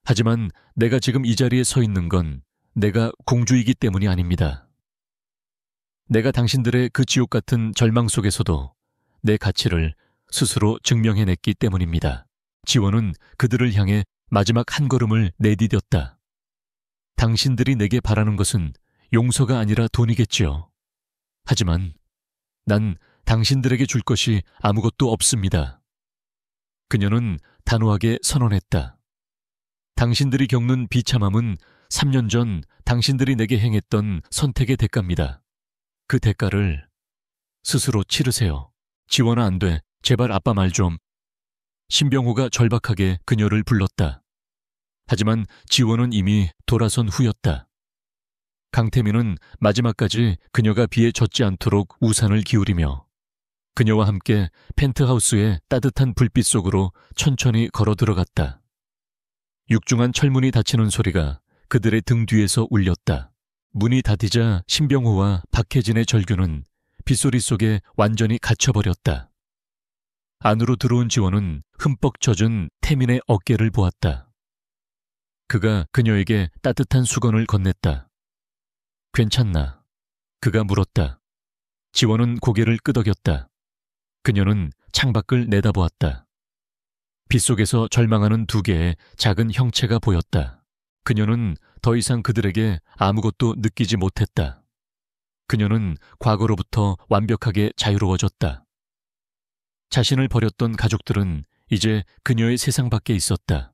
하지만 내가 지금 이 자리에 서 있는 건 내가 공주이기 때문이 아닙니다. 내가 당신들의 그 지옥 같은 절망 속에서도 내 가치를 스스로 증명해냈기 때문입니다. 지원은 그들을 향해 마지막 한 걸음을 내디뎠다. 당신들이 내게 바라는 것은 용서가 아니라 돈이겠지요. 하지만 난 당신들에게 줄 것이 아무것도 없습니다. 그녀는 단호하게 선언했다. 당신들이 겪는 비참함은 3년 전 당신들이 내게 행했던 선택의 대가입니다. 그 대가를 스스로 치르세요. 지원아, 안 돼. 제발 아빠 말 좀. 신병호가 절박하게 그녀를 불렀다. 하지만 지원은 이미 돌아선 후였다. 강태민은 마지막까지 그녀가 비에 젖지 않도록 우산을 기울이며 그녀와 함께 펜트하우스의 따뜻한 불빛 속으로 천천히 걸어 들어갔다. 육중한 철문이 닫히는 소리가 그들의 등 뒤에서 울렸다. 문이 닫히자 신병호와 박혜진의 절규는 빗소리 속에 완전히 갇혀버렸다. 안으로 들어온 지원은 흠뻑 젖은 태민의 어깨를 보았다. 그가 그녀에게 따뜻한 수건을 건넸다. 괜찮나? 그가 물었다. 지원은 고개를 끄덕였다. 그녀는 창밖을 내다보았다. 빗속에서 절망하는 두 개의 작은 형체가 보였다. 그녀는 더 이상 그들에게 아무것도 느끼지 못했다. 그녀는 과거로부터 완벽하게 자유로워졌다. 자신을 버렸던 가족들은 이제 그녀의 세상 밖에 있었다.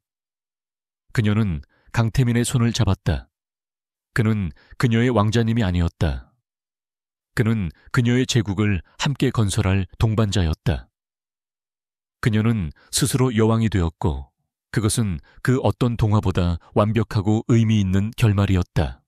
그녀는 강태민의 손을 잡았다. 그는 그녀의 왕자님이 아니었다. 그는 그녀의 제국을 함께 건설할 동반자였다. 그녀는 스스로 여왕이 되었고 그것은 그 어떤 동화보다 완벽하고 의미 있는 결말이었다.